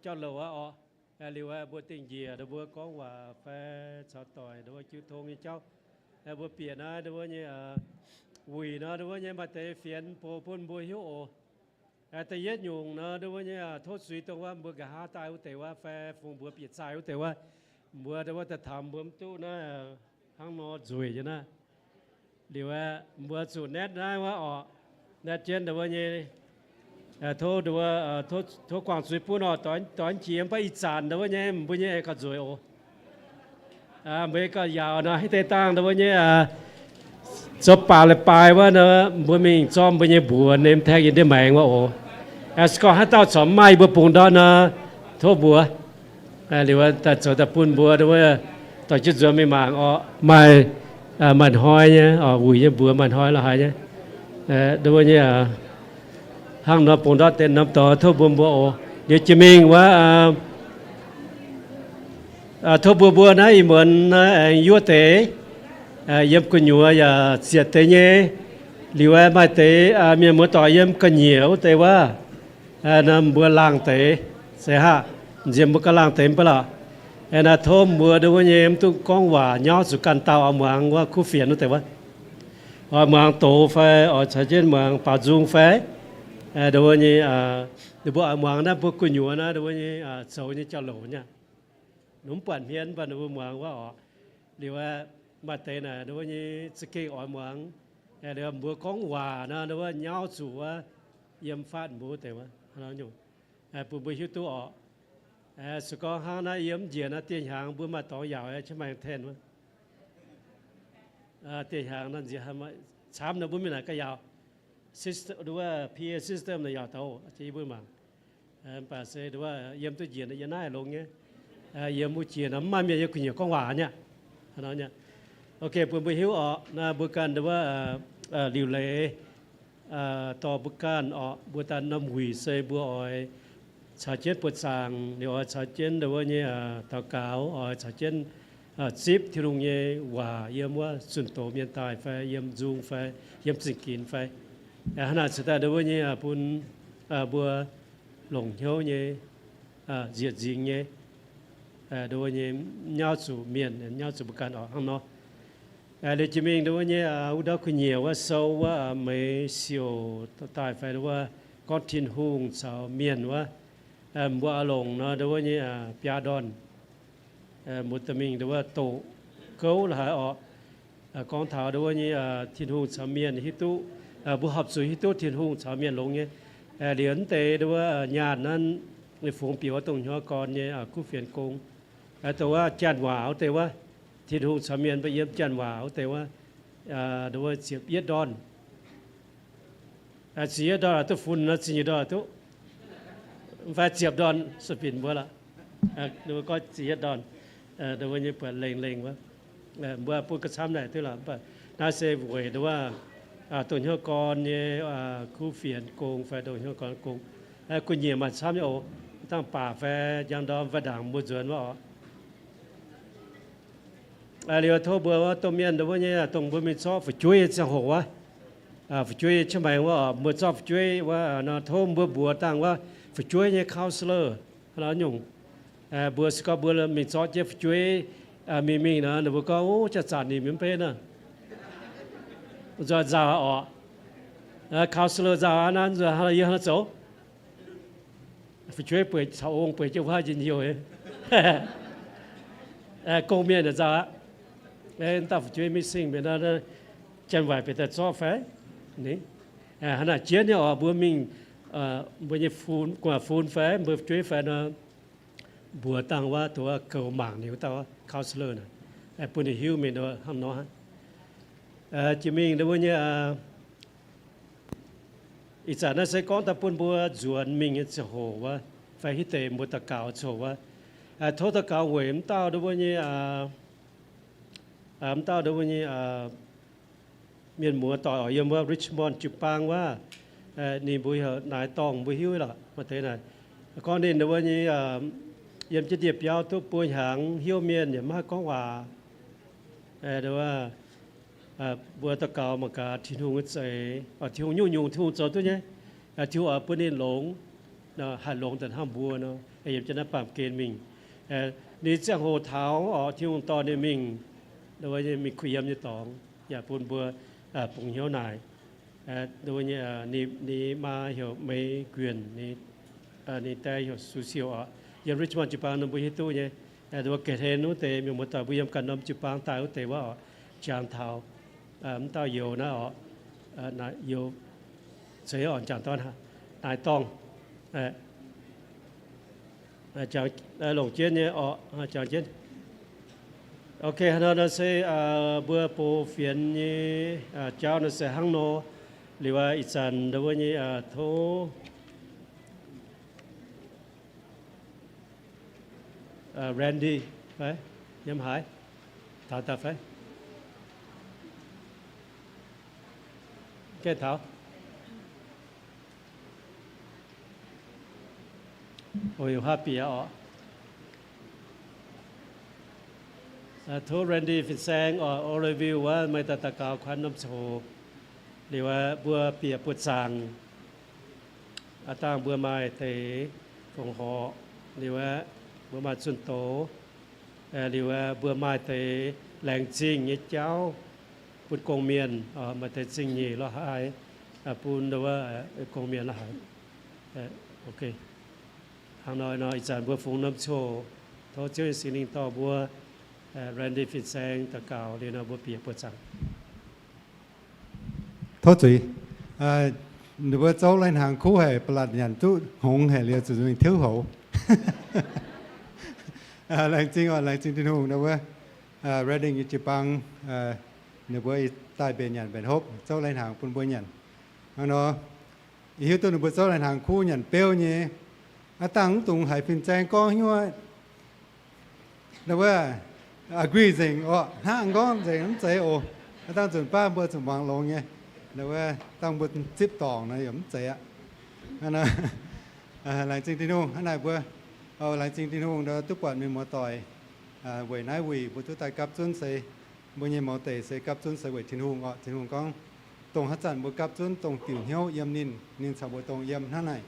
cho lầu liu bữa tình gì đó bữa có và phải sao tỏi đó chữ thôn như cháu bữa biển đó như quỳ nó đó như mà tế phiền po pun bữa hiếu tế yết nhung nó đó như thốt suy tôngว่าbữa cả hai taiแต่ว่าphải phùng bữa biển saiแต่ว่าbữa đóจะทำบมตู้นะข้างนอกสวยจ้ะนะเดี๋ยวบอสูตรแนทได้ว่าแนทเจนเดี๋ยวนี้โทษเดี๋ยวโทษความสวยปุ่นตอนเฉียมไปอีสานเดี๋ยวนี้บุญเนี่ยก็สวยเมื่อก็ยาวนะให้เตตั้งเดี๋ยวนี้จบป่าเลยปลายว่าเนอะบุญมีจอมบุญเนี่ยบัวเนมแทกยินได้แมงว่าสก็ให้เต้าสมไม้บัวปุ่นดอนนะโทษบัวหรือว่าแต่โจแต่ปุ่นบัวเดี๋ยวต่อจุดจวนไม่มาไม่มันห้อยเนี่ยอุ่ยเนี่ยบัวมันห้อยละหายเนี่ยเดี๋ยวนี้ห้างนอปุ่นดอนเต้นน้ำต่อโทษบัวบัวเดี๋ยวจะมีว่าโทษบัวนะอีเหมือนยัวเตะยำกุญยัวอย่าเสียเตะเนี่ยหรือว่าไม่เตะมีมือต่อยำกุญเหนียวแต่ว่าน้ำบัวล่างเตะเสียฮะเยี่ยมบุกล่างเต็มไปละโทษบัวเดี๋ยวนี้ตุ้งกองว่าย้อนสุกันเตาเอาเมืองว่าคู่เฟียนนู่นแต่ว่าเมืองโตไฟชาเจนเมืองป่าจุงไฟเดี๋ยวนี้เดี๋ยวเมืองนั้นพวกกุญยัวนะเดี๋ยวนี้โซนี่เจ้าหลวงเนี่ยหนุ่มปั่นเพี้ยนปั่นเมืองว่าหรือว่ามาเตนะเดี๋ยวนี้สกีเมืองเดี๋ยวบัวกองว่านะเดี๋ยวย้อนสู่ว่าเยี่ยมฟาดบัวแต่ว่าเราอยู่ปุ่นบัวหิวตัวสกอห้างนะเยี่ยมเจียนะเตี้ยหางบัวมาต่อยาวใช่ไหมแทนวะเตี้ยหางนั่นจะทำช้ำนะบัวมีไหนก็ยาวซิสดูว่า PA system เนี่ยยาวเท่าที่บัวมาป่าเสดูว่าเยี่ยมตัวเจียนะยันน่าลงเงี้ยเยี่ยมบัวเจียนะมันมีอย่างคุณอย่างกองหวานเนี่ยนั่นเนี่ยโอเคปุ่นบัวหิวนะบัวกันดูว่าลิวเล่ต่อบุกันบัวตันน้ำหุยเซบัวอ้อยชาเจ็ดปวดสางเดี๋ยวชาเจ็ดเดี๋ยวนี้ตะกาวชาเจ็ดซิปที่โรงเรียนว่าเยี่ยมว่าสุนโตเมียนตายไฟเยี่ยมจุงไฟเยี่ยมสิกินไฟขณะสุดท้ายเดี๋ยวนี้ปุ่นบัวหลงเหี้ยวเนี่ยเจียดจิงเนี่ยเดี๋ยวนี้เงาสู่เมียนเงาสู่บุกันข้างนอกเดี๋ยวจะมีเดี๋ยวนี้อุดรคุณเหนียวว่าโซว่าไม่เสียวตายไฟหรือว่าก้อนทินหุงสาวเมียนว่าบัวหลงเนาะเดี๋ยวนี้พิอาดอนมุตมิงเดี๋ยวว่าโตเก้าละหายกองเท้าเดี๋ยวนี้ทินหุงสาวเมียนฮิตุบุหับสุฮิตุทินหุงสาวเมียนลงเนี่ยเหรียญเตเดี๋ยวว่าญาตินั้นในฝูงปีว่าตรงหัวกรเนี่ยกู้เฟียนกงแต่ว่าจันหวาวแต่ว่าทินหุงสาวเมียนไปเยี่ยมจันหวาวแต่ว่าเดี๋ยวว่าเสียบเย็ดดอนเสียดอนตัวฝุ่นนะเสียดอนตัวไฟเสียบดอนสปินบัวละดูก็เสียดอนเดี๋ยววันนี้เปิดเล็งว่าบัวพูดกระช้ำไหนที่หลังเปิดน่าเซฟเวดว่าตัวหัวกรเนี่ยคู่เฟียนโกงไฟตัวหัวกรโกงกุญเหยียมาช้ำเนี่ยตั้งป่าไฟยังดอมไฟด่างบุญว่าเรียกโทษบัวว่าตัวเมียนเดี๋ยววันนี้ตรงบัวมีซอฟช่วยจะหัวphảiជួយใช่ไหมว่ามือชอบช่วยว่าเนาะโทมบัวต่างว่าphảiช่วยเนี่ยคาวสเลอร์แล้วยุ่งบัวสก็บัวมีซอสจะช่วยมีนะเดี๋ยวบัวก็โอ้จะจัดนี่มันเป็นนะจะจ่าคาวสเลอร์จ่านั้นจะอะไรเยอะนะโจ้phảiช่วยเปิดชาวองค์เปิดเจ้าว่าจริงๆเลยกงเมียนจะจ่าแต่phảiช่วยไม่สิ่งเป็นนั้นจันไหวไปแต่ซอฟนี่ขณะเจี๊ยเนี่ยบัวมิงบัวเนี่ยฟูนกว่าฟูนไฟบัวช่วยไฟนะบัวตั้งว่าตัวเก่าหมากนี่ก็ตัวคาวสเลอร์นะปุ่นหิวมีตัวห้ามน้อยจิมิงเดี๋ยวเนี่ยอีสานนั่นใช้ก้อนตะปุ่นบัวจวนมิงจะโหว่าไฟฮิเตมบัวตะเกาโชว่าโทษตะเกาเหวมเต้าเดี๋ยวเนี่ยเต้าเดี๋ยวเนี่ยเมียนหมัวต่อยมว่าริชมอนด์จุปางว่านี่บุยเหรอนายตองบุยหิวล่ะมาเท่านั้นก้อนนี้เดี๋ยววันนี้ยมจะเดียบยาวทุกปุยหางหิวเมียนอย่างมากก้องว่าเดี๋ยวว่าบัวตะเกามาการทิ้งหุ่นใส่ทิ้งยุ่งทิ้งโจตัวเนี้ยทิ้งปุ่นนี่หลง nó hạ lông tận ham bùa nó em cho nó phạm kên mìnhนี่จะโหเท้าอ๋อที่วงตอนนี้มิงโดยมีคุยยำยี่ตองอย่าพูนบัวปุ่งเหี่ยวนายโดยนี่มาเหี่ยวไม่เกวียนนี่แต่เหี่ยวสุเสียวอ่ะยามริชมันจีปางน้ำบุยตู้เนี่ยโดยเกิดเหตุนู้นแต่มีหมดแต่บุยยำกันน้ำจีปางตายแต่ว่าจางเท้ามันตายเหี่ยวนะอ๋อนายเหี่ยวเสียอ่อนจางตอนฮะนายต้องchàng lồng chiến nhé chàng chiến ok nó sẽ bữa bộ phiền như cháu nó sẽ hăng nô liệu ít dần đối với như thô Randy phải nhâm hải thảo ta phải cái thảo ôi happy à thô Randy Phin Sang or reviewว่าไม่ตัดตะกาวควันน้ำโชหรือว่าบัวเปียปวดสางต่างบัวไม้เตะฟงหอหรือว่าบัวไม้สุนโตหรือว่าบัวไม้เตะแหลงจริงยี่เจ้าปุนกงเมียนมาเตะจริงยี่ละหายปุนหรือว่ากงเมียนละหายโอเคทางน้อยอีสานบัวฟงน้ำโชโทษเจ้าสิ่งนี้ต่อบัวRandy Phin Sangตะกาวเรียนบัวเปียปวดสังโทษจุยหรือว่าเจ้าเล่นหางคู่ให้ประหลัดยันตู้หงให้เรียนจุดนี้เที่ยวเขาแรงจริงแรงจริงที่นู่นนะว่าReading อยู่จีปังหรือว่าใต้เป็นยันเป็นฮบเจ้าเล่นหางปุ่นบัวยันเนาะอีกตัวหนึ่งบัวเจ้าเล่นหางคู่ยันเปี้ยวเนี่ยตั้งตรงให้Phin Sangก็หัวนะว่าagree rằng hàng con rằng nó chạy đang chuẩn ba bữa chuẩn bằng lông nghe là đang bữa tiếp tòng này giống chạy ạ làng trình tin hùng này bữa làng trình tin hùng đó tất quản mình mua tỏi quẩy nái quỷ bữa thứ tài cặp chuân xây bữa nhiên máu tẩy xây cặp chuân xây quẩy tin hùng con tông hát chặn bữa cặp chuân tông tiểu hiếu yếm nín sau bữa tông yếm thế này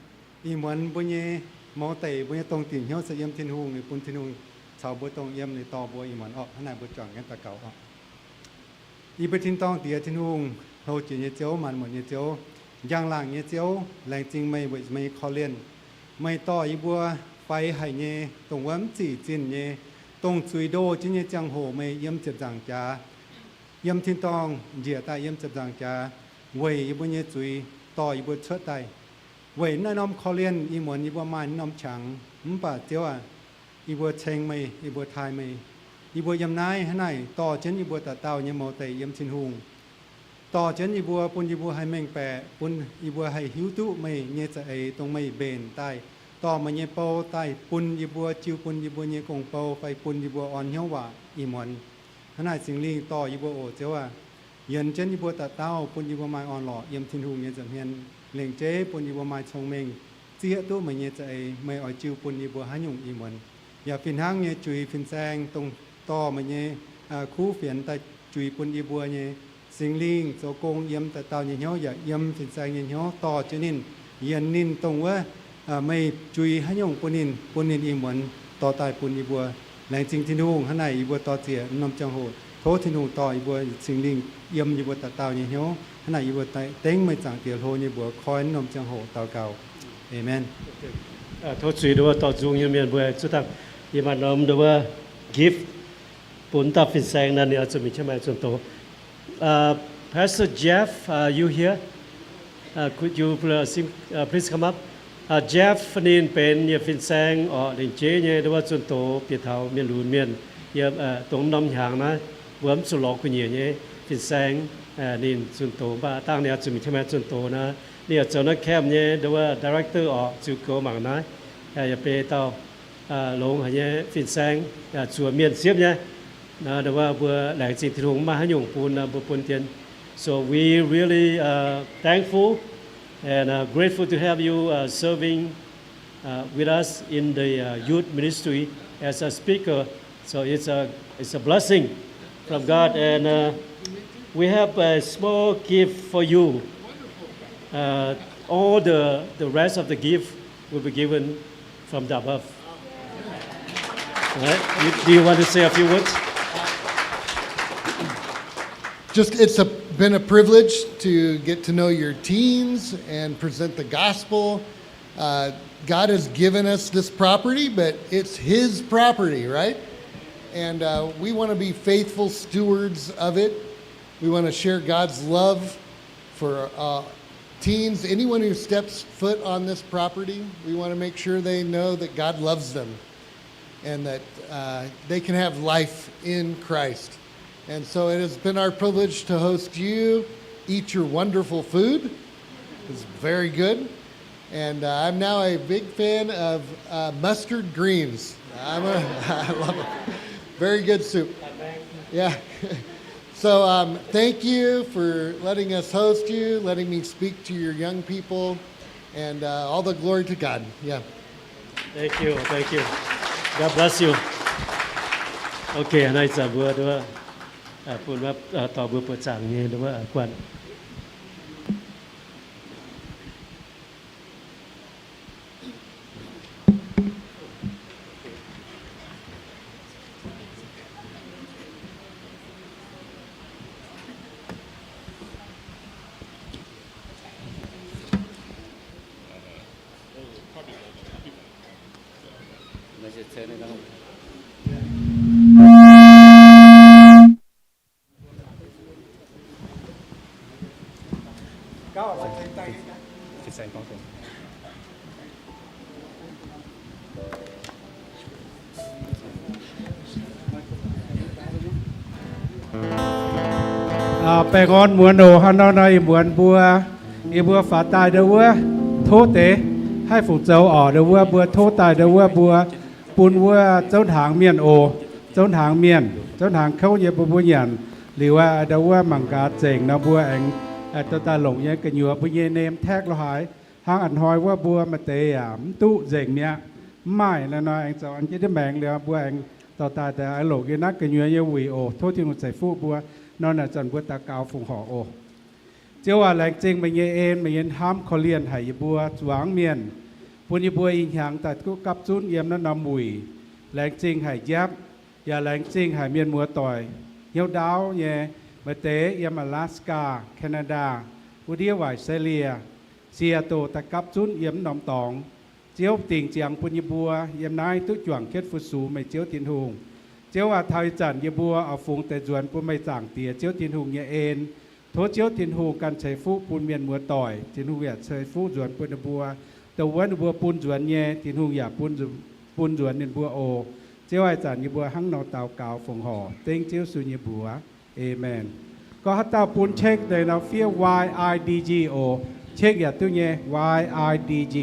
y muốn bữa nhiên máu tẩy bữa nhiên tông tiểu hiếu xây yếm tin hùng thì bún tin hùngชาวบัวตรงเยี่ยมในต่อบัวอีหมันข้างในบัวจ่องกันตะเก่าอีไปทิ้งต้องเตียทิ้งหุงโหจีเนี่ยเจ้ามันหมดเนี่ยเจ้าย่างหลังเนี่ยเจ้าแรงจริงไม่คอเลียนไม่ต่ออีบัวไฟไห่เนี่ยตรงวัมจีจินเนี่ยตรงซุยโดจีเนี่ยจังโหไม่เยี่ยมจับจังจ้าเยี่ยมทิ้งต้องเหยียดตาเยี่ยมจับจังจ้าเวยอีบัวเนี่ยซุยต่ออีบัวเชิดไตเวยน้อมคอเลียนอีหมอนอีบัวมันน้อมฉังป่าเจ้าอีบัวเชงไม่อีบัวไทยไม่อีบัวยำนายให้ไหนต่อเช่นอีบัวตะเต้าเนี่ยมอเตยยำชินหุงต่อเช่นอีบัวปุ่นอีบัวให้แมงแปะปุ่นอีบัวให้หิวตุไม่เนี่ยจะไอตรงไม่เบนใต้ต่อมาเนี่ยเปาใต้ปุ่นอีบัวจิวปุ่นอีบัวเนี่ยกงเปาไปปุ่นอีบัวอ่อนเหี้ยวว่าอีหมอนให้ไหนสิ่งลิงต่ออีบัวโอเจ้าว่าเย็นเช่นอีบัวตะเต้าปุ่นอีบัวไม้อ่อนหล่อยำชินหุงเนี่ยจะเฮียนเล่งเจ้ปุ่นอีบัวไม้ชงเมงเจี๊ยตุไม่เนี่ยจะไอไม่อ่อยจิวปุ่นอีบัวหาหยุ่งอีหมอนอย่าฟินห้างเนี่ยจุยฟินแซงตรงต่อมาเนี่ยคู่เฟียนแต่จุยปุ่นอีบัวเนี่ยสิงลิงโจกงเยี่ยมแต่เต่าเนี่ยเหี้ยวอย่าเยี่ยมฟินแซงเนี่ยเหี้ยวต่อจุนินเย็นนินตรงว่าไม่จุยให้ยงปุ่นนินอีเหมือนต่อตายปุ่นอีบัวแรงจริงที่นุ่งข้างในอีบัวต่อเสียนำจังโหดโทษที่นุ่งต่ออีบัวสิงลิงเยี่ยมอีบัวแต่เต่าเนี่ยเหี้ยวข้างในอีบัวเต็งไม่จังเตียวโทนี่บัวคอยนำจังโหดเต่าเก่าเอเมนโทษสุดว่าต่อจุงยังมีบัวสุดท้ายยี่มันน้อมดูว่า gift ปุ่นตาฟินแซงนั่นเนี่ยจะมีใช่ไหมส่วนตัวPastor Jeff you here could you please come up Jeff นี่เป็นเนี่ยฟินแซงเด่นเจ๊เนี่ยดูว่าส่วนตัวเปียเท้าเมียนหลุนเมียนเนี่ยตรงน้ำหางนะเวิร์มสุดหลอกคุณเนี่ยฟินแซงนี่ส่วนตัวบ้าตั้งเนี่ยจะมีใช่ไหมส่วนตัวนะเนี่ยเจ้านักแคมเนี่ยดูว่า director จุกโกมังนะอย่าไปเต้าลงให้ฟินแซงชัวเมียนเสียบเนี่ยนะแต่ว่าบัวแหล่งสิ่งที่ลงมาให้หยงปูนบัวปูนเทียน so we really thankful and grateful to have you serving with us in the youth ministry as a speaker so it's a blessing from God and we have a small gift for you all the rest of the gift will be given from the above. All right? Do you want to say a few words? Just it's been a privilege to get to know your teens and present the gospel. God has given us this property, but it's His property, right? And we want to be faithful stewards of it. We want to share God's love for teens, anyone who steps foot on this property. We want to make sure they know that God loves them and that they can have life in Christ. And so it has been our privilege to host you, eat your wonderful food. It's very good. And I'm now a big fan of mustard greens. I love it. Very good soup. Yeah. So thank you for letting us host you, letting me speak to your young people, and all the glory to God. Yeah. Thank you. Thank you. God bless you. Okay, anh ấy sẽ vừa đó, phụ nữ tỏ vừa bữa sáng nghe đúng không? Quan. Pe ngon muốn đồ hắn nó này muốn bùa phá tài đâu vua thô tế hai phụ châu ở đâu vua bùa thô tài đâu vua bùa bùn vua châu hàng miền ồ châu hàng khâu như bùa nhàn liu đâu vua mảng cá chèn nó bùa anh ta lồng như cái nhựa bùa nhẹ nêm thét lo hái hàng ăn hoi vua bùa mà tế tụ chèn nhẹ mai là nói anh cháu anh chỉ đến bèn liu bùa anh tao taแต่ไอ้หลงcái nát cái nhựa như quỷ ồ thô thì nó sẽ phụ bùaนั่นน่ะจันบัวตากาวฝงหอโอเจ้าว่าแรงจริงไม่เย็นไม่เย็นห้ามเขาเลียนหายบัวจวงเมียนปุญญบัวอิงหางตัดกุกับจุนเยี่ยมนั้นนำมุยแรงจริงหายยับอย่าแรงจริงหายเมียนมัวต่อยเยี่ยวดาวเย่มาเตะเยี่ยมอลาสกาแคนาดาอุดีวายเซเลียเซียโตตะกับจุนเยี่ยมนำตองเจ้าติ่งเจียงปุญญบัวเยี่ยมนายตุจวงเคล็ดฟุสูไม่เจ้าตินหงเจ้าว่าไทยจันยบัวเอาฟงแต่จวนปุ่นไม่ต่างเตียเจ้าทินหุงยาเอ็นโทเจ้าทินหุงกันใช้ฟูปุ่นเมียนมัวต่อยทินหุงอยากใช้ฟูจวนปุ่นบัวแต่วันบัวปุ่นจวนเย่ทินหุงอยากปุ่นจวนเนินบัวโอเจ้าว่าจันยบัวหั่งนอเตาเกาฝงห่อเต็งเจ้าสุญญบัวเอเมนก็ฮัตตาปุ่นเช็คเลยเราเฟีย YIDGO เช็คอย่าตู้เย่ YIDG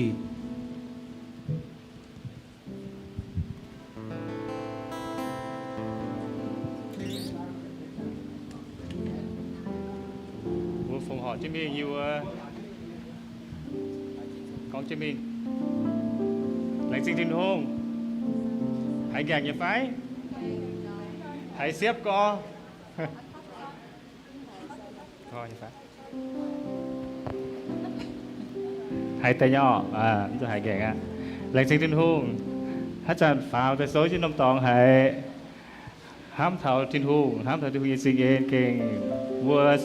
Phùng họ Chí Minh nhiều con Chí Minh lãnh sinh thiên hôn hãy gạt nhà phái hãy xếp co coi nhà phái hãy tay nhỏ tôi hãy gạt lãnh sinh thiên hôn hát chàng pháo tới số trên nông tòng hãy hám thảo thiên hôn sinh yên kênh vua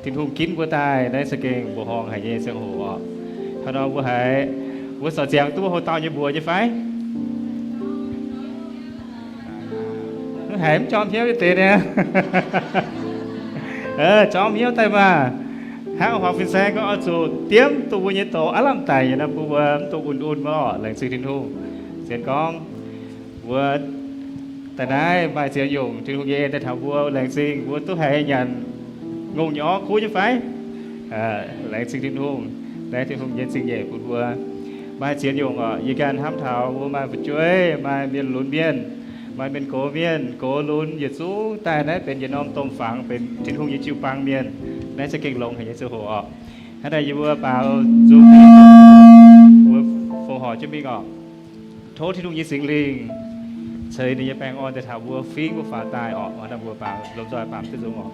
ทินทุ่งกินบัวตายได้สเกงบัวหองหายเยเสียงหัวถ้าเราบัวหายบัวสอดเสียงตัวหัวเตาอยู่บัวจะไฟหายจอมเหี้ยวไปเตะเนี่ยจอมเหี้ยวไตมาหางหัวฟินแซงก็เอาสูเตรียมตัวบัวเยโตอลัมไตนะบัวตัวอุ่นๆมาแหล่งซื้อทินทุ่งเสียงกองบัวแต่ได้ใบเสียงหยงทินทุ่งเยแต่แถวบัวแหล่งซิงบัวตัวหายยันngô nhỏ cuối chứ phải lại sinh thiên hùng lại thiên hùng dân sinh về của vua mai chiến dùng ở y can hám thảo vua mai vật chuối mai miền lún miền mai miền cố lún nhiệt sú tai đấyเป็น nhiệt nom tôm phẳng เป็น thiên hùng nhiệt chiu pang miền đấy sẽ kinh lồng hay nhiệt sư hồ ở hay đây vua bảo dùng vua phù họ cho mình ở thố thiên hùng nhiệt sinh linh chơi đi bang onแต่ถามวัวฟิ้งวัวฝาตายออกมาทำวัวเปล่าลมจอยปามที่สูงออก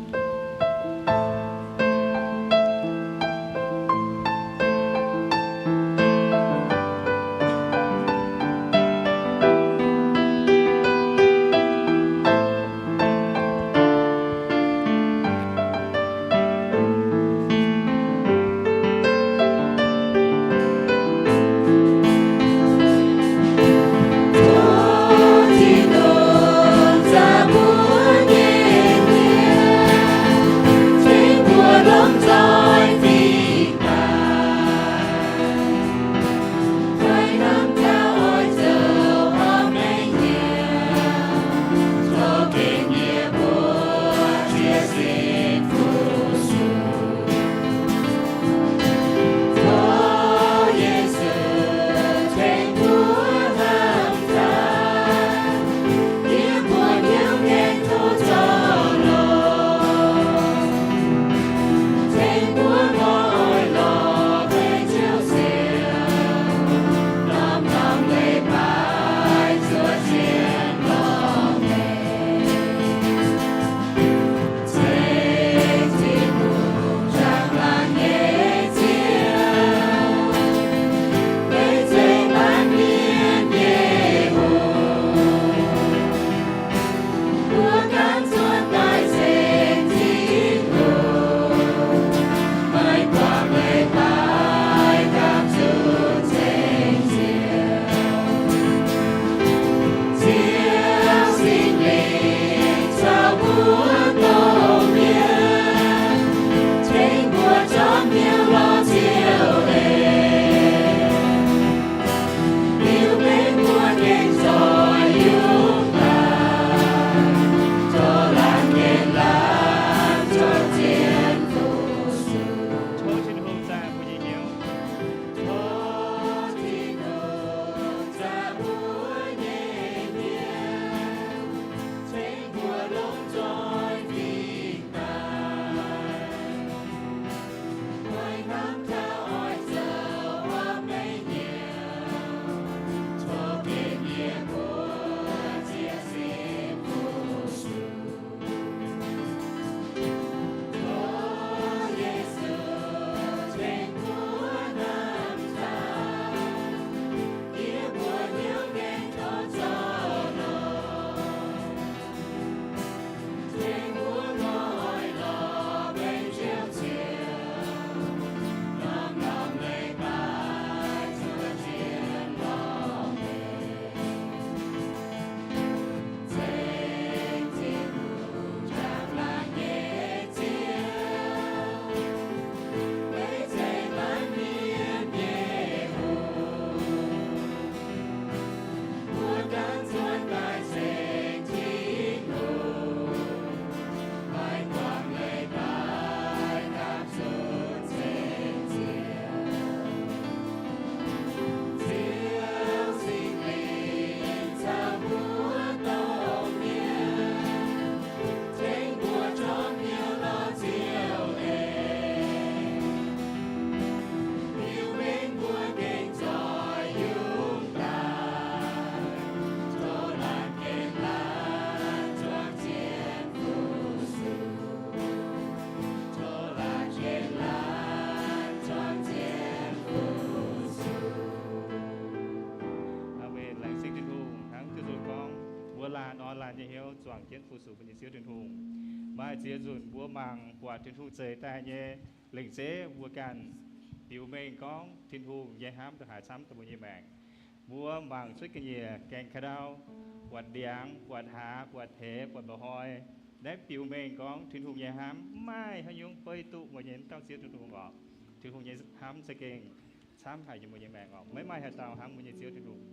làn như hiếu choàng kiến phụ sủ bên siêu thiên hùng mai chia dùn búa màng quả thiên hùng chế tai nhé lệnh chế búa càn tiểu mình có thiên hùng dây hám từ hải sắm từ bùi nhẹ màng búa màng xuất cái nhẹ kèn khá đau quạt điáng quạt há quạt thế quạt bò hoi đấy tiểu mình có thiên hùng dây hám mai hay nhung phơi tụ bùi nhện tao siêu thiên hùng ngọ thiên hùng dây hám sẽ kèn sám hải cho bùi nhẹ màng ngọ mấy mai hải tao hám bùi nhẹ siêu thiên hùng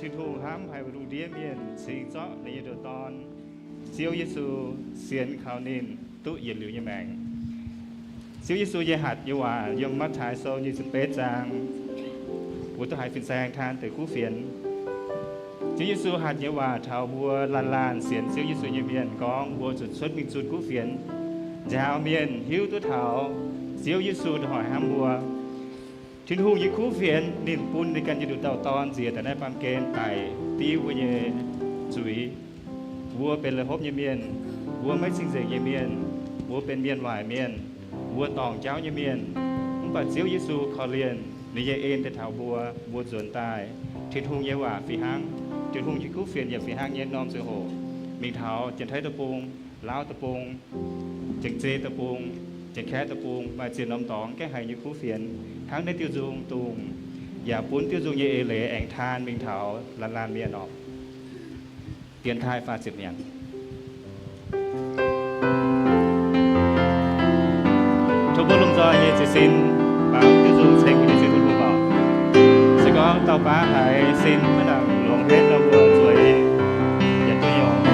thiên thu hám hay đủ đĩa miền sinh rõในเดือนตอนเซียวเยซูเสียนข่าวนินตุเย็นหลิวยังแมงเซียวเยซูเยหัดยว่ายงมัดถ่ายโซยี่สิบเป๊ะจางหัวตัวหายฟินแซงทานแต่คู่เฟียนเซียวเยซูหัดเยว่าเท้าบัวลานเสียนเซียวเยซูเยเมียนกองบัวจุดชดมิงจุดคู่เฟียนยาวเมียนหิวตัวเท้าเซียวเยซูหอยห้ามบัวทินหูยิคู่เฟียนนิ่มปุ่นในการจะดูเต่าตอนเสียแต่ได้ปั๊มเกณฑ์ไต่ตีวัวเยจุยวัวเป็นเลยพบเยเมียนวัวไม่สิ่งเสียเยเมียนวัวเป็นเมียนหวายเมียนวัวตองเจ้าเยเมียนมุ่งปัดเซียวเยซูขอเรียนในเยเอ็นแต่เท้าบัวส่วนตายทินหูเยว่าฝีหังทินหูยิคู่เฟียนอย่าฝีหังเย็นนอมเสือโหมีเท้าเจนไทยตะปูงล้าวตะปูงเจงเจตะปูงเจงแค่ตะปูงมาเจียนน้ำตองแก้ไขยิคู่เฟียนทั้งในtiêu dùng tùngอย่าปุ้นtiêu dùng như lệ ảnh than minh thảo lan miền ọp tiền thai pha xịt miệng chúc bố lung do như xin báo tiêu dùng sinh như xin thôn bảo sẽ có tàu cá hải xin mới là luồng hết là vừa tuổi nhận tôi nhỏ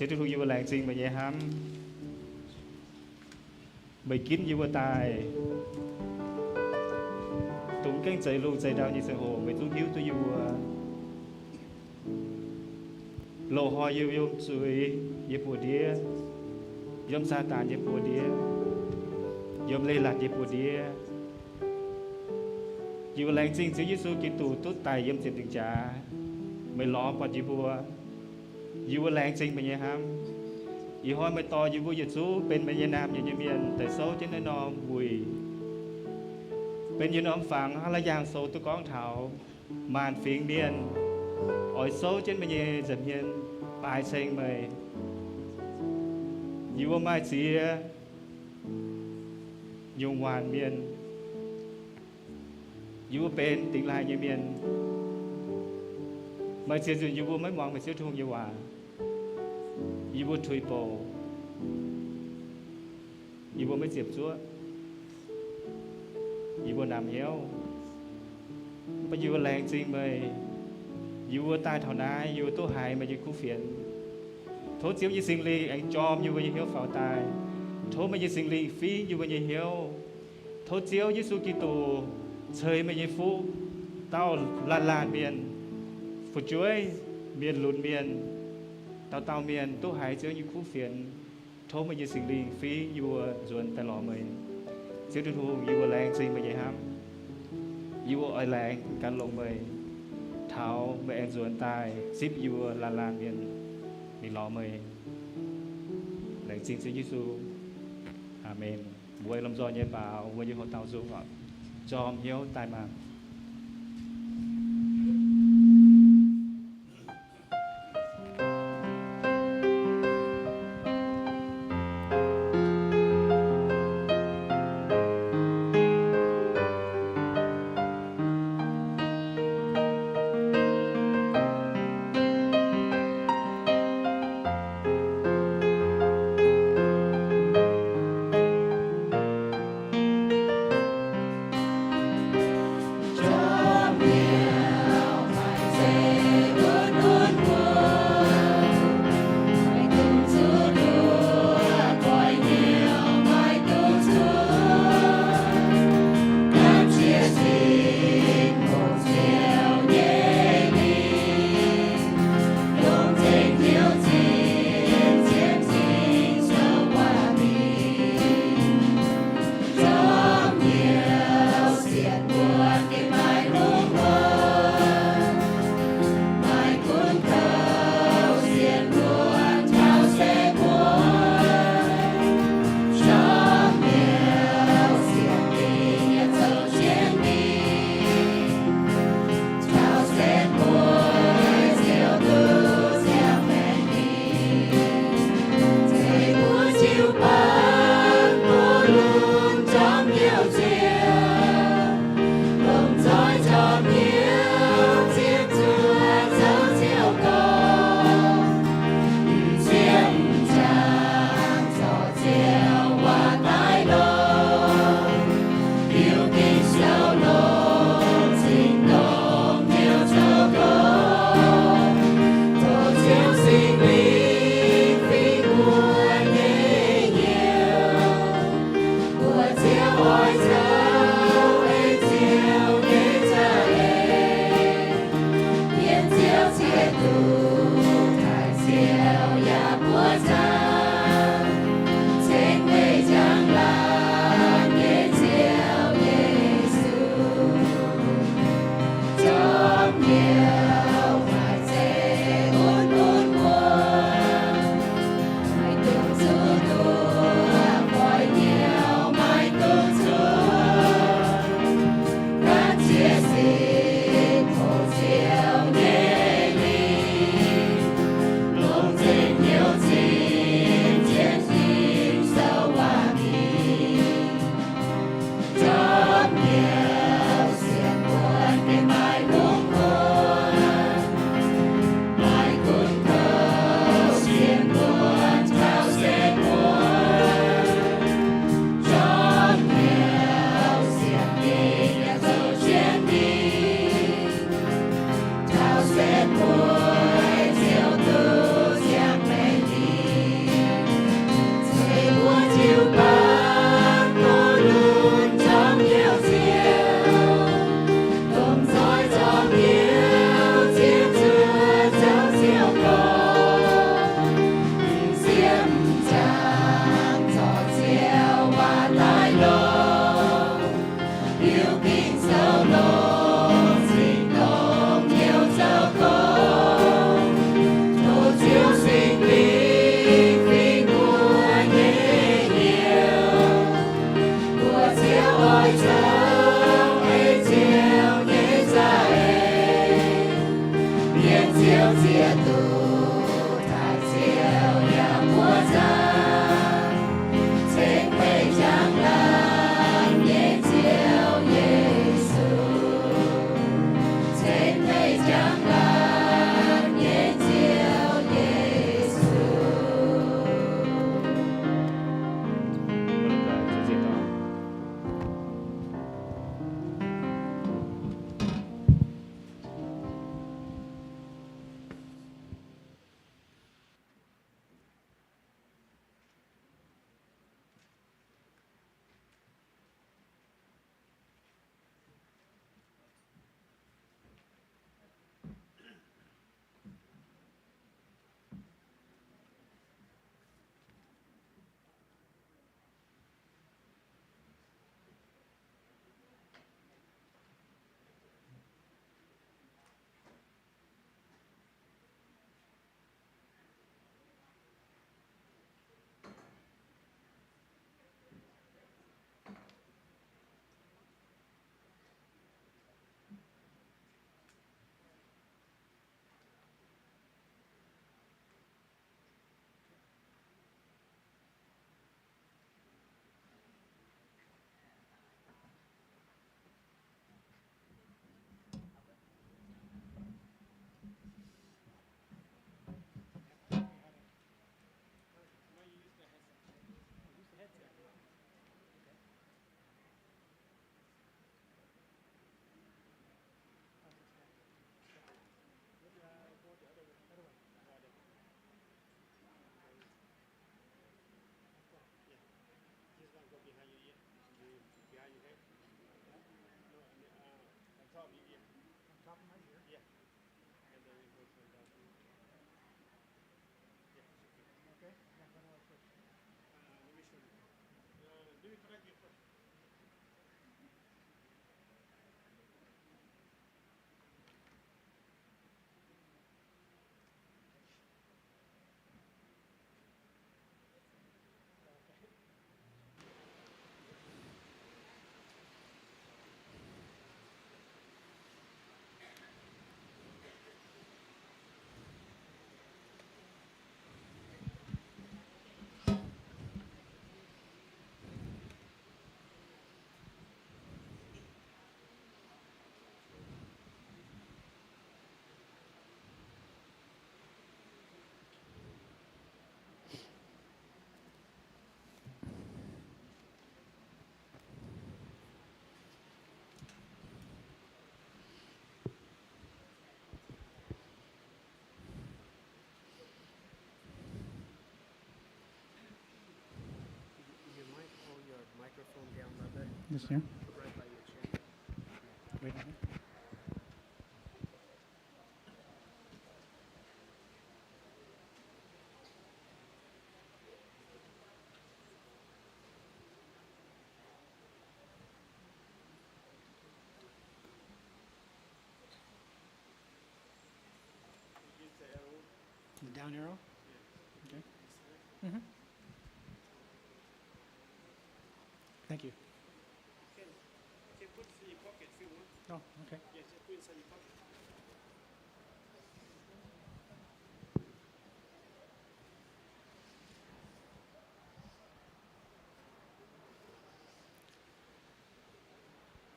Sẽ Thiên Hùng yêu làng chính mà nhẹ hám bởi kín yêu tài tụng canh chạy lù chạy đau như sương hồ bởi tung hiếu tôi yêu lộ hoa yêu yêu suy yêu bùa đĩa yếm sa tàn yêu bùa đĩa yếm lê lạc yêu bùa đĩa yêu làng chính Chúa Giêsu Kitô tốt tài yếm tiền tình trả mới lo bọt yêu bùa yêu làng chính mà nhẹ hám yêu hoi mới to yêu bùa Giêsu bên bên nam như miền tại số trên nơi nọ bùi bên như nóm phẳng hay là giang số tôi con thảo màn phiền miền ở số trên bên như dần miền bài xanh mày yêu mai chia dùng hoàn miền yêu bên tình lại như miền mà chia dùng yêu mấy mong mà siêu thùng yêu hòa yêu thui bồ yêu mấy diệp chúa yêu nằm héo bây giờ làng chính mày yêu tai thảo nai yêu tô hài mà yêu cú phiền thố chiếu như sinh ly anh chom như bây hiếu pháo tài thố mà như sinh ly phi như bây hiếu thố chiếu như su Kitô chơi mà như phú tao lan miền phụ chuối miền lùn miền tao miền tô hài chiếu như cú phiền thố mà như sinh ly phi yêu ruột tai lò mày Chúa Thiên Hùng yêu làng sinh mà vậy ham yêu ở làng căn lồng mày thảo mẹ em ruột tai ship yêu lan miền mình lo mày làng sinh Chúa Giêsu Amen buổi làm do nhé bảo buổi như họ tao xuống gọi cho hiếu tai mà Yes, sir. Wait a minute. The down arrow? Okay. Mhm. Thank you. Oh, okay.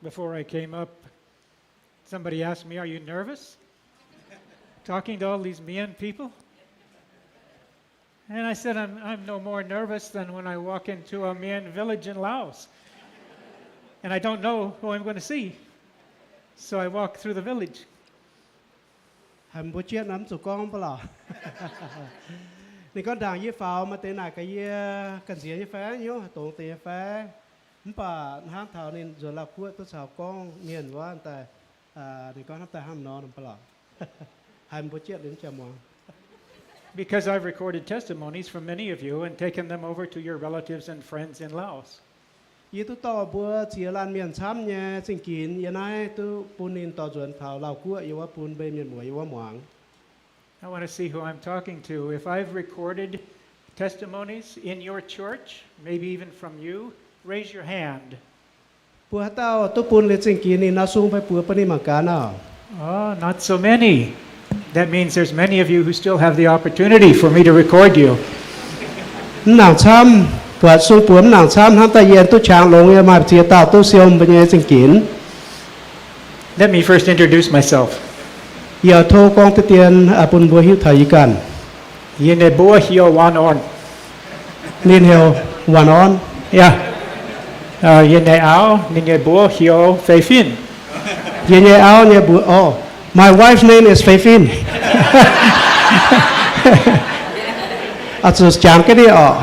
Before I came up, somebody asked me, "Are you nervous talking to all these Mian people?" And I said, I'm no more nervous than when I walk into a Mian village in Laos. And I don't know who I'm going to see. So I walk through the village. Hàm bố chết nắm tụi con bao lò. Nên con đảng với pháo mà tên này cái cần gì như phá nhớ tổng tiền phá. Bà hát thảo nên rồi là cuối tôi chào con miền quá tại nên con hát tại ham nó bao lò. Hàm bố chết đến chào mong. Because I've recorded testimonies from many of you and taken them over to your relatives and friends in Laos. Ý tôi tỏ bữa chia lan miền xám nha sinh kín yên ai tôi bún in tỏ chuẩn pháo lào cuối yêu bún bên miền mũi yêu muang. I want to see who I'm talking to. If I've recorded testimonies in your church, maybe even from you, raise your hand. Bữa hát tao tôi bún lên sinh kín nên nó xuống phải bữa bên mà cá nào. Oh, not so many. That means there's many of you who still have the opportunity for me to record you. Nàng xăm và xuống bún nàng xăm hắn ta yên tôi chàng lông em mà chia tạo tôi siêu bên nhà sinh kín. Let me first introduce myself. Giờ thô con tự tiền bún bữa hiếu thầy cần. Yene bua hio wan on. Liên hiệu hoàn on. Yeah. Yene ao yene bua hio fei fin. Ye áo ye bữa oh. My wife's name is Fei Fin. Just chạm cái đi ọ.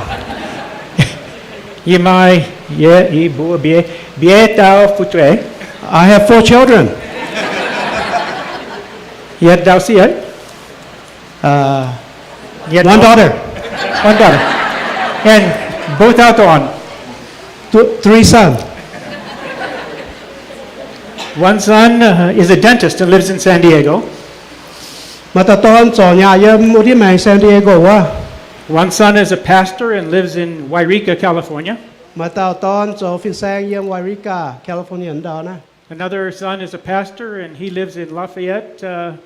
Ye mai ye i bua bie tao phu tuệ. I have 4 children. Ye tao si ấy. One daughter. One daughter. And both out on. 3 sons. One son is a dentist and lives in San Diego. Mà ta tôn cho nhà yếm một đi mày San Diego wa. One son is a pastor and lives in Wairika, California. Mà ta tôn cho phin sang yếm Wairika, California đó na. Another son is a pastor and he lives in Lafayette,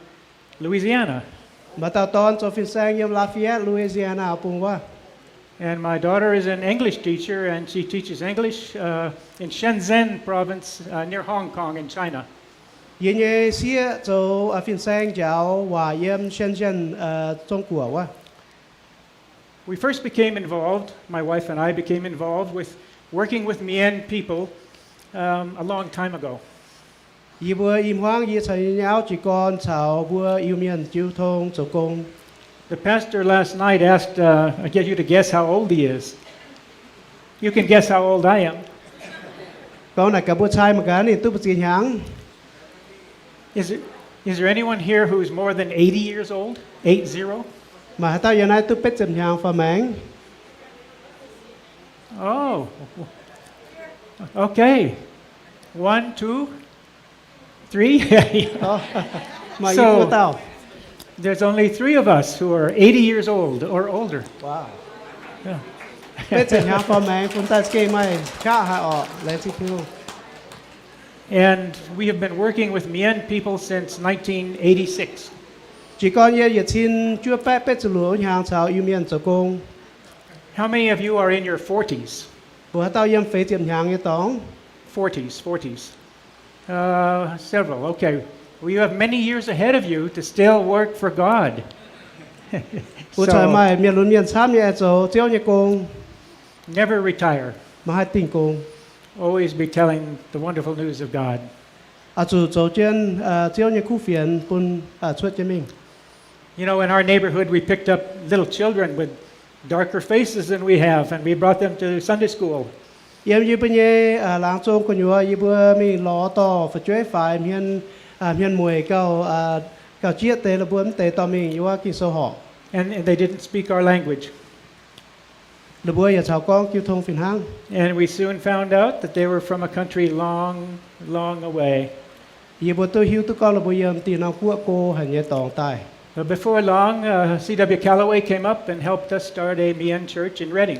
Louisiana. Mà ta tôn cho phin sang yếm Lafayette, Louisiana pung wa. And my daughter is an English teacher and she teaches English in Shenzhen province near Hong Kong in China. Ye ye xia cho phin sang giáo và yếm Shenzhen Trung Quốc wa. We first became involved, my wife and I became involved with working with Mian people a long time ago. Yi bữa im hoang yi chạy nhau chỉ còn chào bữa yêu miền chiêu thông cho công. The pastor last night asked, I get you to guess how old he is. You can guess how old I am. Câu này cả bữa trai mà cái này tôi bữa tiền hàng. Is there anyone here who's more than 80 years old? 80? Mà tao giờ này tôi biết tiền hàng pha máng. Oh, Okay. 1, 2, 3. Mà So- yêu tao. There's only 3 of us who are 80 years old or older. Wow. Bây giờ nhà phò mẹ phun ta kê mày khá hạ ọ lấy chi phiêu. And we have been working with Mien people since 1986. Chỉ còn ye xin chưa bé bé zu luo hàng chào yêu miền cho công. How many of you are in your 40s? Bữa tao yếm phê tiệm hàng ye tông. 40s. Several. Okay. Well, you have many years ahead of you to still work for God. Bữa trời mày miền luôn miền xám ye cho chiếu ye công. Never retire. Mà hai tình công. Always be telling the wonderful news of God. À chủ cho trên chiếu ye khu phiền bún xuất cho mình. You know, in our neighborhood, we picked up little children with darker faces than we have, and we brought them to Sunday school. Yếm như bây giờ làng trông con nhua như bữa mình ló to phải chơi phải miền mùi cao chiết tê là buôn tê to mình như kinh sâu họ. And they didn't speak our language. Là bữa giờ cháu con kêu thông phiền hang. And we soon found out that they were from a country long, long away. Như bữa tôi hiểu tôi con là bữa giờ tiền nào của cô hành nhẹ tòng tài. But before long, C.W. Calloway came up and helped us start a Mien church in Reading.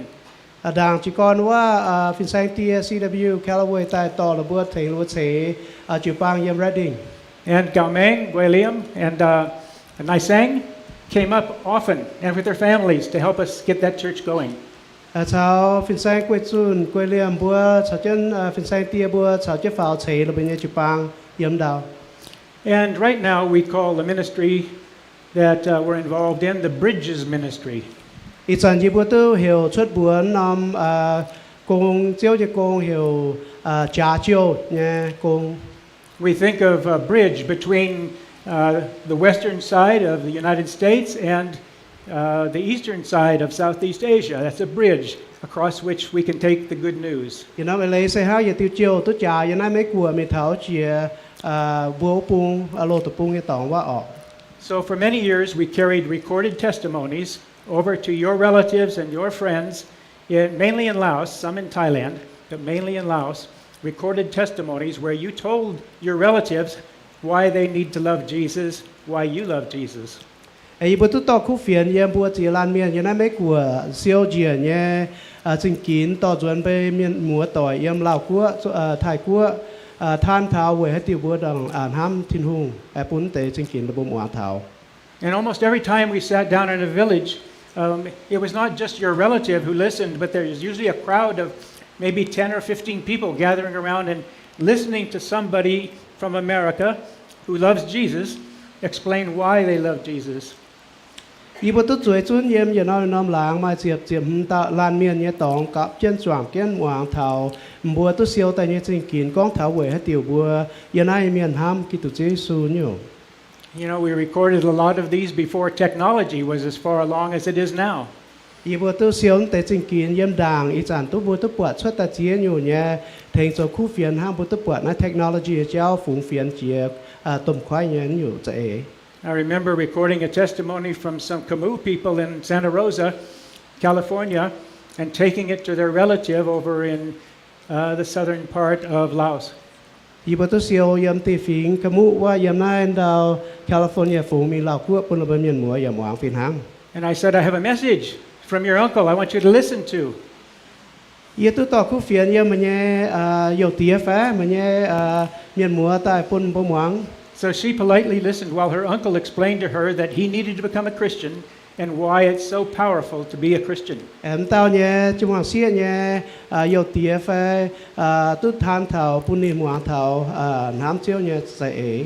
Đảng chỉ conว่าphiên sáng tia C.W. Calloway tài to là bữa thầy luôn sẽ chịu bang yếm Reading. And Gao Meng, William, and Nai Sang came up often and with their families to help us get that church going. Cháu phiên sáng quê chun quê liêm bữa cháu chân phiên sáng tia bữa cháu chế pháo chế là bên nhà chịu bang yếm đào. And right now we call the ministry that we're involved in the Bridges Ministry. Ít dần như bữa tôi hiểu xuất bữa năm cùng chiếu cho cùng hiểu trả chiếu nha cùng. We think of a bridge between the western side of the United States and the eastern side of Southeast Asia. That's a bridge across which we can take the good news. Thì nó mới lấy xe hao giờ tiêu chiếu tôi trả giờ nay mấy của mình tháo chìa bố bung lô tập bung cái tỏngว่าออก. So for many years we carried recorded testimonies over to your relatives and your friends, mainly in Laos, some in Thailand, but mainly in Laos, recorded testimonies where you told your relatives why they need to love Jesus, why you love Jesus. Ấy bữa tôi tao khu phiền yếm bữa chỉ lan miền giờ nay mấy của siêu chìa nha chính kín tao chuẩn về miền múa tỏi yếm Lào của Thái của than tháo vềให้tiêu bữa đằng ham thiên hùng bún tế chính kín là bún hoa tháo. And almost every time we sat down in a village, it was not just your relative who listened, but there's usually a crowd of maybe 10 or 15 people gathering around and listening to somebody from America who loves Jesus explain why they love Jesus. Ý bữa tôi chuối chun yếm giờ nói nom láng mà chiệp ta lan miền nhé tòng cặp chân choàng kiến hoàng thảo bữa tôi siêu tại nhé chính kín con thảo về hết tiểu bữa giờ nay miền ham kí tụ chế su nhiều. You know, we recorded a lot of these before technology was as far along as it is now. Ý bữa tôi siêu tại chính kín yếm đàng ý chẳng tôi bữa tôi bật xuất ta chia nhiều nhé thành cho khu phiền ham bữa tôi bật na technology cháu phụng phiền chia tôm khoai nhé nhiều chạy. I remember recording a testimony from some Khmu people in Santa Rosa, California, and taking it to their relative over in the southern part of Laos. Ý bữa tôi siêu yếm tì phiền cái mũว่าyếm nay đào California phụng mình Lào quốc bữa bên miền múa yếm hoàng phiền hang. And I said, I have a message from your uncle I want you to listen to. Ý tôi tỏ khu phiền yếm mà nhé dầu tía phá mà nhé miền múa tại bún bông hoàng. So she politely listened while her uncle explained to her that he needed to become a Christian and why it's so powerful to be a Christian. Em tao nhé chúng hoàng xia nhé dầu tía phá tôi than thảo bún niệm hoàng thảo nám chiếu nhé dạy.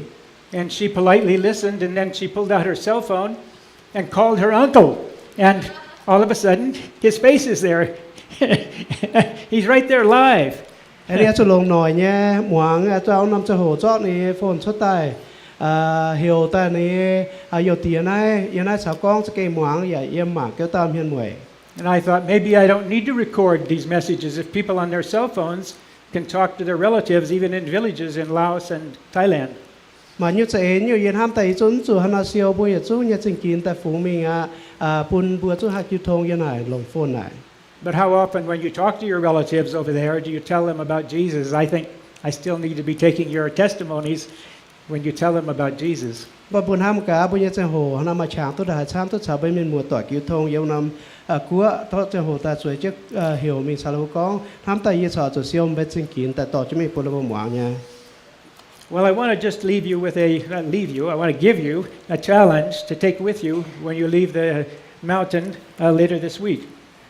And she politely listened, and then she pulled out her cell phone and called her uncle. And all of a sudden, his face is there. He's right there live. Em đi cho lồng nổi nhé hoàng cháu nằm cho hồ chót này phone xuất tài hiểu ta này dầu tía này yên nay cháu con sẽ cây hoàng vậy em mà kéo tam hiền mùi. And I thought maybe I don't need to record these messages if people on their cell phones can talk to their relatives even in villages in Laos and Thailand. Mà như thế nhiều yên ham tay chốn chủ hana siêu bôi chú nhà chính kiến tại phủ mình bún bữa chú hạt chú thông như này lồng phone này. But how often when you talk to your relatives over there, do you tell them about Jesus? I think I still need to be taking your testimonies when you tell them about Jesus. Bà buồn ham cả bây giờ trên hồ nó mà chàng tôi đã chàng tôi chào bên mình mùa tuổi cứu thông yêu năm cúa tôi trên hồ ta suy trước hiểu mình sao lâu con tham tay yêu sọ cho siêu bên trên kín tại tỏ cho mình bùn làm muang nha. Well, I want to just leave you with not leave you, I want to give you a challenge to take with you when you leave the mountain later this week.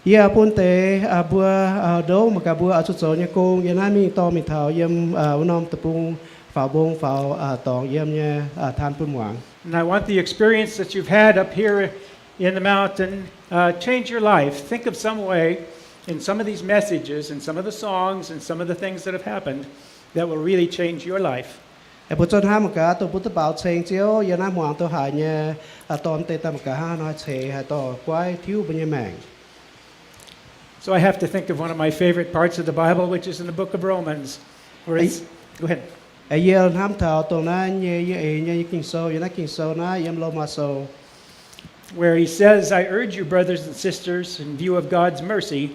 Yeah, buồn tế bùa đấu mà cả bùa ở chỗ chỗ nhà cô nhà nay mình to mình thảo yếm nom tập trung pháo bông pháo tòng yếm nha than bùn muang. And I want the experience that you've had up here in the mountain change your life. Think of some way in some of these messages and some of the songs and some of the things that have happened that will really change your life. Bữa trưa ham cả tôi bút bảo xem chiếu giờ nay muang tôi hại nha tóm tê tâm cả ha nói chế hay to quái thiếu bên nhà mạng. So I have to think of one of my favorite parts of the Bible, which is in the book of Romans, where it's, go ahead. Giờ ham thảo tôi nói như kinh sâu giờ nói kinh sâu nói yếm lâu mà sâu. Where he says, I urge you, brothers and sisters, in view of God's mercy,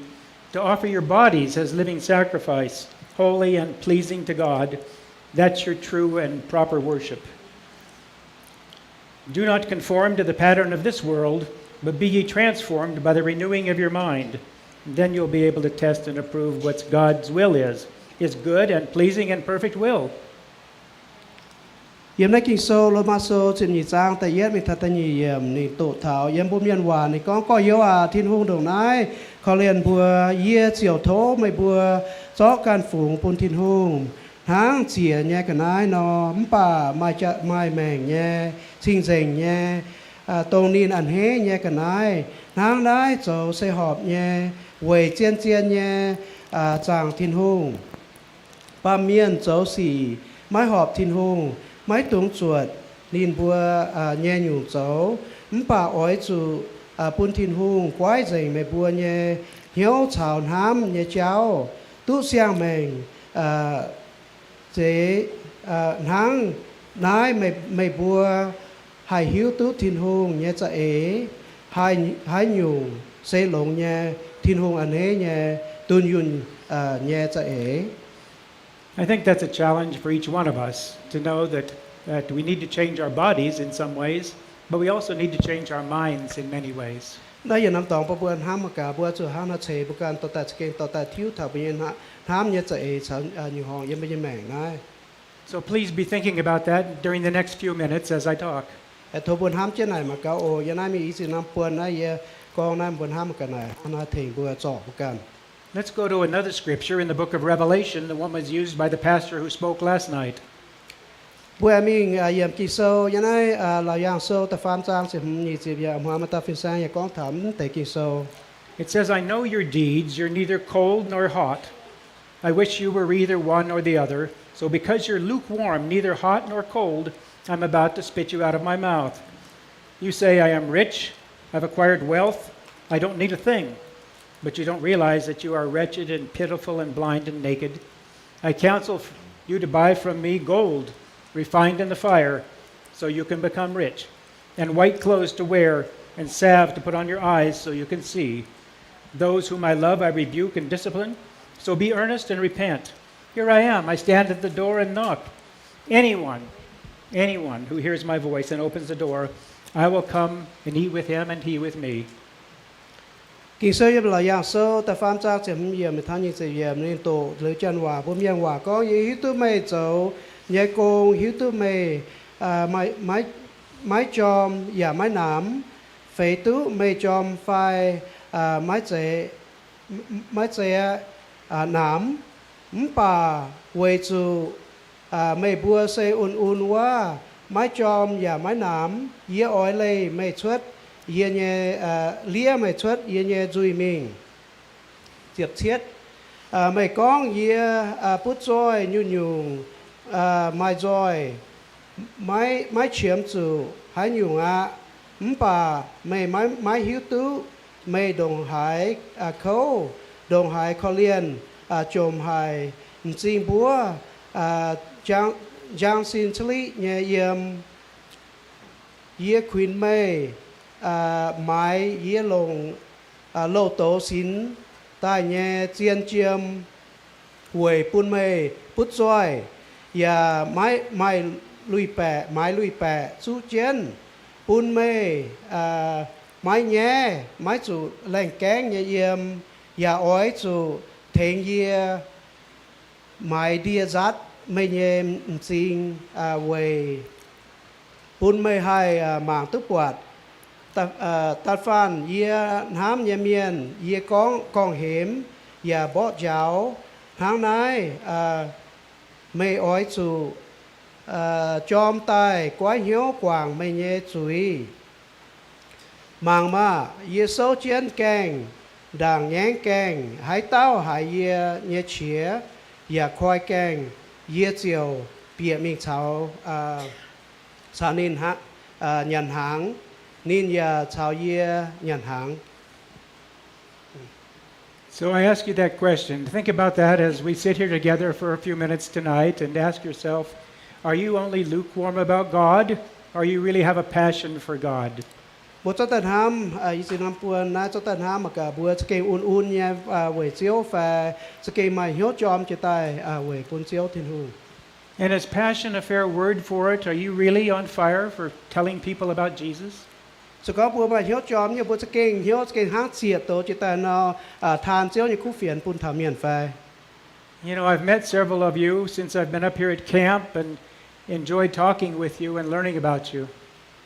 to offer your bodies as living sacrifice, holy and pleasing to God. That's your true and proper worship. Do not conform to the pattern of this world, but be ye transformed by the renewing of your mind. Then you'll be able to test and approve what God's will is, His good and pleasing and perfect will. Yếm nói kinh sâu lâu mà sâu trên nhị trang tại yết mình thật nhị yếm nị tổ thảo yếm bùm nhân hòa nị có yếu thiên hung đồng nái khó liền bùa yê chiều thố mày bùa gió can phụng bùn thiên hung tháng chìa nhé cái nái nó bà mai mèng nhé sinh dành nhé tông nín ăn hế nhé cái nái tháng nái cháu xây họp nhé quầy chiên nhé chàng thiên hung ba miên cháu xỉ mái họp thiên hung máy tung chuột nín bùa nhé nhung cháu bà ói chủ bùn thiên hung quái dành mày bùa nhé hiếu chào hám nhé cháu tu xiang mình chế tháng nái mày bùa hai hiếu tu thiên hung nhé cha ế hai nhung xây lồng nhé thiên hung anh hế nhé tuân yun nhé cha ế. I think that's a challenge for each one of us to know that we need to change our bodies in some ways, but we also need to change our minds in many ways. Đây giờ năm tòng bữa buồn ham mà cả bữa chưa ham nó chế bữa can tao ta thiếu thảo bây giờ ham nhé chạy sản nhiều hàng yên bây giờ mảng này. So please be thinking about that during the next few minutes as I talk. Thôi buồn ham trên này mà cao ô giờ này mi ý gì năm buồn này giờ con này buồn ham cái này nó thành bữa trọ bữa can. Let's go to another scripture in the book of Revelation, the one was used by the pastor who spoke last night. Bữa mình yểm kỳ sâu giờ này là yang sâu ta phàm trang sẽ nhị chỉ giờ hoa mà ta phiên sang giờ con thắm tại kỳ sâu. It says, I know your deeds, you're neither cold nor hot. I wish you were either one or the other. So because you're lukewarm, neither hot nor cold, I'm about to spit you out of my mouth. You say, I am rich, I've acquired wealth, I don't need a thing. But you don't realize that you are wretched and pitiful and blind and naked. I counsel you to buy from me gold, refined in the fire, so you can become rich, and white clothes to wear, and salve to put on your eyes so you can see. Those whom I love I rebuke and discipline, so be earnest and repent. Here I am, I stand at the door and knock. Anyone who hears my voice and opens the door, I will come and eat with him and he with me. Kinh sơ yếm là yang sơ ta phàm trang sẽ yểm để thanh nhị sẽ yểm nên tổ lưỡi chân hòa bùm yang hòa có hiếu tu mày cháu nhé công hiếu tu mày mái chòm và mái nám phế tu mày chòm phai mái chế nám bà quê chủ mày bùa xây un quá mái chòm và mái nám dễ ói lây mày xuất yên nhé lia mày xuất yên nhé duy mình tiếp thiết mày con yên bút roi nhung mai roi mái chiếm chủ hãy nhung bà mày hiếu tú mày đồng hải khâu đồng hải khó liền chồm hải xin búa giang xin chli nhé yếm yê khuyên mày mái yê lồng lô tổ xin tai nhẹ chiên chiêm huề pun mê put soi ya mai lui pẹ su chiến pun mê mai nhẹ mai chủ lành kén nhẹ yếm ya ói chủ thèn yê mai dia zat mê nhẹ xin huề pun mê hai mảng tức quạtตัดฟันเยียน้ำเยียเมียนเยียกองเหมอย่าบ่เจ้าทางไหนไม่อ้อยสู่จอมตายกว่าเหี่ยวกว่างไม่เยจุยมางมาเยียโซเจียนแกงด่างแย้งแกงหายเต้าหายเยียเฉียอย่าควายแกงเยียเจียวเปียมิงเฉาสานินฮะยันหางNinja Chao Ye Nyan Hang. So I ask you that question. Think about that as we sit here together for a few minutes tonight and ask yourself, are you only lukewarm about God, or you really have a passion for God? Bộ cho tận ham, isin ham puan na cho tận ham mà cả bữa cái un nha về chiếu và cái mà hiếu chom cho tai về quân chiếu thiên hùng. And is passion a fair word for it? Are you really on fire for telling people about Jesus? So có bữa mà hiếu chom như bữa cái hát xiết tổ cho tai nó than chiếu như khu phiền pun thảm miền phai. You know, I've met several of you since I've been up here at camp and enjoyed talking with you and learning about you.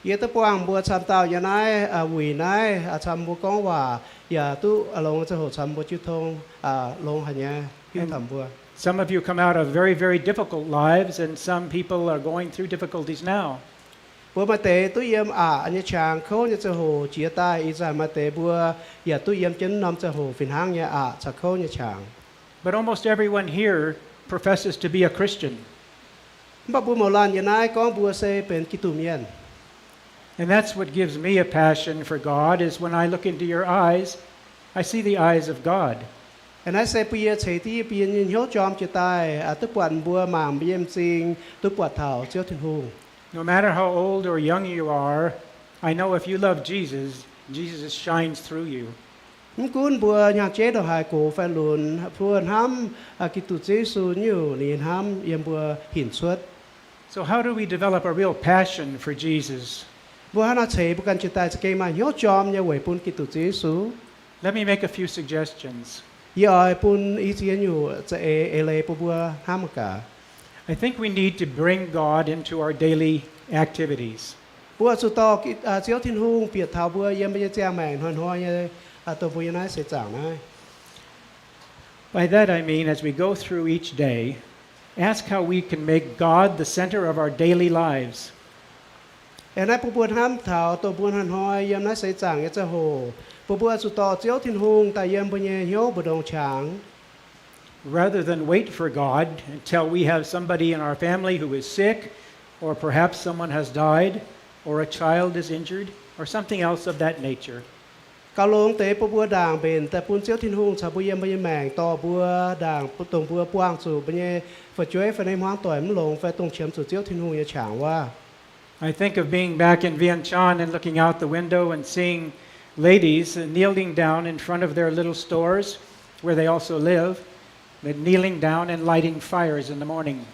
Ye ta quang bữa chăm tao ya nai quỷ nai chăm bữa con hòa ya tu long cho hồ chăm bữa chư thông long hành nha hiếu thảm bữa. Some of you come out of very, very difficult lives, and some people are going through difficulties now. Bữa mà tế tôi yếm anh như chàng khâu như cho hồ chia tay ý ra mà tế bữa ya tôi yếm chân năm cho hồ phiền hang nha chả khâu như chàng. But almost everyone here professes to be a Christian. Mà bữa một lần ya nai con bữa sẽเป็นกิตุเมียน. And that's what gives me a passion for God, is when I look into your eyes, I see the eyes of God. And I say bây giờ thì bây giờ hiếu chom chia tay tức quần bữa màng bây giờ sinh tức quạt thảo chiếu thiên hùng. No matter how old or young you are, I know if you love Jesus, Jesus shines through you. Cuốn bữa nhà chế đồ hài cổ phải luôn phuôn ham kitu Giêsu nhiều nên ham yếm bữa hiển xuất. So how do we develop a real passion for Jesus? Bữa hắn chế bữa cần chia tay cái mà hiếu chom như vậy pun kitu Giêsu. Let me make a few suggestions. Giờ pun ý kiến nhiều sẽ lệ bữa ham cả. I think we need to bring God into our daily activities. Bữa số to chiếu thiên hùng biệt thảo bữa yếm bây giờ trang mèn hoàn hoa như tôi vui nói sẽ chẳng này. By that I mean, as we go through each day, ask how we can make God the center of our daily lives. Em nói bữa ham thảo tôi buồn hoàn hoa yếm nói sẽ chẳng như hồ. Bữa số to chiếu thiên hùng tại yếm bây giờ hiếu bữa đồng chẳng. Rather than wait for God until we have somebody in our family who is sick, or perhaps someone has died, or a child is injured, or something else of that nature. Cao lông tế bữa đàng bền tại pun chiếu thiên hùng chào bữa yếm bây giờ mèn to bữa đàng tùng bữa quang chủ bây giờ phải chuối phải nem hoang tỏi mắm lồng phải tùng chiếm chủ chiếu thiên hùng như chẳng qua. I think of being back in Vientiane and looking out the window and seeing ladies kneeling down in front of their little stores where they also live. They're kneeling down and lighting fires in the morning.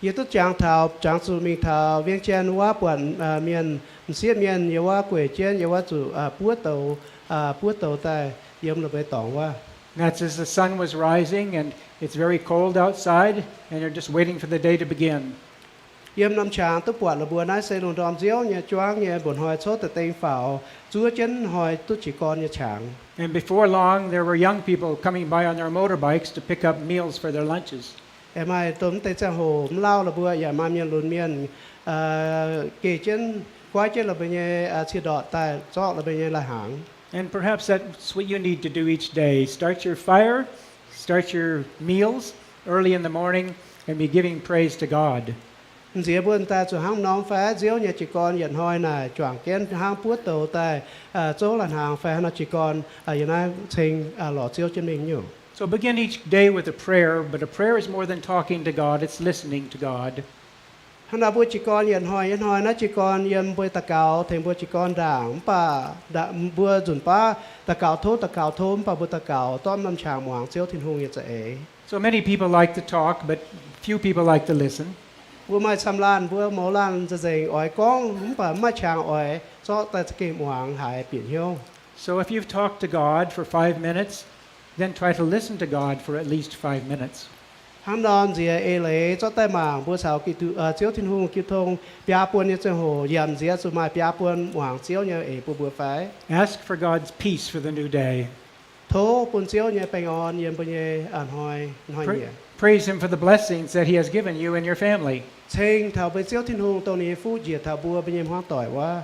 Ye tu chang thao chang su mi thao viên chen wa buồn miền xiết miền ye wa quỷ chen ye wa chủ puốt tàu tai yếm là bê tỏng wa. That's as the sun was rising and it's very cold outside and you're just waiting for the day to begin. Yếm năm chang tu buồn là buồn nãy xây đồn đom diếu nhẹ choáng nhẹ buồn hồi số từ tên phảo chúa chân hồi tu chỉ con nhẹ chang. And before long, there were young people coming by on their motorbikes to pick up meals for their lunches. Em ai tóm tay cha hồ lao là bữa ya ma miền lùn miền kể chân quái chân là bây giờ chia đọt tại cho là bây giờ là hàng. And perhaps that's what you need to do each day. Start your fire, start your meals early in the morning, and be giving praise to God. Dĩa buồn ta cho hàng nón phá diếu nhà chỉ con nhận hoi này choàng kiến hàng puốt tàu tại chỗ là hàng phá nó chỉ còn hiện nay thành lọ diếu trên mình nhiều. So begin each day with a prayer, but a prayer is more than talking to God, it's listening to God. Hana bua chỉ con yên hỏi nó chỉ con yên bua ta cào thêm bua chỉ con đảng pa đã bua dùn pa ta cào thốt pa bua ta cào tóm năm chàng hoàng chiếu thiên hùng như vậy. So many people like to talk, but few people like to listen. Bua mai xăm lan bua mỏ lanจะ dành ỏi con pa mai chàng ỏi cho ta cái hoàng hải biển hiếu. So if you've talked to God for 5 minutes, then try to listen to God for at least 5 minutes. Hắn đòn gì lệ cho tay mảng bữa sau kỳ tu chiếu thiên hùng kiêu thông bia buôn như chân hồ yểm gì số mai bia buôn hoàng chiếu như bữa phải. Ask for God's peace for the new day. Thố buôn chiếu như bèn on yểm bữa như hỏi nhẹ. Praise Him for the blessings that He has given you and your family. Chênh thảo bữa chiếu thiên hùng tổ này phú diệt thảo bùa bữa như hoang tỏi quá.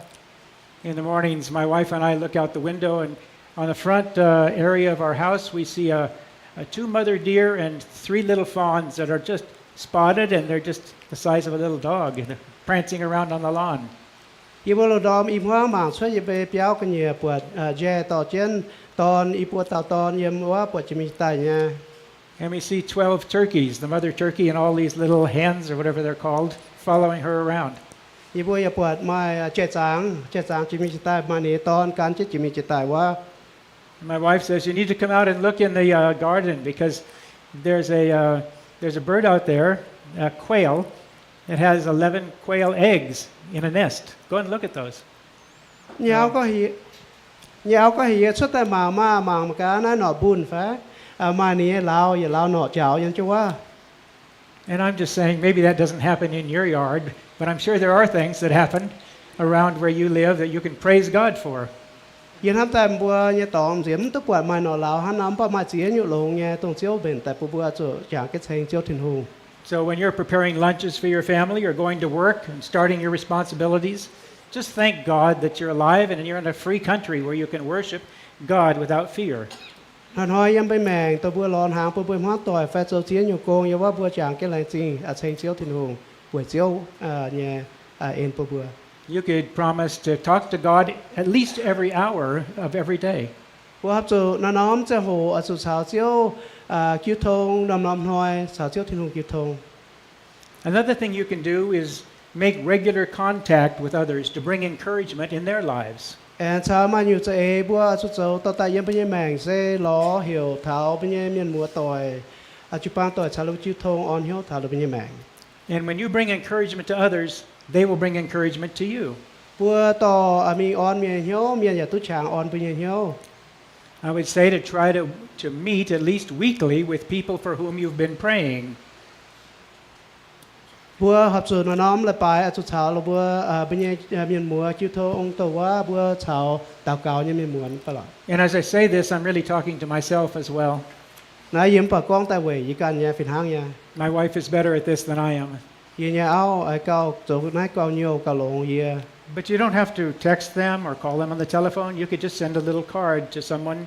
In the mornings, my wife and I look out the window, and on the front area of our house, we see 2 mother deer and 3 little fawns that are just spotted, and they're just the size of a little dog, and they're prancing around on the lawn. Yêu bồ đom im hoa mảng xoay về bê béo cái nhẹ bột dè tỏ trên tòn im bột tàu tòn yếm hoa bột chỉ mình tài nha. And we see 12 turkeys, the mother turkey and all these little hens, or whatever they're called, following her around. Yêu bồ yếm bột mai chết sáng chỉ mình tài mà nè tòn cán chết chỉ mình tài hoa. My wife says you need to come out and look in the garden because there's a bird out there, a quail, that has 11 quail eggs in a nest. Go and look at those. Nhau có hì xuất tại mảng cá nó nọ buồn phá mà nè lao nọ chảo nhân cho hoa. And I'm just saying maybe that doesn't happen in your yard, but I'm sure there are things that happen around where you live that you can praise God for. Yên ham tại bùa như tóm diễm tức quả mai nọ lao hắn nắm pa mai chỉ nhụ lồng nghe tông chiếu bền tại bùa chỗ chẳng cái thành chiếu thiên hùng. So when you're preparing lunches for your family or going to work and starting your responsibilities, just thank God that you're alive and you're in a free country where you can worship God without fear. Hắn hỏi em bên mèn tôi bùa lon hàng bùa hoang tỏi phải châu chiến nhụ công nhưว่าbùa chẳng cái lành gì thành chiếu thiên hùng buổi chiếu nhẹ en bùa. You could promise to talk to God at least every hour of every day. Bùa hấp chỗ nó nóm cho hồ ở chỗ xào chiếu kiêu thông nằm hỏi xào chiếu thiên hùng kiêu thông. Another thing you can do is make regular contact with others to bring encouragement in their lives. Sao mà nhiều chỗ bùa chỗ châu tao tại em bên em mèn sẽ ló hiểu tháo bên em miền múa tỏi chụp băng tỏi xào lúc kiêu thông on hiếu tháo bên em mèn. And when you bring encouragement to others, they will bring encouragement to you. Bùa tỏ mình on miền hiếu miền nhà tu chàng on bên hiếu. I would say to try to meet at least weekly with people for whom you've been praying. Bùa hợp sự nó nóm là bài ở chỗ chào là bùa bên miền múa kiêu thông ông tàu quá bùa chào tàu cao như miền múa phải không? And as I say this, I'm really talking to myself as well. Nãy yếm bà con tại quầy gì cần nhà phiền hang nha. My wife is better at this than I am. Gì nhà áo ai cao chỗ nãy cao nhiều cao lộn gì. But you don't have to text them or call them on the telephone. You could just send a little card to someone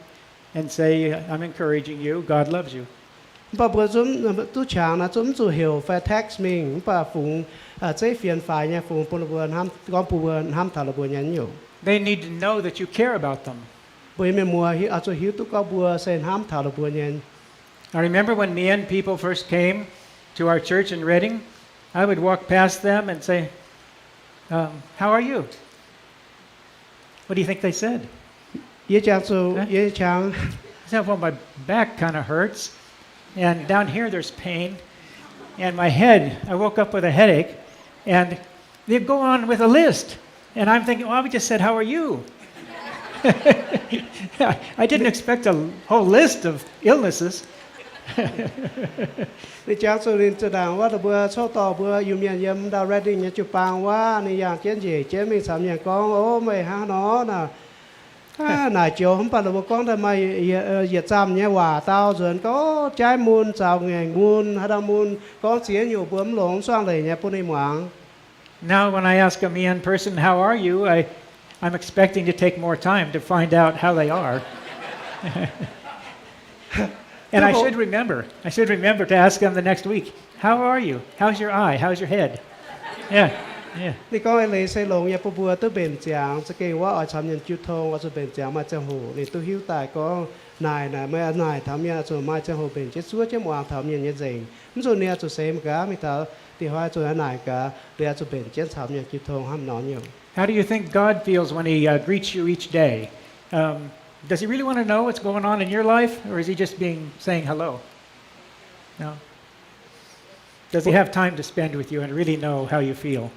and say, I'm encouraging you. God loves you. Bà bữa chúng tu chàng là chúng chủ hiểu phải text mình bà phụng chế phiền phải nha phụng bùa bùa ham con bùa ham thảo là bùa nhắn nhiều. They need to know that you care about them. Bởi mình mùa ở chỗ hiểu tu cao bùa sen ham thảo là bùa nhắn. I remember when me and people first came to our church in Reading, I would walk past them and say, how are you? What do you think they said? Ye chàng số ye chàng. I said, well, my back kind of hurts. And down here there's pain. And my head, I woke up with a headache. And they'd go on with a list. And I'm thinking, well, we just said, how are you? I didn't expect a whole list of illnesses. Đi chàng số lên cho đảngว่าbữa số tỏ bữaอยู่miền yếm đào Reading nhà chụp băngว่าในอย่างเช่นgì chế mình sắm nhà con ô mày ha nó nè nãy chiều hôm qua là bữa con thằng mày diệt giam nhé hòa tao rồi có trái muôn chào ngày muôn hay đang muôn có xía nhiều bướm lồng xoang lầy nhà bún mảng. Now when I ask a Mian person, how are you, I'm expecting to take more time to find out how they are. And I should remember to ask them the next week, how are you? How's your eye? How's your head? Yeah. Thì có ai lấy xây lồng nhà bùa tôi bền chàng sẽ kêuว่าở chăm nhân chiêu thông ở chỗ bền chàng mà chàng hồ thì tôi hiểu tại có nài mấy nài thám nhà chỗ mai chàng hồ bền chết suốt chứ mọi thám nhân như vậy. Rồi nè chỗ xem cả mình thảo thì hoa cho anh này cả để cho bên chiến thảo nhà kịp thông ham nó nhiều. How do you think God feels when He greets you each day? Does He really want to know what's going on in your life, or is He just saying hello? No. Does He have time to spend with you and really know how you feel?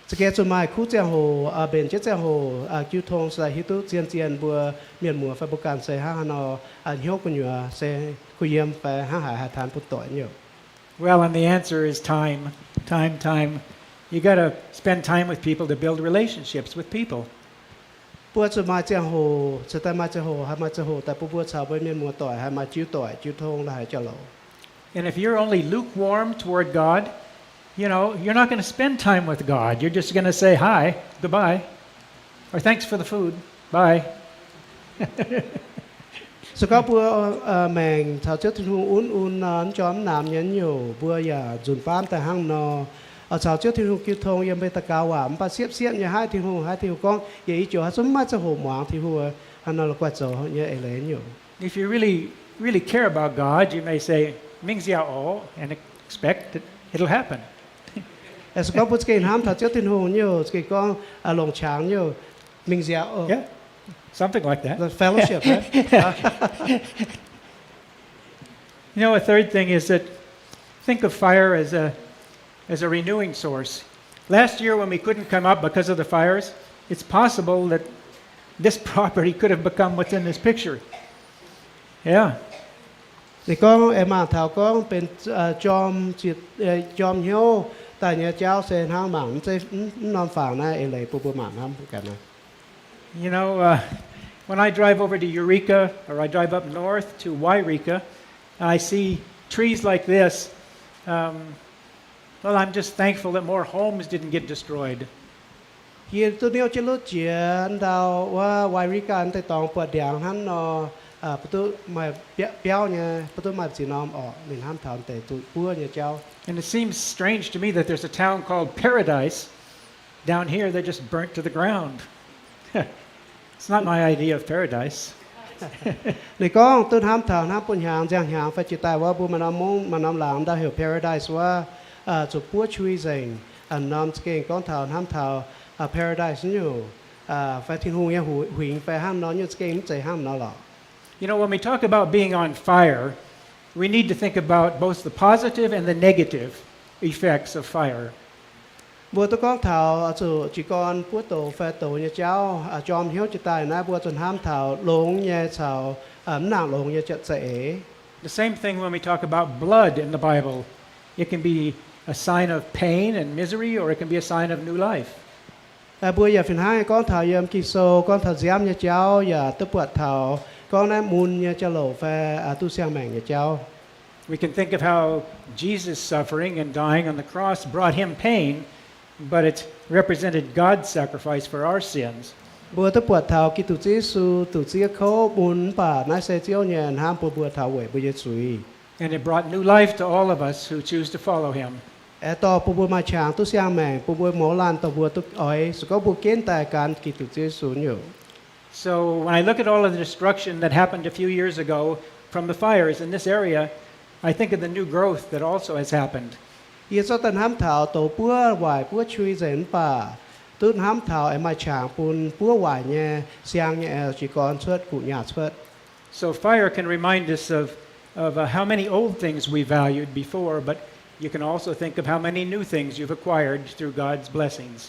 Sẽ kết cho mai khu giang hồ bên chiến giang hồ kịp thông sẽ hít tu chiến bữa miền mùa phải bốc can sẽ ha nó hiếu của nhựa sẽ khuy yếm phải ha hải thản bút tội nhiều. Well, and the answer is time. You got to spend time with people to build relationships with people. Bữa cho mai giang hồ sẽ tại mai giang hồ tại bữa chào với miền mùa tội hay mai chiếu thông là hải cho lộ. And if you're only lukewarm toward God, you know, you're not going to spend time with God. You're just going to say hi, goodbye, or thanks for the food, bye. Sự có bữa mình thảo chất thiên un chóm nam nhẫn nhiều bữa giờ dùn phám tại hang nò ở thảo chất thiên kêu thông yếm bê ta cao à ba xếp nhà hai thiên con vậy chỗ hát sớm mai cho hồ moáng thì hùa hắn nó là quạt dầu như ấy lấy nhiều. If you really care about God, you may say Ming Xiao O and expect that it'll happen. Sự có bữa cái ham thảo chất thiên nhiều cái con lồng tráng nhiều mình dẻo Yeah, something like that. the fellowship right? You know, a third thing is that think of fire as a renewing source. Last year, when we couldn't come up because of the fires, it's possible that this property could have become what's in this picture. Yeah. Thì con em mà thảo conเป็นจอมhiếu tại nhà cháu sẽ hang mảng sẽ non phẳng này ấy lấy bùa mảng ham cả này. You know, when I drive over to Eureka or I drive up north to Wairika, I see trees like this. Well, I'm just thankful that more homes didn't get destroyed. Hiện tôi nêu trên lối chiến đàoว่า Wairika อันแต่ตองปวดแดงหันนอประตูมาเปี้ยวเนี่ยประตูมาสีน้อมออกหนึ่งห้ามถามแต่ตัวปัวเนี่ยเจ้า And it seems strange to me that there's a town called Paradise down here that just burnt to the ground. It's not my idea of paradise. ในกองต้นห้ามถามห้ามปุ่นหางจางหางไฟจิตายว่าบุมานำมงมานำหลังได้เหี่ยว Paradise ว่าจุดปัวช่วยเองน้ำสเก่งก้อนถาวห้ามถาว Paradise นี่อยู่ไฟทิ้งหูเนี่ยหุยไฟห้ามนอนอยู่สเก่งใจห้ามนอนหรอ You know, when we talk about being on fire, we need to think about both the positive and the negative effects of fire. บัวตะก้องถาวจู่จีกรปัวโตไฟโตเนี่ยเจ้าจอมเหี้ยวจิตายนะบัวจนห้ามถาวหลงเนี่ยถาวหนังหลงเนี่ยจะเส The same thing when we talk about blood in the Bible. It can be a sign of pain and misery, or it can be a sign of new life. บัวอย่าฝืนให้ก้อนถาวเยี่ยมกิโซก้อนถาวเยี่ยมเนี่ยเจ้าอย่าตะปวดถาวก้อนนั้นมูลเนี่ยจะโหลไฟตู้เสียงแม่งเนี่ยเจ้า We can think of how Jesus suffering and dying on the cross brought him pain, but it represented God's sacrifice for our sins. บัวตะปวดถาวกิตุจิสูตุจิเขาบุญป่านายเซเจียวเนี่ยห้ามบัวถาวเว่ยบัวเยซุย And it brought new life to all of us who choose to follow him. ต่อบัวมาฉางตู้เสียงแม่งบัวหมอลานต่อบัวตุกอ้อยสุก็บัวเกณฑ์แต่การกิตุจิสูอยู่ So when I look at all of the destruction that happened a few years ago from the fires in this area, I think of the new growth that also has happened. เยซูตันห้ามถาวโตปัวไหวปัวช่วยเสนป่าตุ้นห้ามถาวไอ้มาฉางปุนปัวไหวเนี่ยเสียงเนี่ยจีกรเชิดกุญาเชิด So fire can remind us of how many old things we valued before, but you can also think of how many new things you've acquired through God's blessings.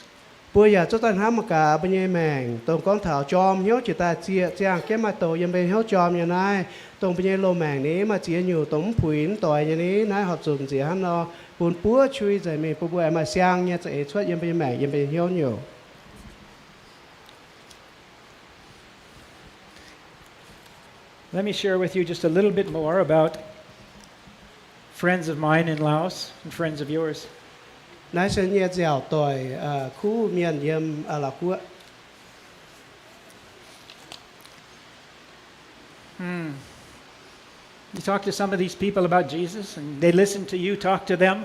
ปัวอยากจะตันห้ามกาปัญญแมงตรงก้อนถาวจอมเหี้ยวจิตาเจียจางแก้มาโตยังเป็นเหี้ยวจอมอย่างนั้นตรงปัญญโลแมงนี้มาเจียอยู่ตรงผุยต่อยอย่างนี้นายหอบจุ่มเสียหันนอปูนปัวช่วยใจมีปัวมาเสียงเนี่ยจะช่วยยังเป็นแมงยังเป็นเหี้ยวอยู่ Let me share with you just a little bit more about friends of mine in Laos and friends of yours. นายเสียเนี่ยเจียวต่อยคู่เมียนเยี่ยมหลักคู่ You talk to some of these people about Jesus, and they listen to you talk to them.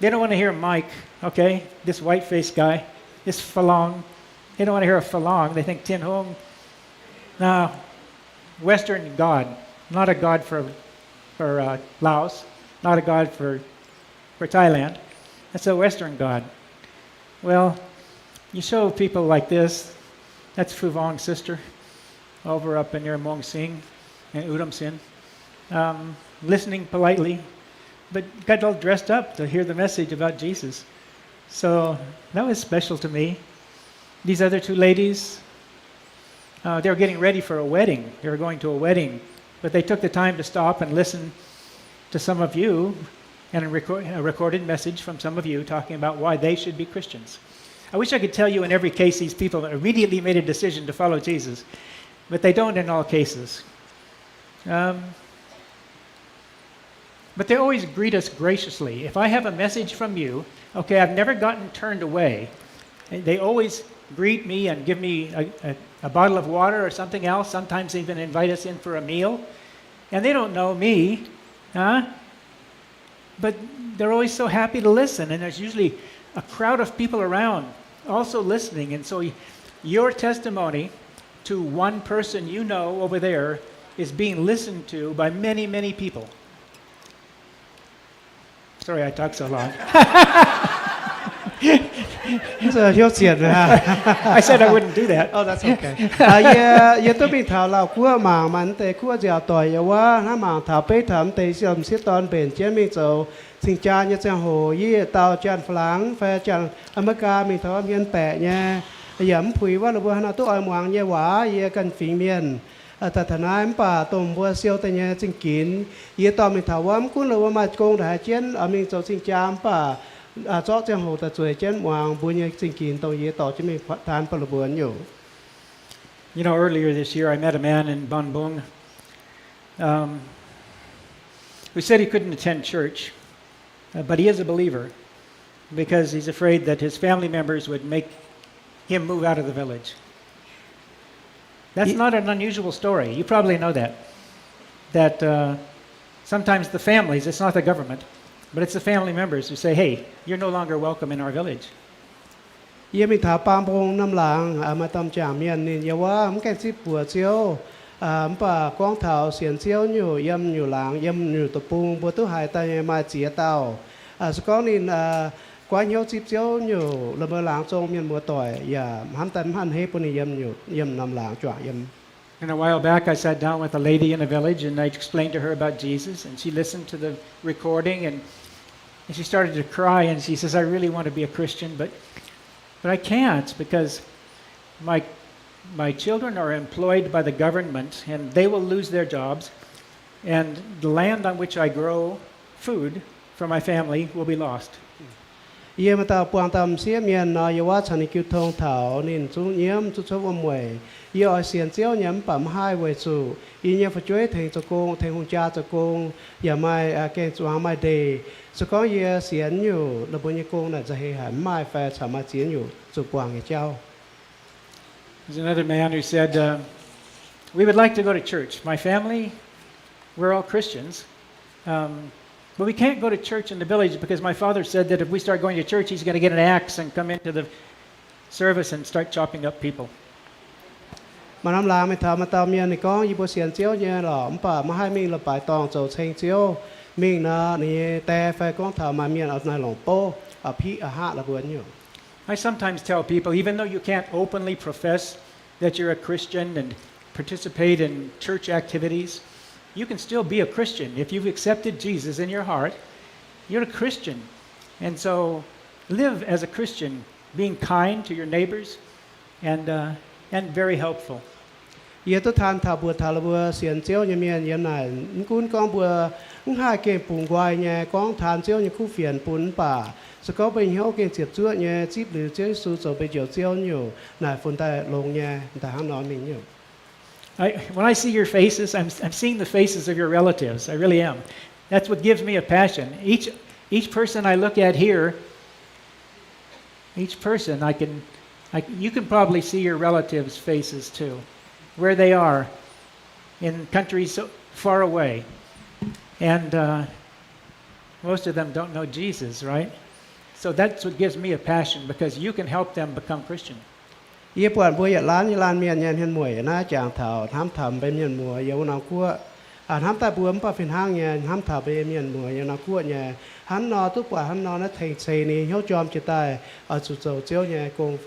They don't want to hear Mike, okay? This white-faced guy, this Falong. They don't want to hear a Falong. They think Tin Hung. Now, Western God, not a God for Laos, not a God for for Thailand. That's a Western God. Well, you show people like this. That's Phu Vong's sister over up in near Mong Sing and Udam Sin, listening politely, but got all dressed up to hear the message about Jesus. So that was special to me. These other two ladies, they were getting ready for a wedding. They were going to a wedding, but they took the time to stop and listen to some of you and a recorded message from some of you talking about why they should be Christians. I wish I could tell you in every case these people immediately made a decision to follow Jesus, but they don't in all cases. But they always greet us graciously. If I have a message from you, okay, I've never gotten turned away. They always greet me and give me a bottle of water or something else. Sometimes they even invite us in for a meal. And they don't know me, but they're always so happy to listen. And there's usually a crowd of people around also listening. And so your testimony to one person you know over there is being listened to by many, many people. Sorry, I talk so long. Giờ hiếu triệt rồi ha. I said I wouldn't do that. Oh, that's okay. Giờ tôi bị thảo lão cua mảng mình tề cua dẻo tỏi giờว่าถ้าหมางถาไปถามเตยสิมสิตอนเป็นเจ้ามีเจ้าสิงจานจะโหยี่เตาจานฝรั่งแฟจานอเมริกามีทอเมียนแปะเนี่ยย้ำผุยว่าเราบัวหน้าตัวอ่อยหมางเนี่ยหวาเยกันฝีเมียนแต่ทนายป่าตมบัวเซียวแต่เนี่ยจิงกินยี่ตอนมีถาวว่ากุ้งเราว่ามาโกงแต่เจ้ามีเจ้าสิงจานป่าเจ้าเจ้าโหแต่สวยเจ้าหมางบัวเนี่ยจิงกินตรงยี่ต่อจะมีทานปลาบัวอยู่ You know, earlier this year I met a man in Ban Bung who said he couldn't attend church, but he is a believer because he's afraid that his family members would make him move out of the village. That's not an unusual story. You probably know that. That sometimes the families, it's not the government, but it's the family members who say, hey, you're no longer welcome in our village. ยังมีถาปามพงน้ำหลังมาตำจ่าเมียนนี่อย่าว่ามันแก่สิปัวเจียวป่ากองเถาเสียนเจียวอยู่ย่ำอยู่หลังย่ำอยู่ตะปุงบัวตู้หายตายมาเจียเตาสกอนี่กวาดเหี่ยวจิบเจียวอยู่ระเบิดหลังจงเมียนบัวต่อยอย่าหันตันหันเฮปุ่นย่ำอยู่ย่ำน้ำหลังจ่าย่ำ And a while back I sat down with a lady in a village and I explained to her about Jesus and she listened to the recording and she started to cry and she says, I really want to be a Christian, but I can't because my children are employed by the government and they will lose their jobs and the land on which I grow food for my family will be lost. เยี่ยมตาปวงตามเสียเมียนนอยว่าฉันกิวทองเถานินจุเยี่ยมจุชวมวยยี่อ้อยเสียนเจียวเยี่ยมปั๊มให้ไว้สู่อีเนี่ยฝช่วยเทงจะโกงเทงหงจ้าจะโกงอย่าไม่แกงจวงไม่ดีสกอเยี่ยเสียนอยู่ระบบยี่โกงน่ะจะให้หันไม่แฟร์สามารถเสียนอยู่จุกวางเจ้า There's another man who said, we would like to go to church. My family, we're all Christians. But we can't go to church in the village because my father said that if we start going to church, he's going to get an axe and come into the service and start chopping up people. มาน้ำลาไม่ทำมาตามเมียในก้องยี่บัวเสียนเจียวเนี่ยหรอมป่ามาให้มิ่งละป่ายตองโจเชงเจียวมิ่งนะนี่แต่ไฟก้องถามาเมียนเอาในหลงโป้เอาพี่อาหะระเบิดอยู่ I sometimes tell people, even though you can't openly profess that you're a Christian and participate in church activities, you can still be a Christian. If you've accepted Jesus in your heart, you're a Christian. And so live as a Christian, being kind to your neighbors and very helpful. เยี่ยตัวทานถาบัวถาระเบือเสียนเจียวเนี่ยเมียนยังไงกุ้นก้องบัวห้าเก่งปุ่งควายเนี่ยก้องทานเจียวเนี่ยคู่เฟียนปุ่นป่าสกอไปเหี้ยวเก่งเสียบจ้วเนี่ยจีบหรือเจ้าสูโจไปเจียวเจียวอยู่ไหนฝนแต่ลงเนี่ยแต่ห้างนอนมิงอยู่ When I see your faces, I'm seeing the faces of your relatives. I really am. That's what gives me a passion. Each person I look at here, each person you can probably see your relatives' faces too, where they are in countries so far away. And most of them don't know Jesus, right? So that's what gives me a passion because you can help them become Christian. ยี่ปวดบัวอย่าล้านยี่ล้านเมียนยันเห็นมวยน่าจางเถาทำไปเมียนมัวเยาวนางคั่ว hắn ta buồm pa phiền hang nhẹ hắn thả bê miền mùa như nó cuộn nhẹ hắn nó tức quả hắn nó thành xây này hiếu chom chỉ tài ở chủ dầu chiếu nhẹ cùng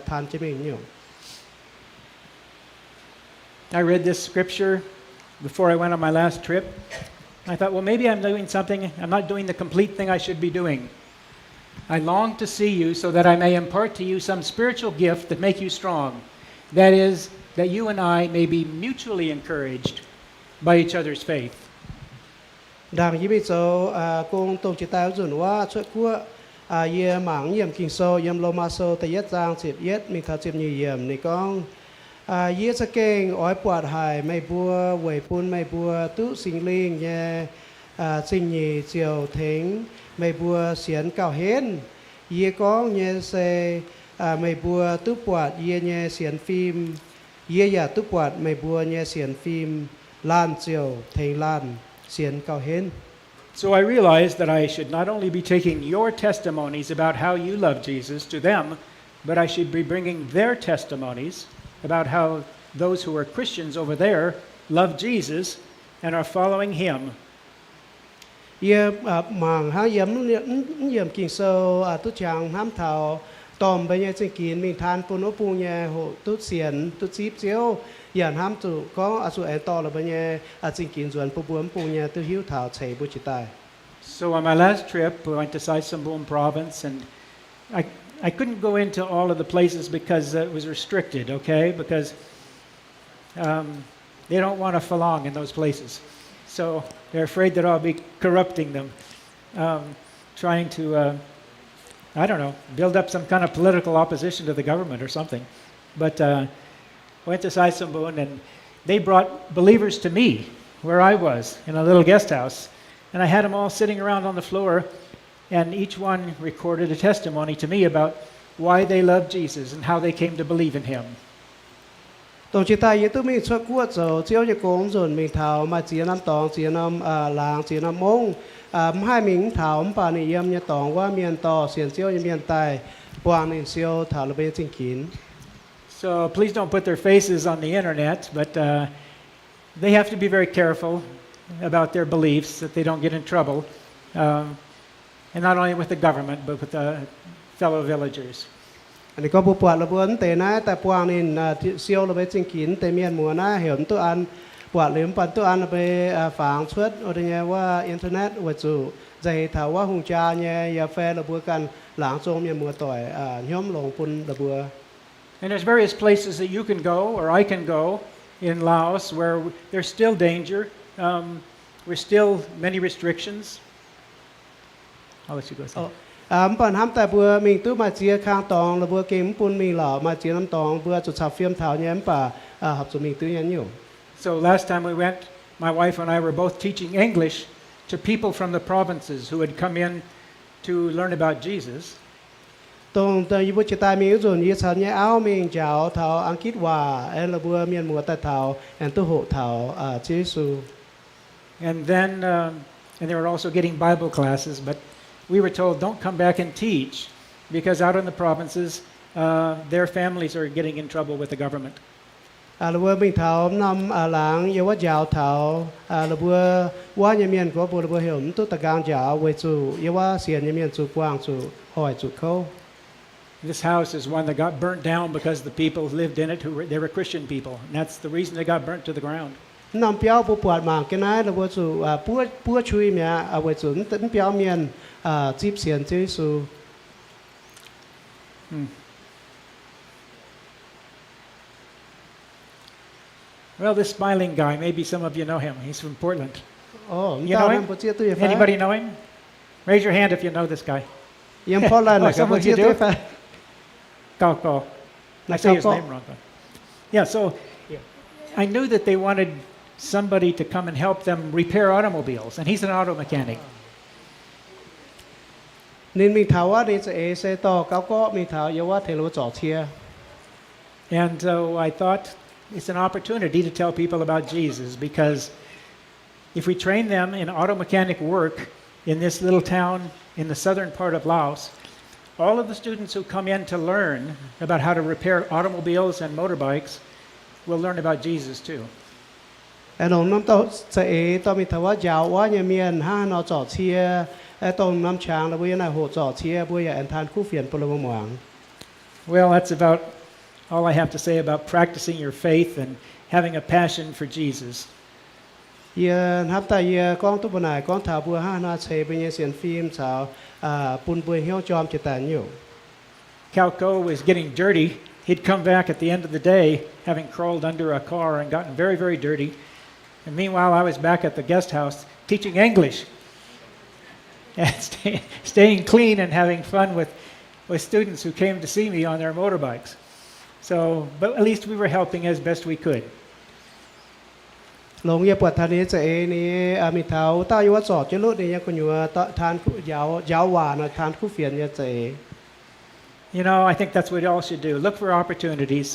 than chế mình nhiều. I read this scripture before I went on my last trip. I thought, well, maybe I'm doing something, I'm not doing the complete thing I should be doing. I long to see you so that I may impart to you some spiritual gift that make you strong. That is, that you and I may be mutually encouraged by each other's faith. Đang như bây giờ cùng tổng chỉ tài dùnว่าช่วยคั่วเยี่ยหมางเยี่ยมกิงโซเยี่ยมโลมาโซแต่ยัดจางเสียบยัดมีทัดเสียบเยี่ยมในกองเยี่ยสเก่งอ้อยปวดหายไม่บัวไหวปุนไม่บัวตุสิงลิงแย่สิงหยี่เจียวเถงไม่บัวเสียนเก่าเห็นเยี่ยกองเยี่ยเซไม่บัวตุปวดเยี่ยเยี่ยเสียนฟิล์มเยี่ยอย่าตุปวดไม่บัวเยี่ยเสียนฟิล์มล้านเจียวเถงล้านเสียนเก่าเห็น So I realized that I should not only be taking your testimonies about how you love Jesus to them, but I should be bringing their testimonies about how those who are Christians over there love Jesus and are following him. Màng há yếm kinh sâu tu chàng hám thảo tòm bây giờ chính kiến mình than phun ốp pu nhẹ hộ tu xiên tu xíp chiếu yàn hám tu có số ấy to là bây giờ chính kiến duẩn pu buồm pu nhẹ tu hiếu thảo chạy bu chỉ tài. So on my last trip, we went to Saisambum province, and I couldn't go into all of the places because it was restricted, okay? Because they don't want a falong in those places. So they're afraid that I'll be corrupting them, trying to, I don't know, build up some kind of political opposition to the government or something. But went to Saisambun, and they brought believers to me where I was in a little guest house. And I had them all sitting around on the floor, and each one recorded a testimony to me about why they loved Jesus and how they came to believe in him. Tổng chỉ tài tu mình xuất quốc rồi chiếu cho công rồi mình thảo mà chỉ năm tòng chỉ năm làng chỉ năm mông hai mình thảo bà này yếm như tòng qua miền tò xiên chiếu như miền tài quang này chiếu thảo là bên chính kín. So please don't put their faces on the internet, but they have to be very careful about their beliefs that they don't get in trouble, and not only with the government but with the fellow villagers. อันนี้ก็บุปผาระเบิดแต่นะแต่ปวงนี่เซียวระเบิดจิงกินแต่เมียนหมัวนะเห็นตัวอันปวดเหลี่ยมปันตัวอันไปฝังชวดอะไรเงี้ยว่าอินเทอร์เน็ตว่าจู่ใจถามว่าหงจาเนี่ยยาแฟระเบิดกันหลังโจมเมียนหมัวต่อยย้อมหลงปุ่นระเบิด And there's various places that you can go or I can go in Laos where there's still danger. We're still many restrictions. I'll let you go. Bản hám tại bữa mình tu mà chia khang tòng là bữa kiếm pun mình lọ mà chia năm tòng bữa chụp sạp phim thảo nhém bà học cho mình tu nhắn nhiều. So last time we went, my wife and I were both teaching English to people from the provinces who had come in to learn about Jesus. Tông từ bữa chia tay mình rồi như sao nhé áo mình chào thảo Anh Kít hòa em là bữa miền mùa tại thảo em tu hộ thảo Giêsu. And then and they were also getting Bible classes, but we were told don't come back and teach because out in the provinces their families are getting in trouble with the government. Là bữa mình thảo năm làng yêu quá giáo thảo là bữa quá nhà miền của bữa hiểu tu tất cả giáo về chủ yêu quá xiên nhà miền chủ quang chủ hỏi chủ khâu. This house is one that got burnt down because the people who lived in it they were Christian people, and that's the reason they got burnt to the ground. Năm béo bố bọt mảng cái này là bố chủ búa chui mẹ bố chủ tính béo miền chip xiên chơi su. Well, this smiling guy, maybe some of you know him. He's from Portland. Oh, You know him? Anybody know him? Raise your hand if you know this guy. Yếm Portland là some bố of you chia do. tới phải. Cao. I say his name wrong. Yeah, so I knew that they wanted somebody to come and help them repair automobiles, and he's an auto mechanic. Nên mình thảo á đi sẽ xe to cao có mình thảo yêu quá thì lúa trỏ chia. And so I thought it's an opportunity to tell people about Jesus, because if we train them in auto mechanic work in this little town in the southern part of Laos, all of the students who come in to learn about how to repair automobiles and motorbikes will learn about Jesus too. nông năm tàu sẽ tàu mình thảoว่ายาวว่าเนี่ยเมียนห้าnóจ่อเชียตรงน้ำช้างแล้วบุญน่ะโหจ่อเชียบุญอย่าอันทานคู่เฟียนปลมหวัง Well, that's about all I have to say about practicing your faith and having a passion for Jesus. เยียนับแต่เยียกองตุบนายกองถาบัวห้านาเชเป็นเยียเสียนฟิล์มสาวปุนบุยเหี่ยวจอมจิตตันอยู่ Calco was getting dirty. He'd come back at the end of the day, having crawled under a car and gotten very, very dirty. And meanwhile, I was back at the guest house teaching English and staying clean and having fun with students who came to see me on their motorbikes. So, but at least we were helping as best we could. หลงเยียปวดทานี้จะนี่มีเท้าต้าอยู่ว่าจอดจะลุดนี่ยังคนอยู่ทานยาวหวานทานคู่เฟียนเนี่ยจะ You know, I think that's what we all should do. Look for opportunities.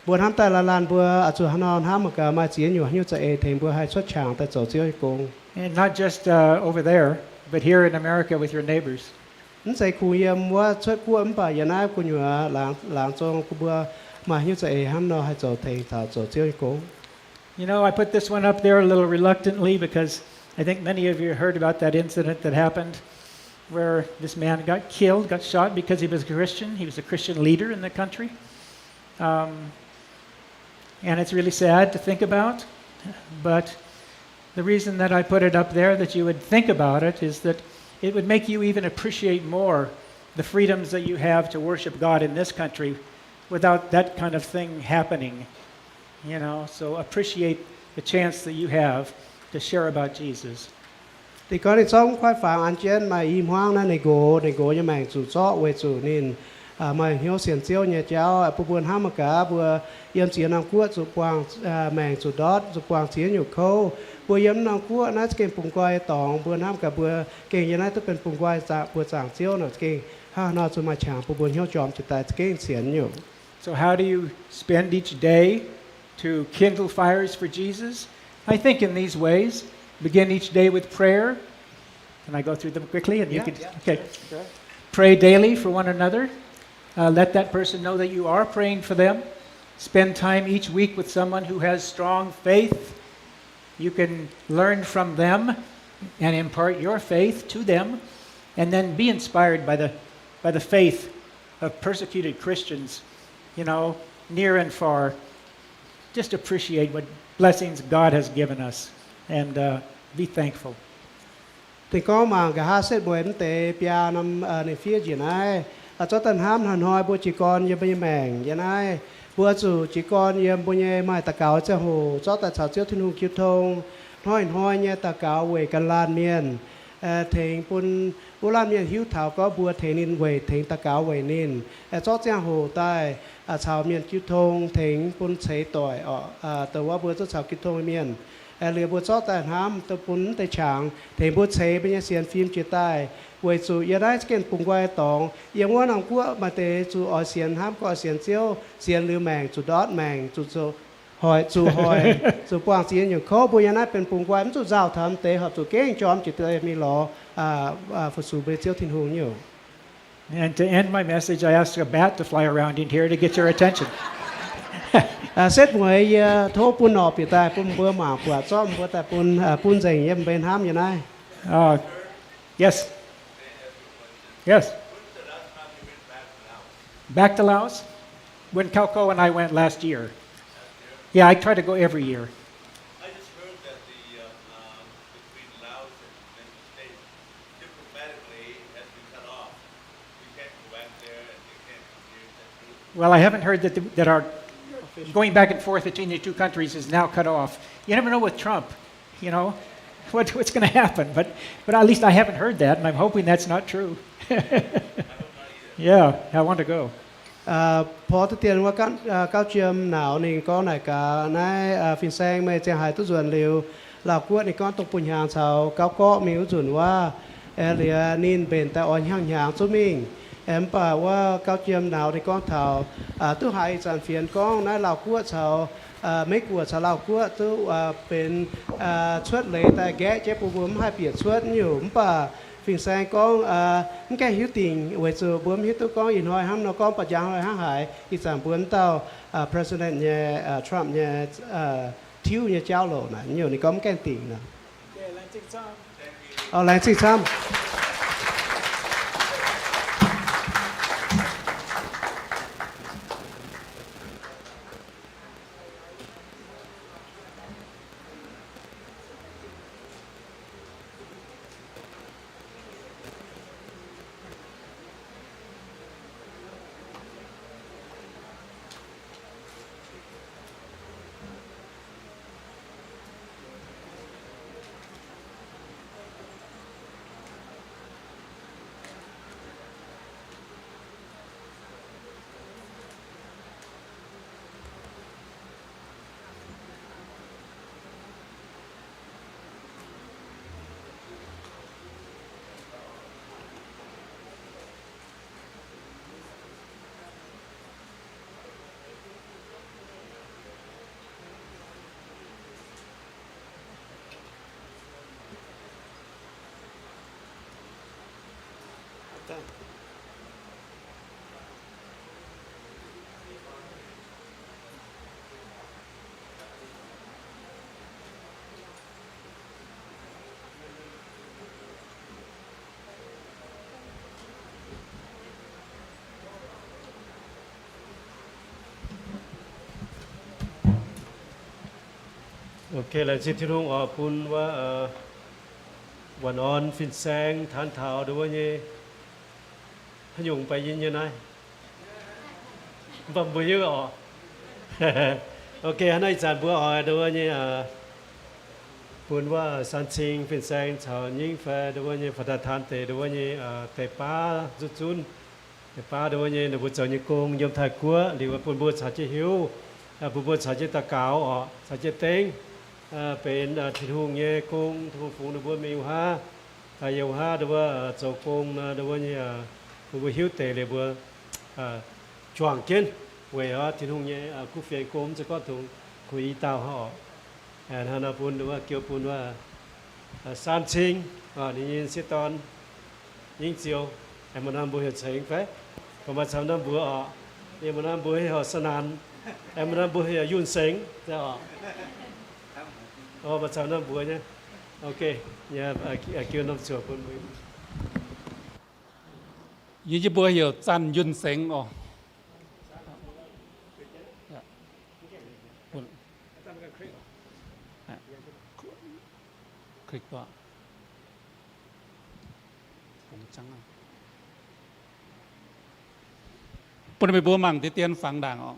บัวทำแต่ละลานบัวอาจุฮานอนห้ามกมาเจียนอยู่หิ้วจะเทงบัวให้ชดช่างแต่โจเจียวกง And not just over there, but here in America with your neighbors. นั่นใส่คุยยมว่าช่วยกู้อันป่าอย่าน่าคุณอยู่หลังจงกูบัวมาหิ้วจะห้ามนอให้โจเทงแต่โจเจียวกง You know, I put this one up there a little reluctantly because I think many of you heard about that incident that happened where this man got killed, got shot because he was a Christian. He was a Christian leader in the country. And it's really sad to think about. But the reason that I put it up there that you would think about it is that it would make you even appreciate more the freedoms that you have to worship God in this country without that kind of thing happening. You know, so appreciate the chance that you have to share about Jesus. ที่ก่อนที่ต้องค่อยฟังอันเจนมาอิ่มห้างนั่นในโกยังแมงจู่จ้อเวจู่นินมาเหี่ยวเสียนเจียวเนี่ยเจ้าผู้บวนห้ามกะบัวเยี่ยมเสียนนางกั้วจู่กวางแมงจู่ดอดจู่กวางเสียนอยู่เขาบัวเยี่ยมนางกั้วน่าจะเก่งปุ่งก้อยตองบัวห้ามกับบัวเก่งยังไงต้องเป็นปุ่งก้อยจากบัวจางเจียวน่ะเก่งห้าน่าจะมาฉางผู้บวนเหี่ยวจอมจิตใจเก่งเสียนอยู่ So how do you spend each day to kindle fires for Jesus? I think in these ways. Begin each day with prayer. Can I go through them quickly? And you can, okay. Pray daily for one another. Let that person know that you are praying for them. Spend time each week with someone who has strong faith. You can learn from them and impart your faith to them, and then be inspired by the faith of persecuted Christians, you know, near and far. Just appreciate what blessings God has given us. And be thankful. แต่ก็มางกะหาเสร็จบ่เห็นแต่ปยานำในเฟียจีนายเจ้าตันห้ามหันหอยบัวจีกรเยี่ยมแมงยานายบัวจู่จีกรเยี่ยมบัวเย่ไม้ตะเกาเจ้าโหเจ้าแต่ชาวเจ้าทินุคิวทงห้อยเนี่ยตะเกาเวกันลานเมียนเถงปุ่นบุลานเมียนหิวเถาก็บัวเถนินเวเถงตะเกาเวนินเจ้าเจ้าโหใต้ชาวเมียนคิวทงเถงปุ่นเฉยต่อยแต่ว่าบัวเจ้าชาวคิวทงเมียนเรือบัวจ้อแต่ห้ามตะปุนแต่ฉางเถงบัวเฉยเป็นเสียนฟิล์มจีใต้เวจูอย่าได้เก่งปุ่งไว้ตองอย่างว่าน้องกั้วมาเตจูอเสียนห้ามก็เสียนเจียวเสียนเรือแมงจูดอดแมงจูหอยจูปวางเสียนอยู่เขาบัวยันนั้นเป็นปุ่งไว้มันจูเจ้าทำเตะหับจูเก่งจอมจิตใจมีหล่อฝึกสูบเบเจียวทินหงอยู่ And to end my message, I asked a bat to fly around in here to get your attention. เซตหวยโทปุ่นออกปีแต่ปุ่นเบื่อหมาปวดซ้อมเบื่อแต่ปุ่นใจเยี่ยมเป็นห้ามอยู่ไหน Yes. Yes. Back to Laos? When Calco and I went last year. Yeah, I try to go every year. I just heard that between Laos and the States, diplomatically has been cut off. We can't go back there and they can't continue that. Well, I haven't heard that our going back and forth between the two countries is now cut off. You never know with Trump, you know, what's going to happen. But at least I haven't heard that, and I'm hoping that's not true. Yeah, I want to go. พอที่เตียนว่าก้าวเชียมหนาวนี่ก็ไหนกานายฟินแซงไม่เจียหายตุส่วนเร็วหลักกวดนี่ก็ตกปุ่นยางชาวก้าวก็มีจุนว่าเรียนินเป็นแต่อ่อนย่างยางซุ้มิงป่าว่าก้าวเชียมหนาวนี่ก็เท่าตู้หายจานเฟียนก็นายหลักกวดชาวไม่กลัวชาวหลักกวดตู้เป็นชวดเลยแต่แกเจ็บปวดให้เปียกชวดอยู่ป่าฟินแซงก็ไม่แก่หิวติ่งเวจูบวมหิวตัวก็อินหอยห้ามนก็ปัจจัยหอยห้างหายอีสานบวนเต้า president เนี่ยทรัมป์เนี่ย thiếu như cháu lộ nè nhiều này có cái tiền nè làng xịt xăm ok là xin thiên hùng ở pun vàวันอ่อนฟินแซงทานเท้าด้วยนี่พยุงไปยินยังไงบำบุยก็โอเคฮันไอจานบัวอ่อยด้วยนี่พูดว่าสันชิงฟินแซงชาวยิงแฟด้วยนี่พัฒทานเตด้วยนี่เตป้าจุดจุนเตป้าด้วยนี่ในบุษยิกงยมไทยกัวหรือว่าพูดบัวชาจิหิวพูดบัวชาจิตะกาวชาจิเต็งเป็นที่ทุ่งเย่กงทุ่งฝูงด้วยมีอยู่ห้าอยู่ห้าด้วยเจ้ากงด้วยนี่บัวหิวเตเลยบัวจวงกินเวลาที่ทุ่งเย่กุเฟียกงจะก็ทุ่งคุยตาวห่อฮานาพูนด้วยเกี่ยวพูนว่าสามชิงนี่ยินเสียตอนยิงเจียวมันนำบัวเห็ดเสียงไฟพอมาทำน้ำบัวนี่มันนำบัวให้ห่อสนานมันนำบัวให้ยุ่นเสียงจะมาทำน้ำบัวเนี่ยโอเคเนี่ยเกี่ยวน้ำเสือพูนยี่จีบัวเหี่ยวจันยุนเซ็งอ๋อคลิกตัวผมจังอ่ะปุ่นไปบัวมั่งที่เตียนฝังด่างอ๋อ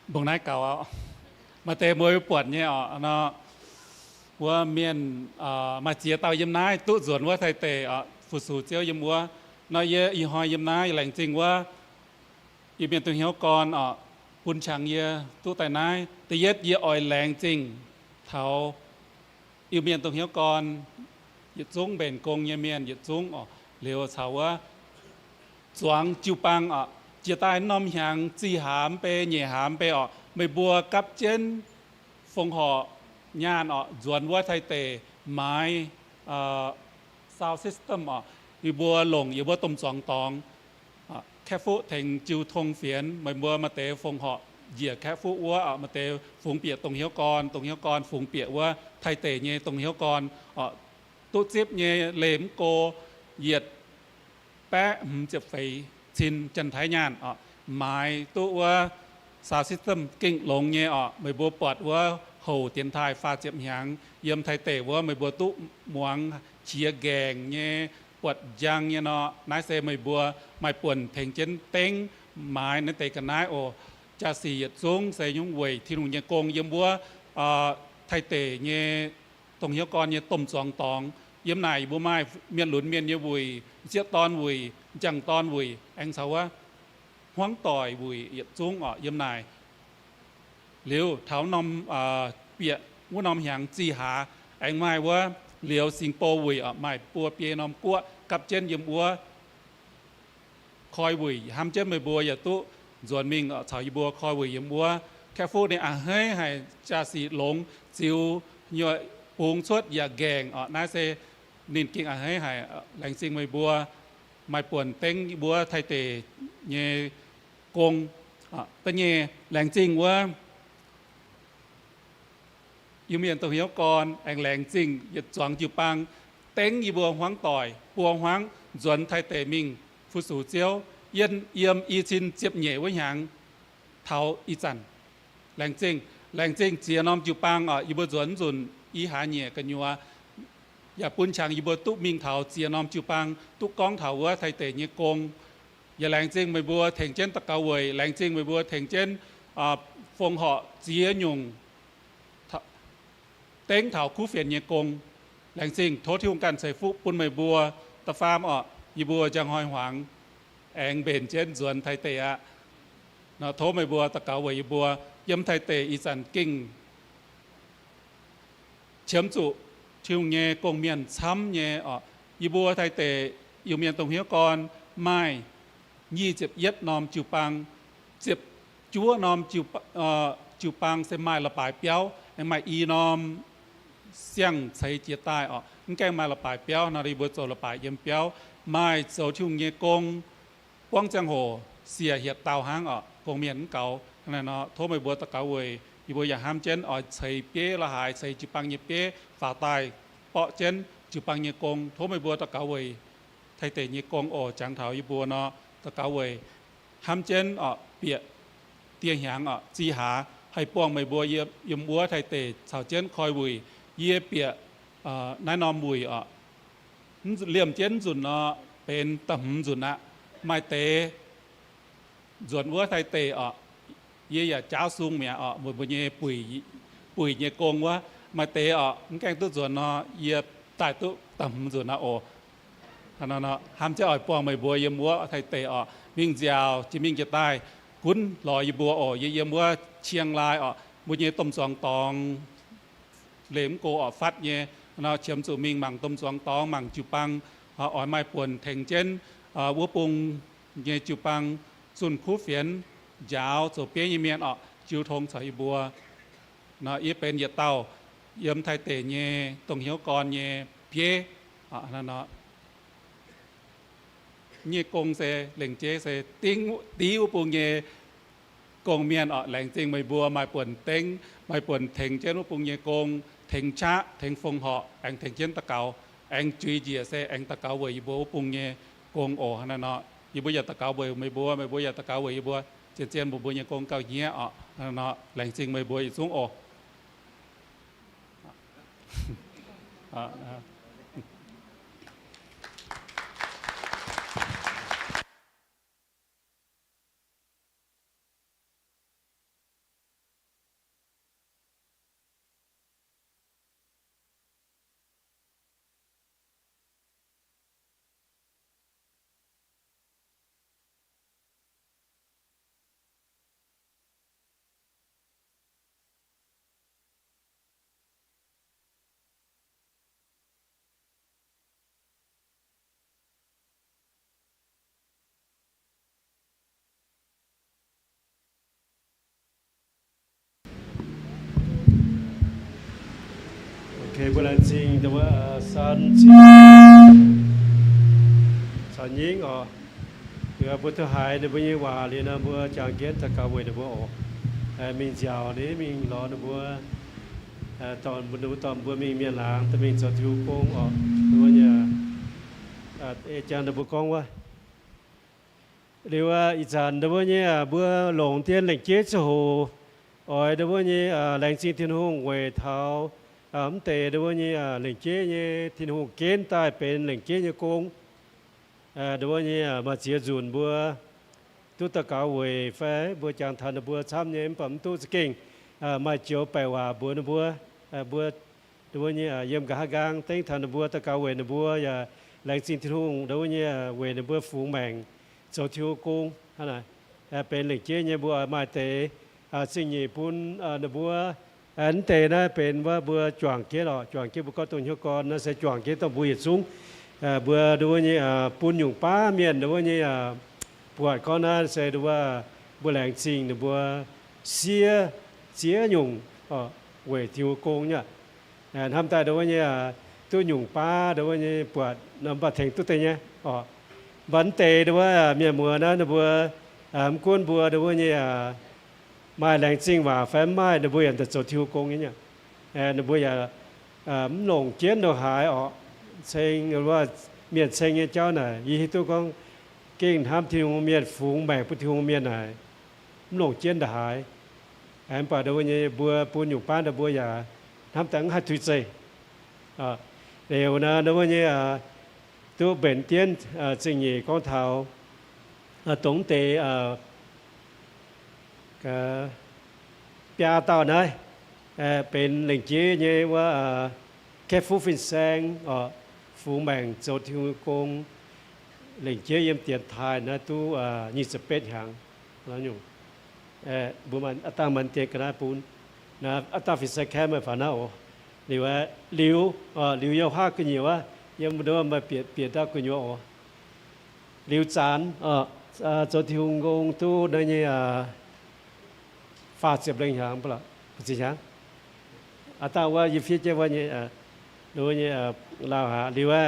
bồng nái cào mà tê môi quật nhé nóว่าเมียนมาเจียเตายิมนายตู้ส่วนว่าไทยเตะฟุสูเจียวยิมว่าน้อยเยอะอีหอยยิมนายแหล่งจริงว่าอีเมียนตัวเหี่ยวก่อนปุ่นช่างเยอะตู้ไต่นายแต่เย็ดเยอะอ่อยแหล่งจริงเท่าอีเมียนตัวเหี่ยวก่อนหยุดซุ้งเบนกงเยเมียนหยุดซุ้งเร็วเท่าว่าสวงจิวปังเจียใต้น้อมหางจีหามไปเหย่หามไปไม่บัวกับเจนฟงห่องานจวนว่าไทยเตะไม้ซาวซิสเต็มอีบัวหลงอีบัวต้มสองตองแค่ฟุแทงจิวทงเฟียนไม่บัวมาเตะฟงห่อเหยียดแค่ฟุว่ามาเตะฝูงเปียตรงเหี้ยวกรตรงเหี้ยวกรฝูงเปียว่าไทยเตะเนี่ยตรงเหี้ยวกรตุ๊จิ๊บเนี่ยเหลมโกเหยียดแปะเจ็บไฟชินจันทายงานไม้ตุ๊ว่าซาวซิสเต็มกิ่งหลงเนี่ยไม่บัวปอดว่าโหเตียนไทยฟ้าเจ็บหางเยี่ยมไทยเตะว่าไม่บัวตุหมวงเชียแกงเนี่ยปวดยังเนี่ยเนาะนายเซไม่บัวไม่ป่วนเถงเจนเต็งไม้นั่นเตะกันนายจะสีหยัดสูงใส่ยุ่งเวยที่หนุ่มยังโกงเยี่ยมบัวไทยเตะเนี่ยตรงเหี้ยกรเนี่ยต้มสองตองเยี่ยมนายบัวไม้เมียนหลุนเมียนเยวุยเสียตอนวุยจังตอนวุยแองสาวะห้วงต่อยวุยหยัดสูงเยี่ยมนายเลี้ยวเท้านอมเปียว่านอมหางจีหาไอ้ไม่ว่าเลี้ยวสิงโปวุยไม่ปัวเปียนอมกัวกับเจนยมวัวคอยวุยห้ามเจนไม่บัวอย่าตุส่วนมิงชาวยบัวคอยวุยยมวัวแค่ฟูเนี่ยให้จ่าสีหลงจิวหน่วยปูงชดอย่าแกงน่าเซนินกิ่งให้แหล่งสิงไม่บัวไม่ป่วนเต็งบัวไทยเตะเย่กงแต่เย่แหล่งจริงว่ายูเมียนตัวเหี้ยวกรแองแรงจริงหยุดจวงจิวปังเต็งยีบัวหวังต่อยปัวหวังจวนไทยเตมิงฟุสูเจียวเย็นเยี่ยมอีชินเจ็บเหน่ไว้หางเท้าอีจันแรงจริงเจียน้อมจิวปังยีบัวจวนจุนอีหาเหน่กันยัวอย่าปุ่นช่างยีบัวตุมิงเท้าเจียน้อมจิวปังตุกองเท้าว่าไทยเตเนี่ยกงอย่าแรงจริงไม่บัวเถงเจนตะเกาเวยแรงจริงไม่บัวเถงเจนฟงเหาะเจียยุงเต็งเถาคู่เฟียนเยกงแหล่งสิ่งโทษที่องค์การใส่ฟุปุ่นไม่บัวตะฟามยีบัวจังหอยหวังแองเบนเจนส่วนไทยเตะเนาะโทษไม่บัวตะเกาไว้ยีบัวย่ำไทยเตะอีสันกิ่งเชื่อมจุชิวเงกงเมียนช้ำเงยีบัวไทยเตะอยู่เมียนตรงเหี้ยกรไม่ยี่เจ็บเย็ดนอมจิวปังเจ็บจัวนอมจิวปังเสไม้ละปลายเปี้ยวไอ้ไม้อีนอมเสียงใช้เจียใต้มันแกงมาละปลายเปี้ยวนาฬิบัวโจละปลายเยี่ยมเปี้ยวไม้โจชิวเงกงป้องจังโหเสียเหียดเตาหางกงเมียนเก่านั่นเนาะโทษไม่บัวตะเกาเวยยีบัวอย่าห้ามเจนใช้เปี้ยละหายใช้จิปังเยเปี้ยฝ่าตายเปาะเจนจิปังเยกงโทษไม่บัวตะเกาเวยไทยเตยเยกงจังเถายีบัวเนาะตะเกาเวยห้ามเจนเปียเตียงหางจีหาให้ป้องไม่บัวเยี่ยมบัวไทยเตะสาวเจนคอยบุยเยี่ยเปียนายนอมบุยเลี่ยมเจนจุนเป็นตำจุนไม่เตะส่วนบัวไทยเตะเยี่ยเจ้าซุงเมียบุญเยี่ยปุ๋ยเยี่ยกงว่าไม่เตะแกงตุ้ส่วนเยี่ยตายตุ้ตำจุนท่านห้ามเจ้าป้องไม่บัวเยี่ยมบัวไทยเตะวิ่งเจียวจิมิ่งจะตายคุณลอยบัวเยี่ยมว่าเชียงรายบุญเย่ต้มสองตองเหลมโกฟัดเย่เราเชียมสุมิงมังต้มสองตองมังจิวปังอ้อยไม้ป่วนเถงเจนวัวปุงเย่จิวปังสุนคู่เฟียนยาวโซเปียยเมียนจิวทงใส่บัวเนาะอีเป็นเยเต้าเยี่ยมไทยเตะเย่ตรงเหี้ยวกรเย่เพี้ยนั่นเนาะเย่กงเสเหล่งเจเสติ้งตีวัวปุงเย่กงเมียนแหล่งจริงไม่บัวไม่ป่วนเต็งไม่ป่วนเถงเจนว่าปุงเยกงเถงชะเถงฟงเหาะแองเถงเจนตะเกาแองจุยเจียเซแองตะเกาเวยบัวปุงเยกงนั่นเนาะยีบัวอย่าตะเกาเวยไม่บัวอย่าตะเกาเวยบัวเจนบัวเยกงเกาเหี้ยนั่นเนาะแหล่งจริงไม่บัวสูง บรันซิงแต่ว่าสันยิงอ๋อเพื่อพุทธหายในบุญวาลีนะบัวจางเกตตะกาเวนะบัวมิงเจ้านี่มิงรอนะบัวตอนบุญตอนบัวมิงเมียหลางแต่มิงจอดอยู่โกงอ๋อบัวเนี่ยจางนะบัวกองว่าเรียกว่าอีจานนะบัวเนี่ยบัวหลงเทียนเหล่งเจ๊โซอ๋อนะบัวเนี่ยแหล่งสิ่งที่นุ่งเวเท้าแต่นะบัวเนี่ยเหล่งเจ๊เนี่ยที่นุ่งเกณฑ์ตายเป็นเหล่งเจ๊เนี่ยโกงดูว่าเนี่ยมาเสียจุนบัวตุตะกาเวฟบัวจางทันบัวช้ำเนี่ยปั๊มตุสกิ่งมาเจียวไปว่าบัวนบัวดูว่าเนี่ยเยี่ยมกะฮากางเต็งทันบัวตะกาเวนบัวอย่าแหล่งสิ่งที่ทุ่งดูว่าเนี่ยเวนบัวฝูงแมงโจทิวกุ้งฮะนะเป็นเหล็กเจี๊ยเนี่ยบัวมาเตะสิ่งญี่ปุ่นบัวอันเตะนะเป็นว่าบัวจวงเกี้ยหรอจวงเกี้ยบุกตัวหิวกรนะใส่จวงเกี้ยต้องบุยสูงบัวดูว่าเนี่ยปุ่นหยุ่งป้าเมียนดูว่าเนี่ยปวดก้อนนั้นใส่ดูว่าบัวแหลงจริงบัวเสียหยุ่งเวทิวโกงเนี่ยทำแต่ดูว่าเนี่ยตัวหยุ่งป้าดูว่าเนี่ยปวดน้ำปลาแทงตัวเตยเนี่ยบันเตะดูว่าเมียมัวนั้นบัวก้นบัวดูว่าเนี่ยมาแหลงจริงว่าแฟมไม้ดูบัวอย่างแต่โจทิวโกงเนี่ยดูบัวอย่างหลงเจียนดูหายเซ็งหรือว่าเมียนเซ็งเจ้าหน่ะยี่ตัวของเก่งทำที่โรงเมียนฝูงแบกพุทธิโรงเมียนหน่ะหลงเจียนหายป่าเดี๋ยวนี้บัวปูนอยู่ป้านเดี๋ยวบัวอย่าทำแต่งหัดถุยใจเดี๋ยวนะเดี๋ยวนี้ตัวเบนเตียนสิ่งนี้ของเท้าตรงเตะเปียต่อหน่อยเป็นหลิงจีเนี่ยว่าแค่ฟูฟินแซงฟูแมงโจทิวกงหลิงเจียยมเตียนไทยนะตัวยี่สิบเป็ดหางแล้วอยู่บุมันอัตตามันเตียนกระปุนนะอัตตาฟินแซงแค่ไม่ผ่านนะหรือว่าหลิวยาวห้ากันอยู่ว่ายังไม่ได้มาเปลี่ยนได้กันอยู่หลิวจานโจทิวกงตัวนั่นเนี่ยฝาเสียบเร่งหางเปล่าสิหางอัตตาว่ายี่ฟิเจว่าเนี่ยดูเนี่ยเราหาหรือว่า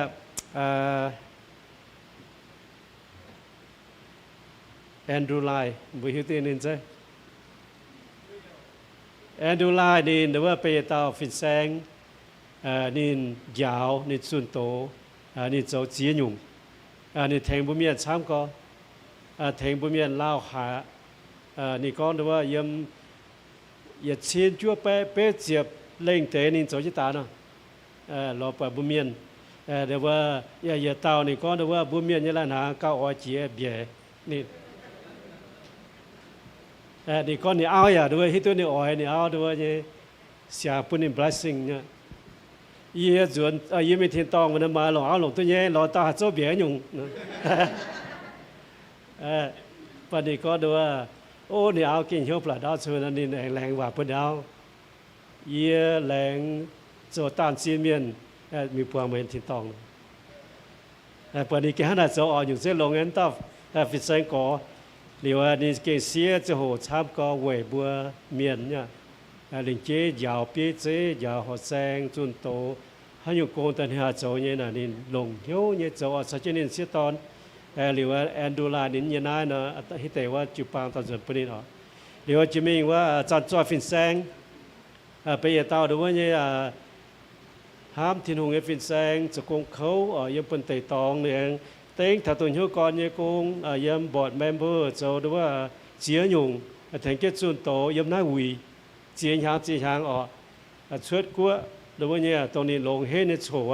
แอนดรูไลบุหิตินินใช่แอนดรูไลนี่หรือว่าเปย์ตาฟินแซงนี่ยาวนี่สุนโตนี่เจ้าเจียยุ่งนี่แทงบุเมียนช้ำก็แทงบุเมียนเล่าหานี่ก็หรือว่ายังอย่าเชียนจั่วเป๊ะเจียบเล่งเตะนี่เจ้าจิตาเนาะรอปบุเมียนเดี๋ยวว่าอย่าเตานี่ก็เดี๋ยวว่าบุเมียนนี่ละนะก้าวอ้อยเจียเบียนี่นี่ก็นี่เอาอย่าด้วยที่ตัวนี่อ้อยนี่เอาด้วยนี่เสียปุ่นนี่ blessing เนี่ยยี่จวนยี่ไม่ทิ้งตองมันมาหลงเอาหลงตัวนี้หลงตาโจเบียยุ่งปนนี้ก็ดูว่าโอ้นี่เอากินเหี่ยวปลาดาวชวนนี่แรงว่าปุ่นเอายี่แรงโจตานซีเมียนมีพวงเหมือนทิ้งตองปนนี้แกน่าจะอยู่เส้นลงเงินต้าฟิตเซนก่อหรือว่านี่เกษียจะโหชับก็เวบัวเมียนเนี่ยลิงเจียาวเปียเจียาวหัวแสงจุนโตให้อยู่โกงตันหาโจเนี่ยนะนี่ลงเหี่ยวเนี่ยโจสัจจินเสียตอนหรือว่าแอนดูลานินยันายนะฮิตแต่ว่าจุปังตอนส่วนปนิดอ่ะหรือว่าจะมีว่าจันทร์จอฟินแสงไปเอตาดูว่าเนี่ยห้ามทิ้งหงเอฟินแสงจะโกงเขายังเป็นเตะตองเนี่ยเต็งถ้าตัวหิ้วก่อนเนี่ยโกงยังบอดเมมเบอร์จะดูว่าเจียยุ่งถึงเกิดส่วนโตยังน่าวีเจียหางช่วยกัวดูว่าเนี่ยตรงนี้ลงเฮนโฉว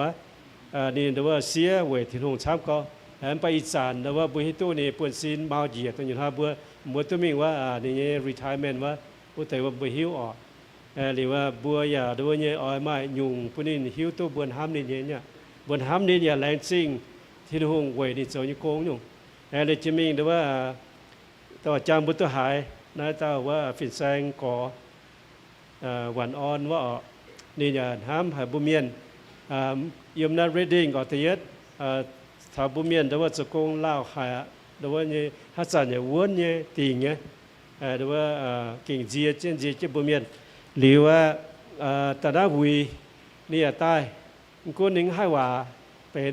นี่ดูว่าเสียเวทิ้งหงช้ำก็ไปอีสานดูว่าบุหิตุนี่ปวนซีนมาเหยียดตัวอยู่ท่าบัวมัวตัวมิ่งว่านี่ retirement ว่าอุตส่าห์ว่าบุหิวหรือว่าบัวอย่าดูว่าเนี่ยอ้อยไม้ยุ่งพวกนี้หิวตัวบวนห้ามนี่เนี่ยบวนห้ามนี่อย่าแรงซิ่งที่หงเวนี่เจ้านี่โกงยุ่งเลยจะมิ่งดูว่าตัวจางบุตรหายนะตัวว่าฟินแซงก่อวันอ่อนว่านี่อย่าห้ามหาบุเมียนยมนาเรดดิ้งก่อเทียดถ้าบุเมียนแต่ว่าจะโกงเล่าหายแต่ว่าเนี่ยฮัสซันเนี่ยวนเนี่ยตีเงี้ยแต่ว่าเก่งเจียเจนเจียบุเมียนหรือว่าตาดาวี นี่ใต้กูหนึ่งให้ว่าเป็น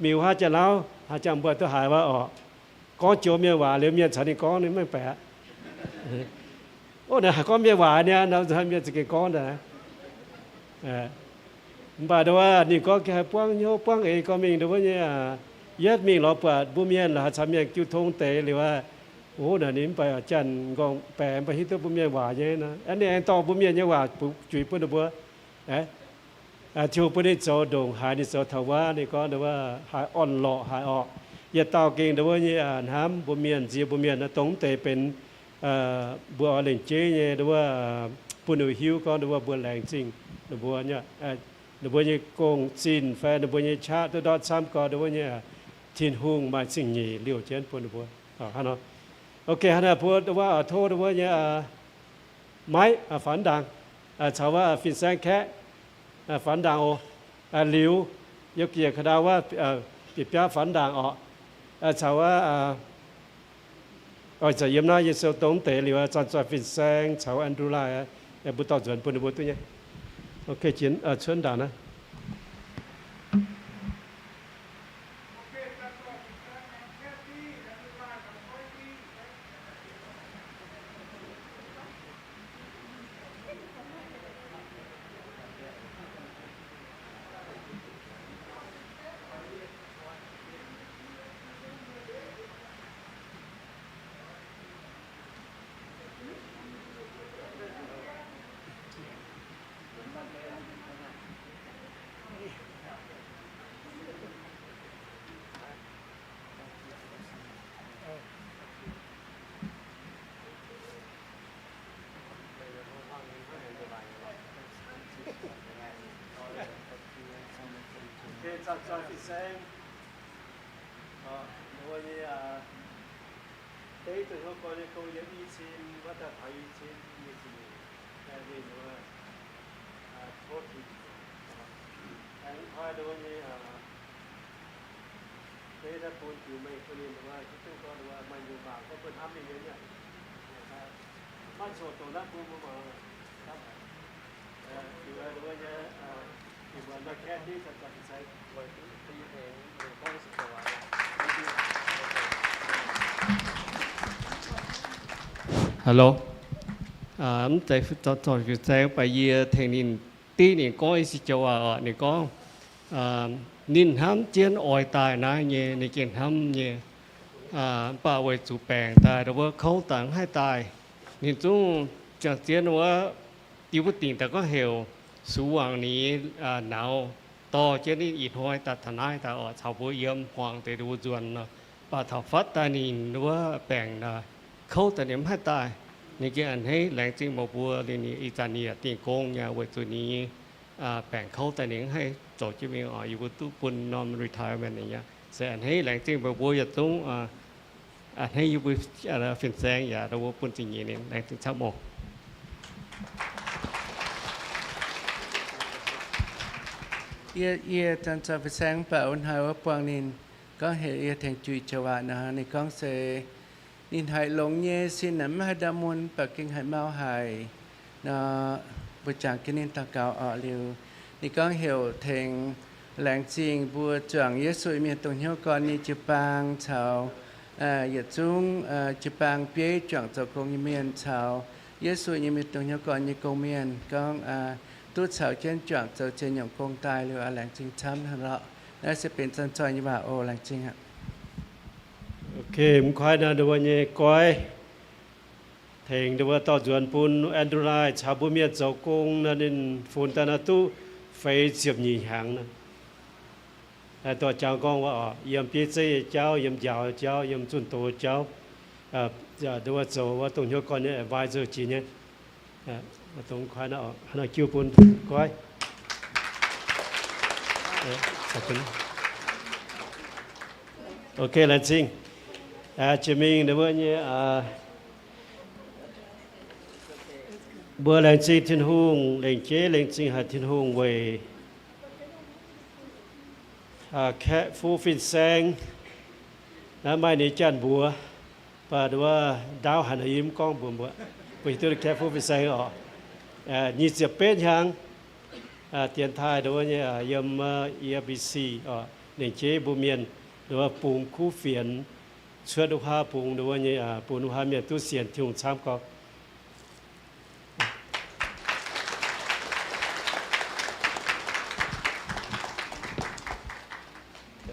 มิวหาจะเล่าหาจำเบอร์ตัวหายว่าอ๋อก็โจมเมียว่าหรือเมียฉันนี่ก้อนนี่ไม่แปลโอ้เนี่ยก้อนเมียว่าเนี่ยเราจะเมียจะกี่ก้อนนะbà đóนี่ก็แค่ป้องโยป้องเอก็มีแต่ว่าเนี่ยยัดมีเราเปิดบุเมียนหาทำอย่างคิวทงเตะหรือว่าโอ้เดี๋ยวนี้ไปจันกองแปลไปฮิตบุเมียนว่าเนี่ยนะอันนี้ต่อบุเมียนเนี่ยว่าจุยปุ่นบัวชูปุ่นนี่โจดงหายนี่โจทว่านี่ก็แต่ว่าหายอ่อนหล่อหายออกอย่าต่อเก่งแต่ว่าเนี่ยน้ำบุเมียนเสียบุเมียนนะตรงเตะเป็นบัวเล่นเจ๊เนี่ยแต่ว่าปุ่นหิวก็แต่ว่าบัวแรงจริงแต่บัวเนี่ยđôi bây công xin phải đôi bây cha tôi đón xem có đôi bây thiên hùng mà sinh nhị liều trên phun đôi bây ha nó ok ha nó phun đôi bây thô đôi bây máy phản đàng chàoว่าฟินแซงแค่ฝันด่างโอหลิวยกเกียร์ขดาว่าปิดป้าฝันด่างอชาวว่าจะยิ้มหน้าเยซูตรงเตะหรือว่าจันทร์ฟินแซงชาวอันดูไลบุตรจวนปุ่นบุตรตัวเนี้ยโอเคจินเชิญด่านะจันทร์ฟินแซงวันนี้เด็กตัวเขาเนี่ยเขาเรียนอีชินวัฒนธรรมอีชินอีชินแต่เรียนว่าโทษทีอันท้ายเดี๋ยววันนี้เด็กถ้าพูดอยู่ไม่เคยเรียนว่าที่ตัวก็ว่ามันอยู่บ้างก็เป็นทำอย่างนี้เนี่ยมันโสดตรงนั้นพูดมาครับอยู่ว่าเดี๋ยววันนี้อยู่ว่านักแค่ที่จันทร์ฟินแซงHello. Tại tôi sẽ phải về thành niên tí này có sự cho này có niên hám chiến ỏi tài na nhẹ này kiện hám nhẹ bảo vệ chủ bèn tài đó khâu tặng hai tài niên chúng chẳng chiếnว่าtiêu bất tiền ta có hiểu số hoàng này nào to chứ đi ít thôi ta thành ai ta ở sau buổi yếm hoàng đểดูจวนป่าถาฟัดตานินว่าแบ่งเขาแต่เนี่ยไม่ตายนี่แกอันให้แรงจริงบอกบัวเรื่องนี้อีจานี่ตีโกงเนี่ยเวตัวนี้แบ่งเขาแต่เนี่ยให้โจทย์ที่มีอยู่บนตู้ปุ่นนอนรีไทร์แบบนี้แต่อันให้แรงจริงบอกบัวอย่าต้องอันให้อยู่บนฟินแซงอย่าเราปุ่นจริงอย่างนี้แรงจริงชอบหมกจันทร์ฟิแซงเป่าหายว่าปวงนินก็เหตุแห่งจุยจวานะฮะในกองเสนินหายหลงเยสินน้ำมหดามุนปักกิ่งหายเมาหายนะบุจางกินินตะเกาอเร็วในกองเหตุแห่งแหลงจริงบัวจางเยสุมีตรงเหี้ยวก่อนนี่จีปางชาวอย่าจุ้งจีปางเปี้ยจางเจ้ากงยิเมียนชาวเยสุยังมีตรงเหี้ยวก่อนยี่กงเมียนกองตู้เฉาเช่นจางเจ้าเช่นอย่างกงตายหรือแหลงจริงช้ำทั้งละน่าจะเป็นจันทร์ยี่ว่าโอแหลงจริงฮะโอเคผมคอยนะเดี๋ยววันนี้ก้อยเถงเดี๋ยวต่อจวนปุ่นแอนดรูไลชาวบุเมียเจ้ากงนั่นนี่ฝุ่นตานาตุไฟเสียบหนีหางนะแต่ตัวเจ้ากงว่าเยี่ยมพี่เจ้าเจ้าเยี่ยมยาวเจ้าเยี่ยมจุนโตเจ้าเดี๋ยวว่าเจ้าว่าตรงนี้ก่อนเนี่ยไว้เจอจีเนี่ยตรงคอยนะฮะคิวปุ่นก้อยขอบคุณโอเคแล้วจริงจะมีเดี๋ยวนี้บัวแรงจริงทิ้งหุ่งแรงเจ๊แรงจริงหาทิ้งหุ่งไว้แค่ฟูฟินแซงน้ำไม่ในจันบัวป่าดูว่าดาวหันยิ้มกล้องบัวไปตัวแค่ฟูฟินแซงออกนี่จะเป็นยัง tiền thai đó như yếm EBC nền chế bù miền đó bùng khu phiền chưa được ha bùng đó như bùng ha miền tu xiên thiung tham có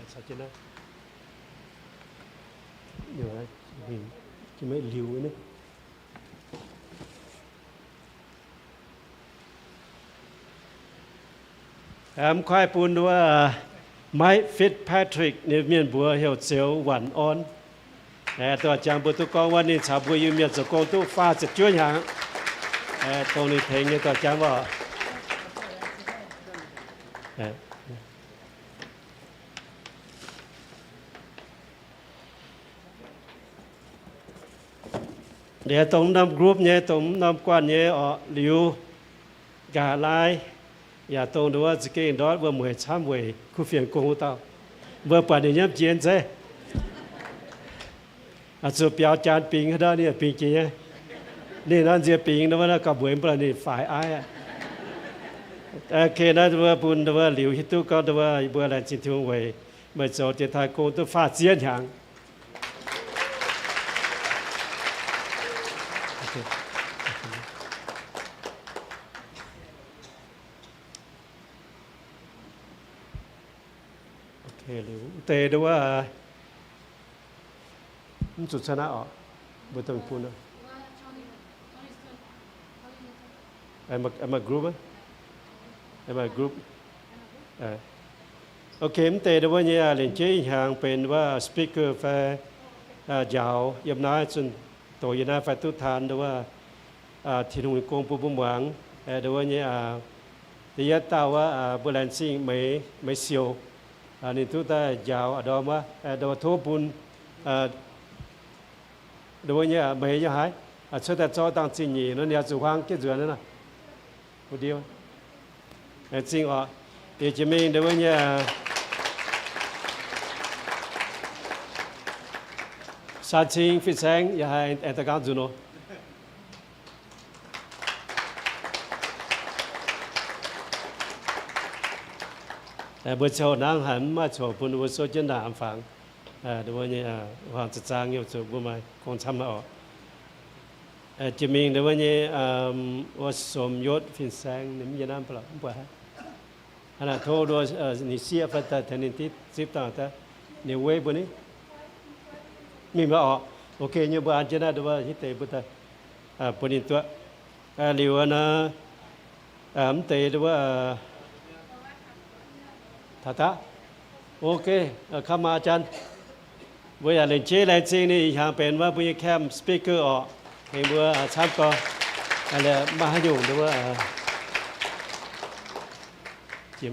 sao chứ nó nhiều đấy chỉ mấy liều nữa khoai bún đó Mike Fitzpatrick เนี่ยមានบัวเหี่ยวเจียวหวานอ่อนตัวจางบุตุกองวันนี้ชาวบัวอยู่มีจะกองตู้ฟ้าจะช่วยหางตรงนี้เพลงนี้ตัวจางว่าเดี๋ยวตรงนำกรุ๊ปเนี่ยตรงนำกวนเนี่ยหลิวกาไลอย่าตรงด้วยสกินดอทว่าเหมือนช้ำเวยคู่เฟียงกงเต้าเมื่อป่านนี้เจียนเซ่อาจจะเปียวจานปิงก็ได้เนี่ยปิงจริงนี่นั่นเจียปิงนะว่ากับเหมือนป่านนี้ฝ่ายอ้ายเคนะว่าปุ่นว่าหลิวฮิตุก็ว่าเมื่อไรจิตทุ่งเวยเมื่อโจทย์จะทายกงตัวฟ้าเจียนหางเตะด้วยว่าจุดชนะบุตรพูนะI'm a group กรุ๊ปโอเคเตะด้วยว่าเนี่ยเล่นเจ๊ห่างเป็นว่าสปีกเกอร์แฟยาวยำน้าจนโตยนาแฟตุทานด้วยว่าที่หนุ่มกงปูบุ้มหวังด้วยว่าเนี่ยที่ยัดตาว่าบริเวณสิ่งไม่เสียวนี่ทุกท่านยาวดอมว่าดอมทั่วปุ่นดูว่าเนี่ยไม่ยังหายช่วยแต่จอตั้งจริงนี่นั่นเนี่ยจุฟังคิดจวนนั่นนะพูดดีว่าจริงเดี๋ยวจะมีดูว่าเนี่ยสาชิงฟิตแสงอย่าให้ตะการจุนโนแต่บทโชว์นางหันมาโชว์ปุ่นบทโชว์เจนดาอันฟังดูว่าเนี่ยความจัดจ้างอยู่จุบุมาคงทำมาออกจะมีดูว่าเนี่ยว่าสมยศฟินแสงนี่มีน้ำเปล่าป่ะฮะขณะโทษด้วยนี่เสียฟัตตาเทนิติสิบต่างแต่เนี่ยเว็บนี้มีมาออกโอเคเนี่ยบ้านเจน่าดูว่าฮิตเตบุตรปุ่นตัวหรือว่านะเตดูว่าท่าโอเคเข้ามาอาจารย์เวลาเล่นเชลล์จริงนี่หางเป็นว่าผู้แคมสปีกเกอร์เห็นว่าชัดก็อะไรมาให้อยู่ดูว่าจิ้ม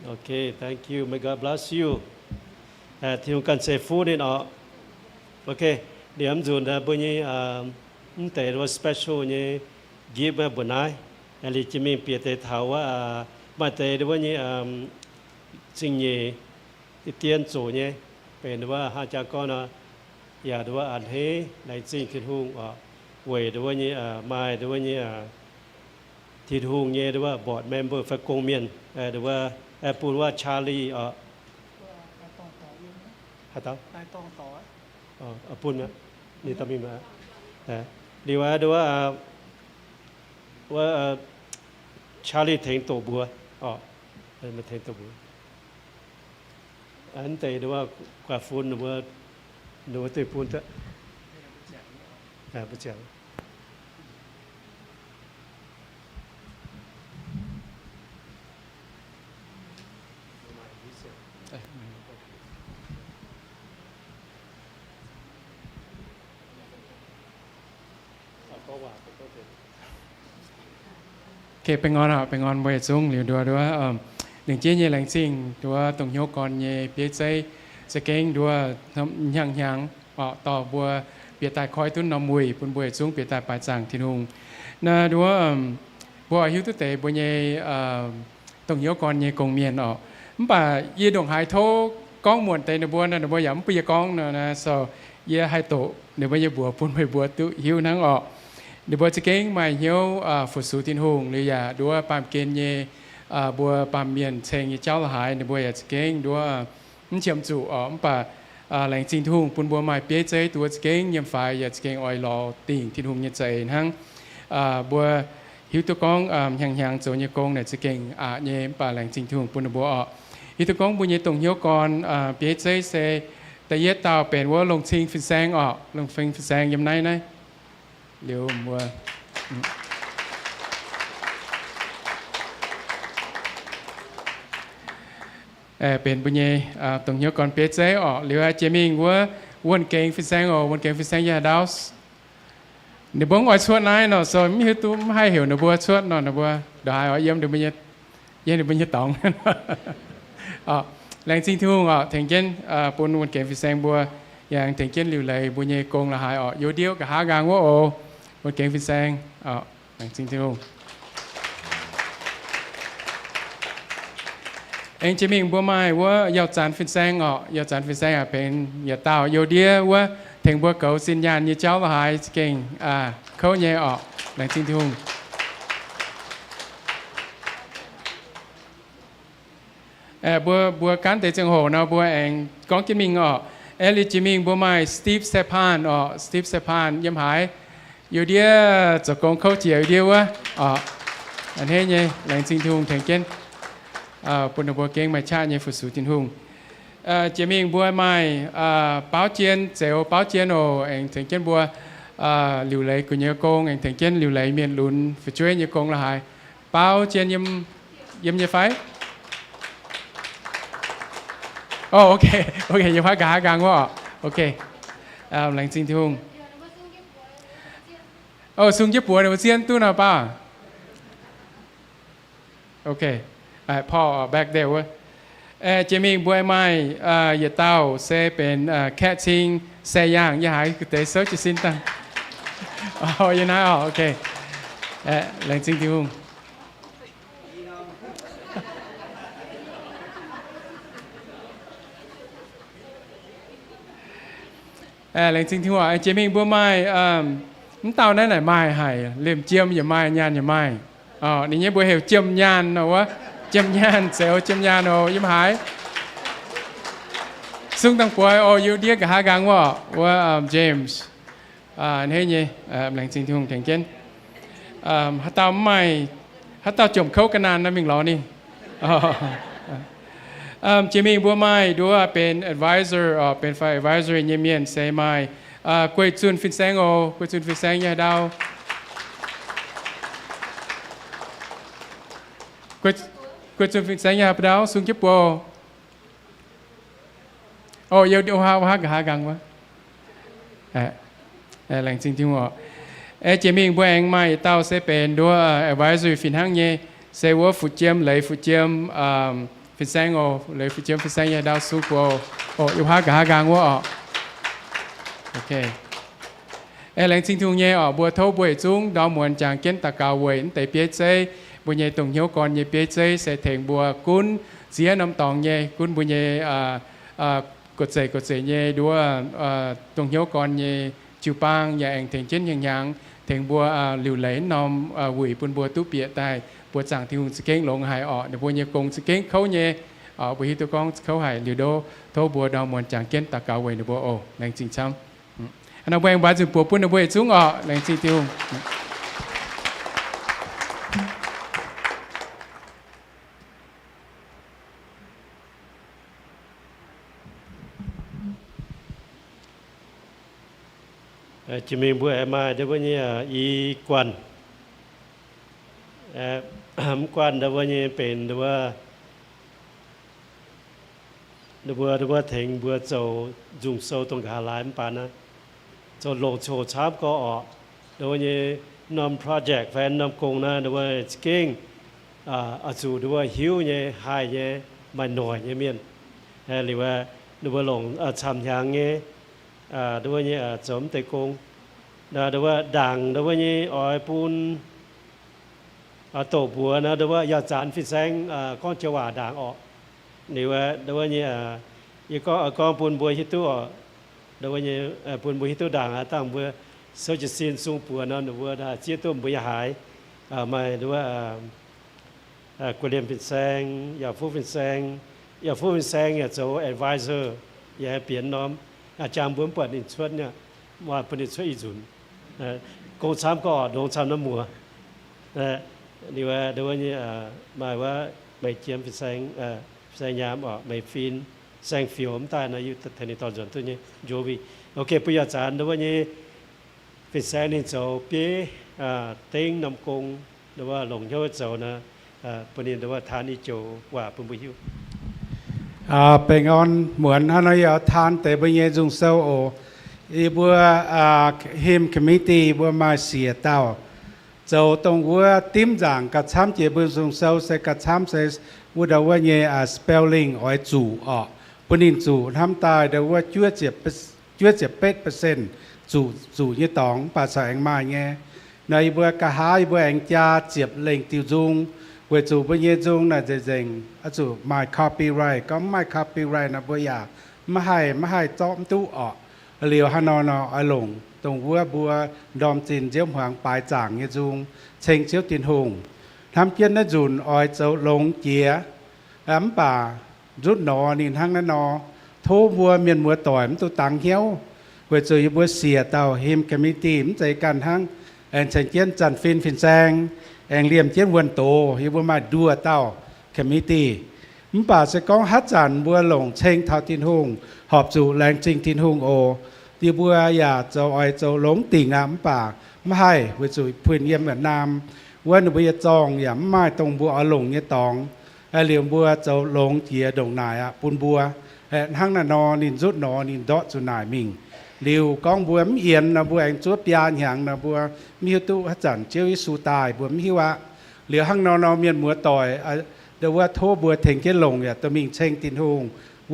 โอเค thank you may God bless you ที่เราการเซฟฟูดนี่โอเคเดี๋ยวผมจะดูผู้นี้แต่ว่า special นี่กีบมาบนไหนอะไรจะมีเปียแต่เท้าว่ามาแต่ด้วยนี่สิ่งนี้ที่เตียนสูเนี่ยเป็นว่าหาจากก่อนอย่าด้วยอันเฮในสิ่งที่ทุ่งเวด้วยนี่มาด้วยนี่ที่ทุ่งเนี่ยด้วยบอร์ดเมมเบอร์ฝักกงเมียนด้วยว่าพูดว่าชาลีฮะต่อได้ต้องต่อพูดไหมนี่ต้องมีมาดีว่าด้วยว่าชาลีเทงตัวบัวมาเทงตัวบัวอันแต่ดูว่ากว่าฝุ่นดูว่าตัวฝุ่นเถอะประจักษ์เป็นงอนเวทซุงหรือด้วยหนึ่งเจี๊ยบแรงสิ่งด้วยตรงโยกก่อนเย่เปียใจสเก่งด้วยยังต่อบัวเปียตายคอยตุ้นนำมวยปุ่นบัวซุงเปียตายปลายจางที่นุ่งนะด้วยบัวหิวตุเตบัวเย่ตรงโยกก่อนเย่กงเมียนมั่งป่าเย่ดงหายโทก้องมวนเตนบัวนั่นบัวหยำปีก้องนะโซเย่ให้โตเดี๋ยวบัวเย่บัวปุ่นบัวตุหิวนั่งนะ เดี๋ยวบัวจะเก่งมาเหี้ยวฝึกสูตินหงหรืออย่าดูว่าปามเกณฑ์เย่บัวปามเมียนเชงเจ้าละหายเดี๋ยวบัวอยากจะเก่งดูว่ามันเชื่อมจู่มันป่าแหล่งจริงทุ่งปุ่นบัวใหม่เปี้ยใจตัวจะเก่งยำไฟอยากจะเก่งออยรอติ่งทินหงเยใจทั้งบัวหิวตัวกองยังโจยกงเนี่ยจะเก่งเย่ป่าแหล่งจริงทุ่งปุ่นบัวหิวตัวกองบุญเย่ตรงเหี้ยวก่อนเปี้ยใจเซแต่เย็ดเตาเป็นว่าลงชิงฟินแซงลงฟินแซงยำไหนนะเดี๋ยวบัวเป็นบุญเย่ตรงเหี้ยวก่อนเปี้ยใจหรือว่าเจมิงว่าวนเก่งฟินแซงวนเก่งฟินแซงยาดาวส์เดี๋ยวบังอ่อยชวดนายเนาะส่วนมีตัวให้เหี่ยวเนาะบัวชวดเนาะบัวเดี๋ยวให้เยี่ยมเดี๋ยวบุญเย่เดี๋ยวบุญเย่ตองแรงจริงทุ่งถึงเช่นปนวนเก่งฟิแซงบัวอย่างถึงเช่นหลิวเลยบุญเยกงละหายโยเดียวกับหากางว่าวนเก่งฟิแซงแรงจริงทุ่งเองจะมีบัวไม้ว่ายาวจานฟิแซงยาวจานฟิแซงเป็นยาเต่าโยเดียวว่าถึงบัวเก่าสินยานยี่เจ้าละหายเก่งเขาเย่แรงจริงทุ่งบัวการเตะจังโหนะบัวเองก้องจิมิงเอลิจิมิงบัวไม่สตีฟเซพานสตีฟเซพานยิ้มหายอยู่เดียวจะกองเข้าเจียวเดียววะอันนี้เนี่ยแหล่งจริงทุ่งแข่งเกนปุ่นบัวเก่งไม่ชาเนี่ยฝึกสูตินทุ่งจิมิงบัวไม่เป้าเจียนเซลเป้าเจียนเองแข่งเกนบัวหลิวไหลกุญแจกงเองแข่งเกนหลิวไหลเมียนลุนฝึกช่วยเนี่ยกงละหายเป้าเจียนยิ้มเนี่ยไฟโอเคอย่าพักกากังว่าโอเคแหล่งจริงทุ่งซุงญี่ปุ่นเซียนตู้น่ะป้าโอเคพ่อแบกเดียวเจมิงบัวไม้ยาเต้าเซเป็นแค่ชิงเซย่างยาหายคือเตะเซิร์ชสินตังยังไงโอเคแหล่งจริงทุ่งแหล่งจริงที่ว่าเจมิงบัวไม้น้ำเต่านั่นไหนไม้หายเล่มเจียมอย่าไม้ยานอย่าไม้นี่เนี่ยบัวเหวเจียมยานนะวะเจียมยานเซลเจียมยานยิ้มหายซึ่งตั้งป่วยอยู่เดียกับหากังว่าเจมส์นี่เนี่ยแหล่งจริงที่ผมแข่งเกนฮัตเต่าไม้ฮัตเต่าจมเข้ากันนานนะมิงล้อนี่เจมิงบัวไม้ดูว่าเป็น advisor เป็นฝ่าย advisor เยี่ยมเยียนเซไม้กวยจุนฟินแซงกวยจุนฟินแซงยาดาวกวยจุนฟินแซงยาปดาวซุงเก็บปัวเดี๋ยวหากังวะแหล่งจริงที่ว่าเจมิงบัวเองไม้เต้าเซเป็นดูว่า advisor ฟินห้างเย่เซว่าฟุตเจียมเลยฟุตเจียมฟินแซงเลยฟินเจียมฟินแซงยาดาวซุกอยู่หากังวะโอเคแหล่งจริงที่ว่าบัวเท่าบัวจุ้งดาวมวนจางเก้นตะกาวเวนแต่เปียเจบัวใหญ่ตรงเหี้ยวก่อนใหญ่เปียเจเสถียงบัวกุ้นเสียน้ำตองใหญ่กุ้นบัวใหญ่กดเสใหญ่ดูว่าตรงเหี้ยวก่อนใหญ่จิวปางใหญ่เองถึงเช่นยังถึงบัวหลิวไหลนอมหุ่ยปุ่นบัวตุ้เปียตายบัวจางที่หุ่นสเก้งลงหายเดี๋ยวบัวใหญ่กงสเก้งเขาใหญ่บัวฮิตตัวกองเขาหายหลิวโดเท่าบัวดาวมวนจางเก้นตะกาวเวนเดี๋ยวบัวแหล่งจริงช้ำอันนั้นเป็นบาจุดปัวปุ่นเอาไว้จุ้งแหล่งจริงที่จิมิงบัวมาเดี๋ยววันนี้อีกวนกวนเดี๋ยววันนี้เป็นเดี๋ยวว่าถึงบัวโจจุงโซตรงขาลายมันปานะโจโลโชชาบก็เดี๋ยววันนี้นำโปรเจกต์แฟนนำกงนะเดี๋ยวว่าสเก่งจู่เดี๋ยวว่าหิวเนี่ยหายเนี่ยไม่หน่อยเนี่ยเมียนหรือว่าเดี๋ยวว่าหลงชำยางเนี่ยเดี๋ยวว่าเนี่ยจอมเตะกงเดี๋ยวว่าด่างเดี๋ยวว่าเนี่ยอ้อยปูนโตบัวนะเดี๋ยวว่ายาจานฟิแซงก้อนเจว่าด่างเดี๋ยวว่าเนี่ยยังก็ปูนบัวฮิตุเดี๋ยวว่าเนี่ยปูนบัวฮิตุด่างตั้งบัว sau chỉ xin sung bùa nó vừa đã chia tôm bùa hải mà đua của liên phiên sangอย่าฟูฟินแซงอย่าฟูฟินแซงอย่าโจ advisor อย่าเปลี่ยนน้อมอาจารย์บุญเปิดอินชวนเนี่ยว่าเป็นอินชวนอีจุนกองช้ำก็ดงช้ำน้ำมัวนี่ว่าเดี๋ยวนี้หมายว่าไม่เจียมฟินแซงแซงยามออกไม่ฟินแซงฟิวมตายนะอยู่ที่นี่ตอนจนตัวนี้โจวีโอเคปุยอาจารย์เดี๋ยวนี้ฟินแซงนี่โจเปี้ยเต็งน้ำกงหรือว่าหลงเยอะโจนะปนินว่าทานอีโจว่าปุ่มบุหิวเป็นงอนเหมือนฮานอยทานแต่บางอย่างจงเศร้าโออีบัวฮิมคอมมิตี้บัวมาเสียเต้าเจ้าตรงบัวติ้มจางกับช้ำเจ็บบัวจงเศร้าใส่กับช้ำใส่บัวเดาว่าเนี่ยspelling อ้อยจู่ออกปนินจู่ทำตายเดาว่าชั่วเจ็บจู่ยี่ตองภาษาอังมาเนี่ยในบัวกะหายบัวแองจาเจ็บเล่งติวจุงเวจูบัวเยจุงน่ะจะเจงจู่ my copyright ก็ my copyright นะบัวยาไม่ให้จอมตู้ออกเหลียวฮานอนอหลงตรงบัวดอมจินเจียวหวางปลายจ่างเยจุงเชงเจียวตินหงทำเกียนนจุนออยเจ้าหลงเจียป่ารุดหนอนินทั้งนั้นนอโทบัวเมียนมัวต่อยมันตัวตังเหี้ยวเวจูบัวเสียเต่าเฮมคอมมิตี้มันใจกันทั้งเอ็นเชงเกียนจันฟินแซงเองเลียมเจียนวันโตฮิบัวมาดัวเต้าคอมมิตี้มันป่าจะก้องฮัดจันบัวหลงเชงเท้าตินหงหอบจู่แรงจริงตินหงโอที่บัวอยากเจ้าอ้อยเจ้าหลงติ่งอ่ะมันป่าไม่ให้เวจูพื้นเยี่ยมเหมือนนามว่าหนูบัวจองอย่าไม่ตรงบัวหลงเนี่ยตองเหลียมบัวเจ้าหลงเจียดงนายอ่ะปุนบัวทั้งนอนินจุดนอนินดอจุนายมิงเลียวกองบัวมเอียนนะบัวเองจัวปยานอย่างนะบัวมีตุฮัจันเจียวสูตายบัวมีว่าเหลียวห้างนอเมียนมัวต่อยเดี๋ยวว่าโทบัวเถงเกลงเนี่ยตัวมิงเชงตินหง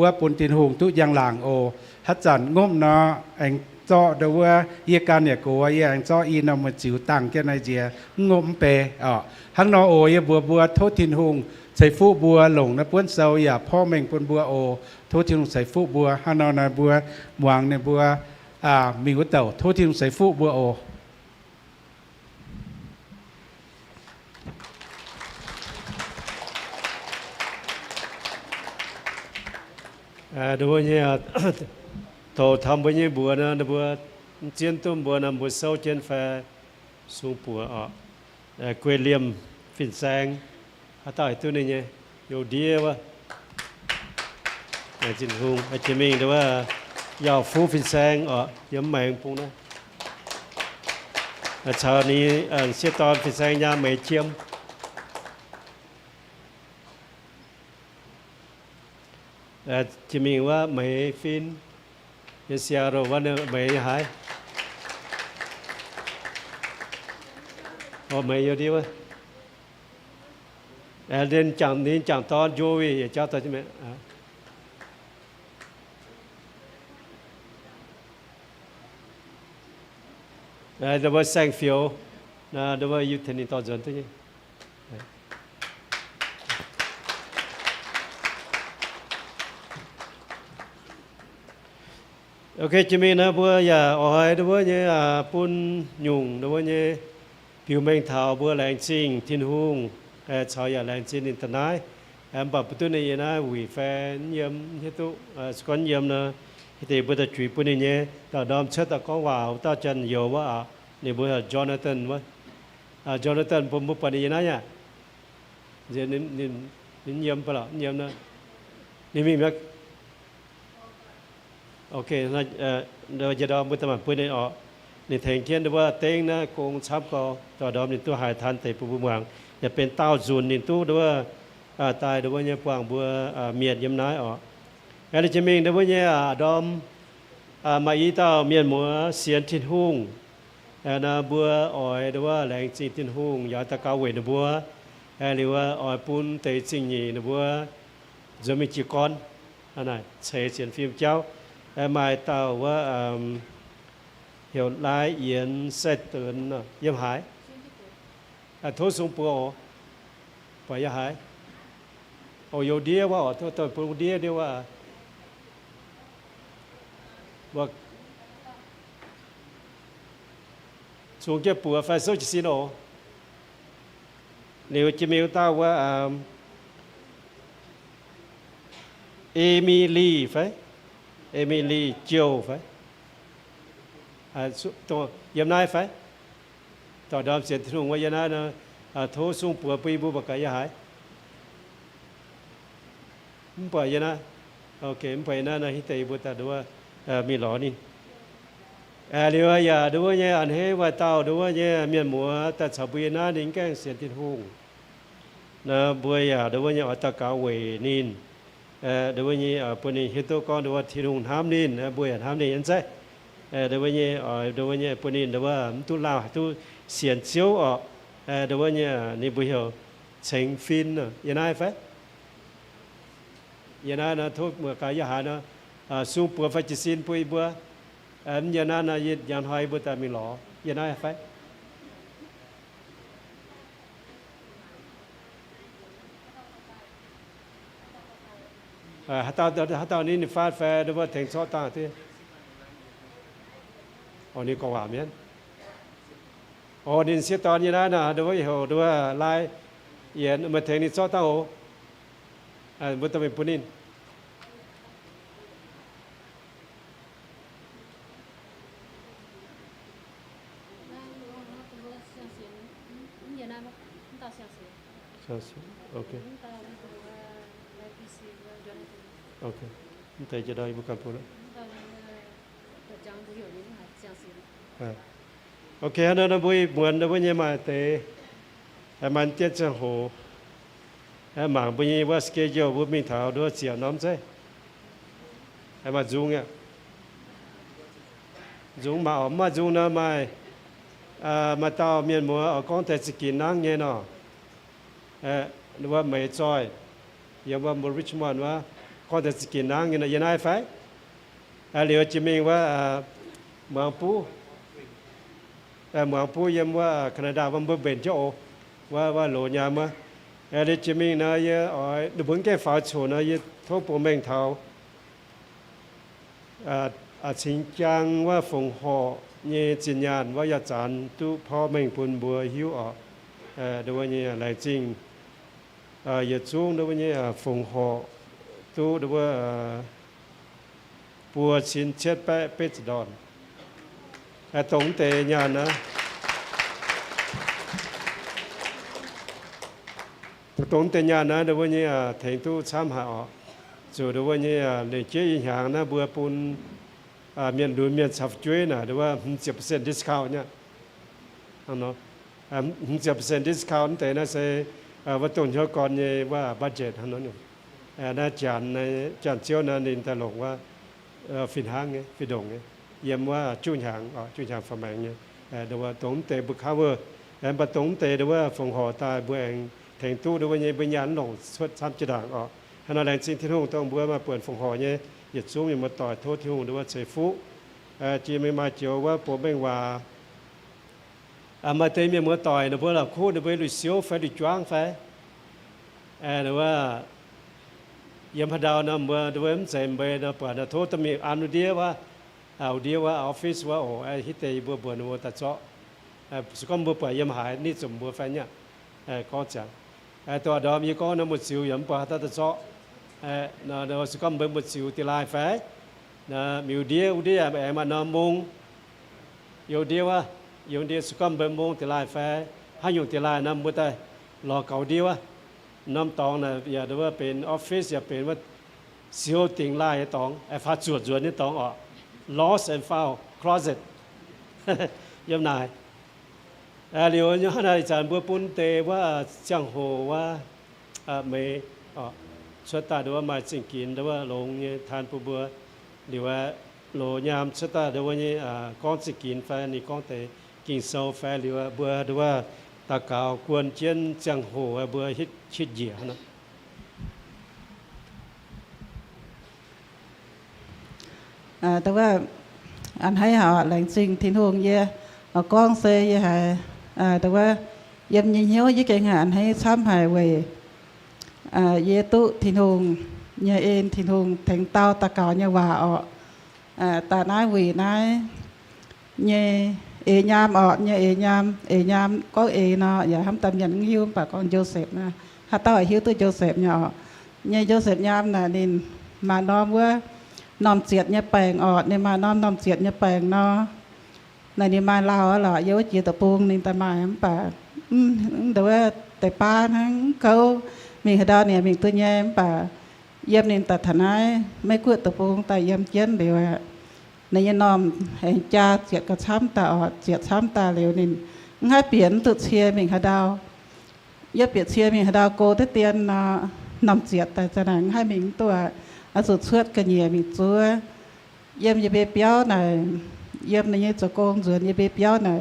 ว่าปุนตินหงตุยังหลางโอฮัจันงมเนาะเองเจาะเดี๋ยวว่าเยี่ยกันเนี่ยกูว่าเยี่ยงเจาะอีนำมาจิ๋วตังแค่ในเจียงมเปห้างนอโอเยี่ยบัวโทตินหงใส่ฟูบัวหลงนะป้วนเซาอย่าพ่อเมงปนบัวโอโทตินหงใส่ฟูบัวห้างนอนะบัวหวางในบัวมีวัตถุโทษที่ใส่ฟูบัวโอดูว่าเนี่ยโตทำไปเนี่ยบัวนะบัวเจียนต้มบัวนะบัวเศร้าเจียนแฟสูงปัวเกวียเลียมฟินแซงฮัตตาตัวนี้เนี่ยอยู่ดีวะจินหงจิมิงแต่ว่าอยากฟูฟินแซงย้ำแมงปุ่งนะเช้านี้เสียตอนฟินแซงยาไม่เชียมจิมิงว่าไม่ฟินยังเสียเราว่าเนี่ยไม่หายไม่เยอะดีวะเดินจังตอนโจวีเจ้าตัวใช่ไหมเดี๋ยวว่าแซงฟิวนะเดี๋ยวว่าอยู่ที่นี่ต่อจนตัวนี้โอเคจิมีนะบัวอย่าอ่อยเดี๋ยวว่าเนี่ยปุ่นยุงเดี๋ยวว่าเนี่ยผิวแมงเทาบัวแรงจริงทิ้นหุ่งชาวอย่าแรงจริงอินทนายแบบประตูนี้นะวีแฟนเยี่ยมที่ตู้สกอนเยี่ยมนะที่บัวจะจุยปุ่นนี้ต่อดอมเชิดตะก้องว่าต่อจันโยว่านี่บัวจอนาธานวะจอนาธานผมบุปนิยนะเนี่ยเจนินเยี่ยมเปล่าเยี่ยมนะนี่มีมั้ยโอเคนะเดี๋ยวจะดอมบุตรมันปุ่นนี้นี่แทงเทียนเดี๋ยวว่าเต็งนะกงชับก็ต่อดอมนี่ตัวหายทันแต่ผู้บุญเมืองจะเป็นเต้าจุนนี่ตู้เดี๋ยวว่าตายเดี๋ยวว่าเนี่ยกวางบัวเมียดยิ้มน้อยแล้วจะมีเดี๋ยวว่าเนี่ยดอมมาอีเต้าเมียนมัวเสียนทิ้นหุ่งนะบัวอ่อยเดี๋ยวว่าแรงจริงทิ้นหุ่งยาตะกาเวนะบัวหรือว่าอ่อยปุ่นเตยจริงนี่นะบัวจะมีจีกอนอันไหนเสียนฟิล์มเจ้ามาเต้าว่าhiểu lái yến sẽ tấn yếm hái thôi xuống bùa phải yếm hái yêu đĩa quá thôi tôi bùa đĩa đi quá và xuống kia bùa phải số chỉ xin ổ nếu chỉ miêu taoว่าEmily phải Emily Joe phảiตัวยามนายphảiต่อดอมเสียทุ่งว่ายามนายนะโทสูงปัวปีบุบกายหายมันปล่อยยานะโอเคมันปล่อยนะฮิตายบุตรดูว่ามีหลอนี่เรียกว่าอย่าดูว่าเนี่ยอันให้ว่าเต้าดูว่าเนี่ยเมียนหมัวแต่ชาวบุญนะดิ้งแกงเสียนที่ทุ่งนะบัวอย่าดูว่าเนี่ยอัตกาเวนินดูว่าเนี่ยปุ่นนี่ฮิตโตก้อนดูว่าที่ทุ่งทำนินบัวอย่าทำนินยันใช่ดูว่าเนี่ยปุ่นนี่ดูว่าตุลาตุเสียนเชียวดูว่าเนี่ยนี่บุญเหรอเชิงฟินยันไงฟ้ยันไงนะทุกเมื่อกายหานะสูงปัวไฟจิสินปุยบัวยันนะยึดยันหอยบุตรมีหล่อยันไงไฟฮัตตานี้นี่ฟาดแฟร์ดูว่าแทงซอตาที่อันนี้ก็ว่าเหมือนอ๋อดินเสียตอนยันนะดูว่าเหรอดูว่าลายเย็นมาแทงนี่ซอตาโอบุตรเป็นปุ่นินโอเคโอเคแต่จะได้บุคคลพูดโอเคนะนะบุยเหมือนนะบุยเนี่ยมาแต่มันเจ็ดจังโหหมางบุยว่าสเกจบุยมีเท้าด้วยเสียน้ำใช่มาจุงเนี่ยจุงมาออกมาจุงนะมาเต้าเมียนมัวเอาก้อนแต่สกินนั่งเนี่ยเนาะหรือว่าไม่จอยอย่างว่าบริชมอนว่าก้อนแต่สกินนั่งเนี่ยยันไงไฟเหลียวจิมิงว่าเมืองปูเมืองปูยังว่าแคนาดาวันเบอร์เบนเจ้าว่าโหลยามะเหลียวจิมิงนะเยอะดูบุญแก่ฝาโฉนะเยอะทุกปุ่มเมงเท้าชิงจังว่าฝงห่อเนี่ยจิญญาณว่าอาจารย์ตุพ่อเมงปุ่นบัวหิวดูว่าเนี่ยอะไรจริงอย่าจูงดูว่าเนี่ยฝงห่อตุดูว่าบัวชินเช็ดแปะเป็ดดอนตรงเตญญาณนะตรงเตญญาณนะดูว่าเนี่ยแทงตุช้ำหาจู่ดูว่าเนี่ยในเจ้าอย่างนะบัวปุ่นเมียนดูเมียนสับช่วยนะหรือว่า10% discount เนี่ยเนาะ10% discount แต่น่าจะว่าต้นเท่าก่อนเนี่ยว่าบัดเจ็ตเท่านั้นอยู่น่าจานเชี่ยวนะนินตลกว่าฟินหางเนี่ยฟิดงเนี่ยเยี่ยมว่าจุนหางฝรั่งเนี่ยแต่ว่าตรงเตะบุกข้าวเวอร์แต่ตรงเตะหรือว่าฝงห่อตายบัวเองแทงตู้หรือว่าเนี่ยเป็นยันหลงสวดซ้ำจีด่างขณะแรงสิ่งที่ทุ่งต้องบัวมาเปิดฝงห่อเนี่ยหยุดซูมมาต่อยโทษที่หุ่นหรือว่าเสฟุจีไม่มาเจียวว่าผมเป็นว่ามาเตมีมาต่อยนะเพราะเราคู่นะเพราะลุยเสียวไฟลุยจ้างไฟหรือว่ายังพดาวนะเมื่อด้วยมันเสมไปนะเปิดนะโทษจะมีอันเดียวว่าเอาเดียวว่าออฟฟิศว่าโอ้ฮิตเตย์บัวนัวตัดเจาะสุขมบัวเปิดยังหายนี่สมบัวไฟเนี่ยก็จังตัวดอมยี่ก้อนน้ำมันสิวยังเปิดตัดเจาะเราสุขมบัวสิวตีลายไฟนะมีเดียวมานำมุงอยู่เดียวว่าอยู่เดียวสุขมบัวมุงตีลายไฟให้อยู่ตีลายน้ำบัวแต่รอเก่าเดียวว่าน้ำตองนะอย่าดูว่าเป็นออฟฟิศอย่าเป็นว่าเสียวติงลายตองฟ้าจวดนี่ตองlost and found closet ยำนายเรียวย้อนอาจารย์บัวปุ่นเตว่าจังโหว่าไม่ชดตาดูว่ามาสิ่งกินดูว่าลงเนี่ยทานปูบัวหรือว่าโลยามชดตาดูว่าเนี่ยก้อนสิ่งกินแฟนนี่ก้อนเตกินโซแฟนหรือว่าบัวดูว่าตะกาวกวนเจียนจังโหบัวฮิตชิดเหยียนะแต่ว่าอันให้họ lành sinh thiên hùng ye con xe ye hàiแต่ว่าyếm nhìn hiếu với cái hạn hay xăm hài về ye tụ thiên hùng ye en thiên hùng thành tao ta cào ye hòa ta nói vì nói ye nham ọ nhẹ nham có nó giờ hâm tâm nhận hiếu bà con Joseph nè hạt tao hiếu tôi Joseph nhỏ nhẹ Joseph nham nè nên mà nó vừa nòm triệt nhẹ bèn ọ nên mà nòm triệt nhẹ bèn nó này nên mà lao là yếu chỉ tập buông nên ta mà em bà đối tại ba tháng câu mình ở đó nè mình tôi nhẹ em bà yếm nên ta thành ai mấy quyết tập buông ta yếm chiến đềuในนอมให้จ่าเจียดกระช้ำตาออดเจียดช้ำตาเหลวนินให้เปลี่ยนตุเชียมิงหาดาวอย่าเปลี่ยนเชียมิงหาดาวโกที่เตียนนำเจียดแต่จะนังให้มิงตัวอสุดเชือดกันเหยียมิงจัวเยี่ยมอย่าไปเปี้ยวหน่อยเยี่ยมในยี่จะโกงจวนอย่าไปเปี้ยวหน่อย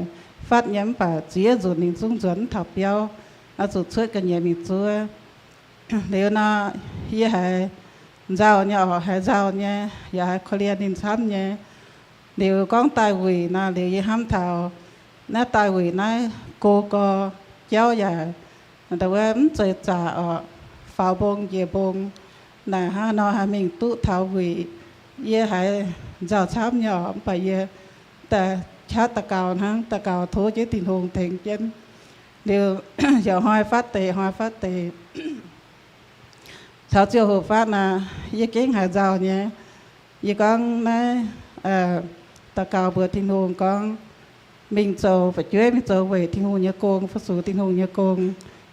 ฟัดย้ำป่าเจียจุดนิงซุ้งจวนถับเปี้ยวอสุดเชือดกันเหยียมิงจัวเหลวน่ะยี่ให้เจ้าเนี่ยออกให้เจ้าเนี่ยอย่าให้เขาเรียนนินซ้ำเนี่ยđiều con tài quỷ na điều gì ham thảo na tài quỷ na cô có giáo giảแต่ว่ามันจะจ่าฝ่าบงเย่บงนะฮะนอฮามิงตุเท้าวิเย่หายเจ้าช้ำหย่อไปเย่แต่ชาตะเกาทั้งตะเกาโทษเจตินหงเถงเจนเดี๋ยวอย่าห้อยฟัดเตะชาวเจียวหัวฟัดนะเย่เก่งหายเจ้าเนี่ยเย่ก้องนะตะเกาเบื่อทิ้งหงก้องมิงโจไปช่วยมิงโจเวทิ้งหงเยโกงฝสูทิ้งหงเยโกง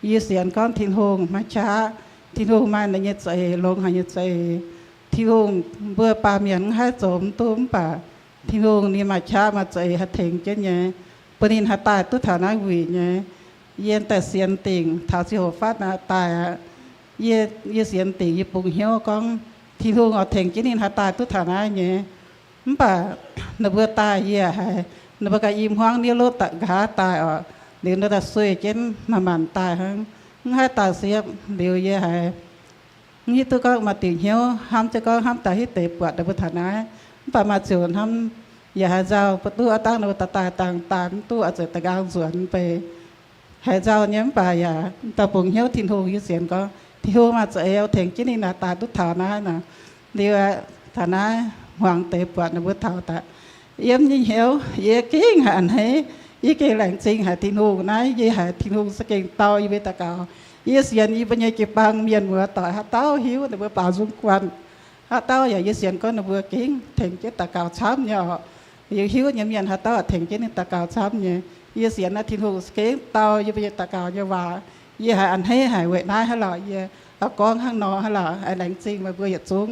ยี่เสียนก้อนทิ้งหงมาช้าทิ้งหงมาในเยใจลงหายใจทิ้งหงเบื่อปลาเหมียนให้โจมตุ้มป่าทิ้งหงนี่มาช้ามาใจหัดเถงเจ้าเนี่ยปนินหัดตายตุฐานะวีเนี่ยเย็นแต่เสียนติ่งถาสิโหฟาดนะตายเย่เสียนติ่งยี่ปุ่งเหี้ยวก้องทิ้งหงเอาเถงจินินหัดตายตุฐานะเนี่ยป่านเบื่อตายเย่ให้นบกายยิ้มห้องนี่โลตะกาตายเดี๋ยวนจะสวยเจนมามันตายฮังให้ตาเสียบเดี๋ยวเย่ให้นี่ตัวก็มาติ่งเหี้ยวห้ามจะก็ห้ามตาให้เตะปวดดับฐานะป่ามาเจียวห้ามอย่าให้เจ้าประตูตั้งนบตาตายต่างตามตู้อาจจะตะกางสวนไปให้เจ้าเนี้ยป่าอย่าตาปุ่งเหี้ยวทิ้งหูยี่เสียนก็ทิ้งหูมาจะเอาเถงจินี่นาตาตุฐานะนะเดี๋ยวฐานะหวังเตะปวดดับฐานะเยี่ยมยิ่งเหี้ยวเยี่ยกิ้งหันให้ยี่เกหลังจริงหาทิ้งหูนะยี่หาทิ้งหูสเก่งเตายี่เวตะเกายี่เสียนยี่ปัญญาเก็บบังเมียนหัวต่อยหาเต้าหิวแต่เมื่อป่าสุ่มควันหาเต้าอย่ายี่เสียนก็นับเมื่อกิ้งถึงเจ็ดตะเกาช้ำเนี่ยยี่หิวยี่เมียนหาเต้าถึงเจ็ดตะเกาช้ำเนี่ยยี่เสียนนะทิ้งหูสเก่งเตายี่ปัญญาตะเกายี่ว่ายี่หาอันให้หายเวทน้าให้หล่อยี่เอากองข้างนอให้หล่อไอ้หลังจริงมาเบื่อหยัดซุ้ง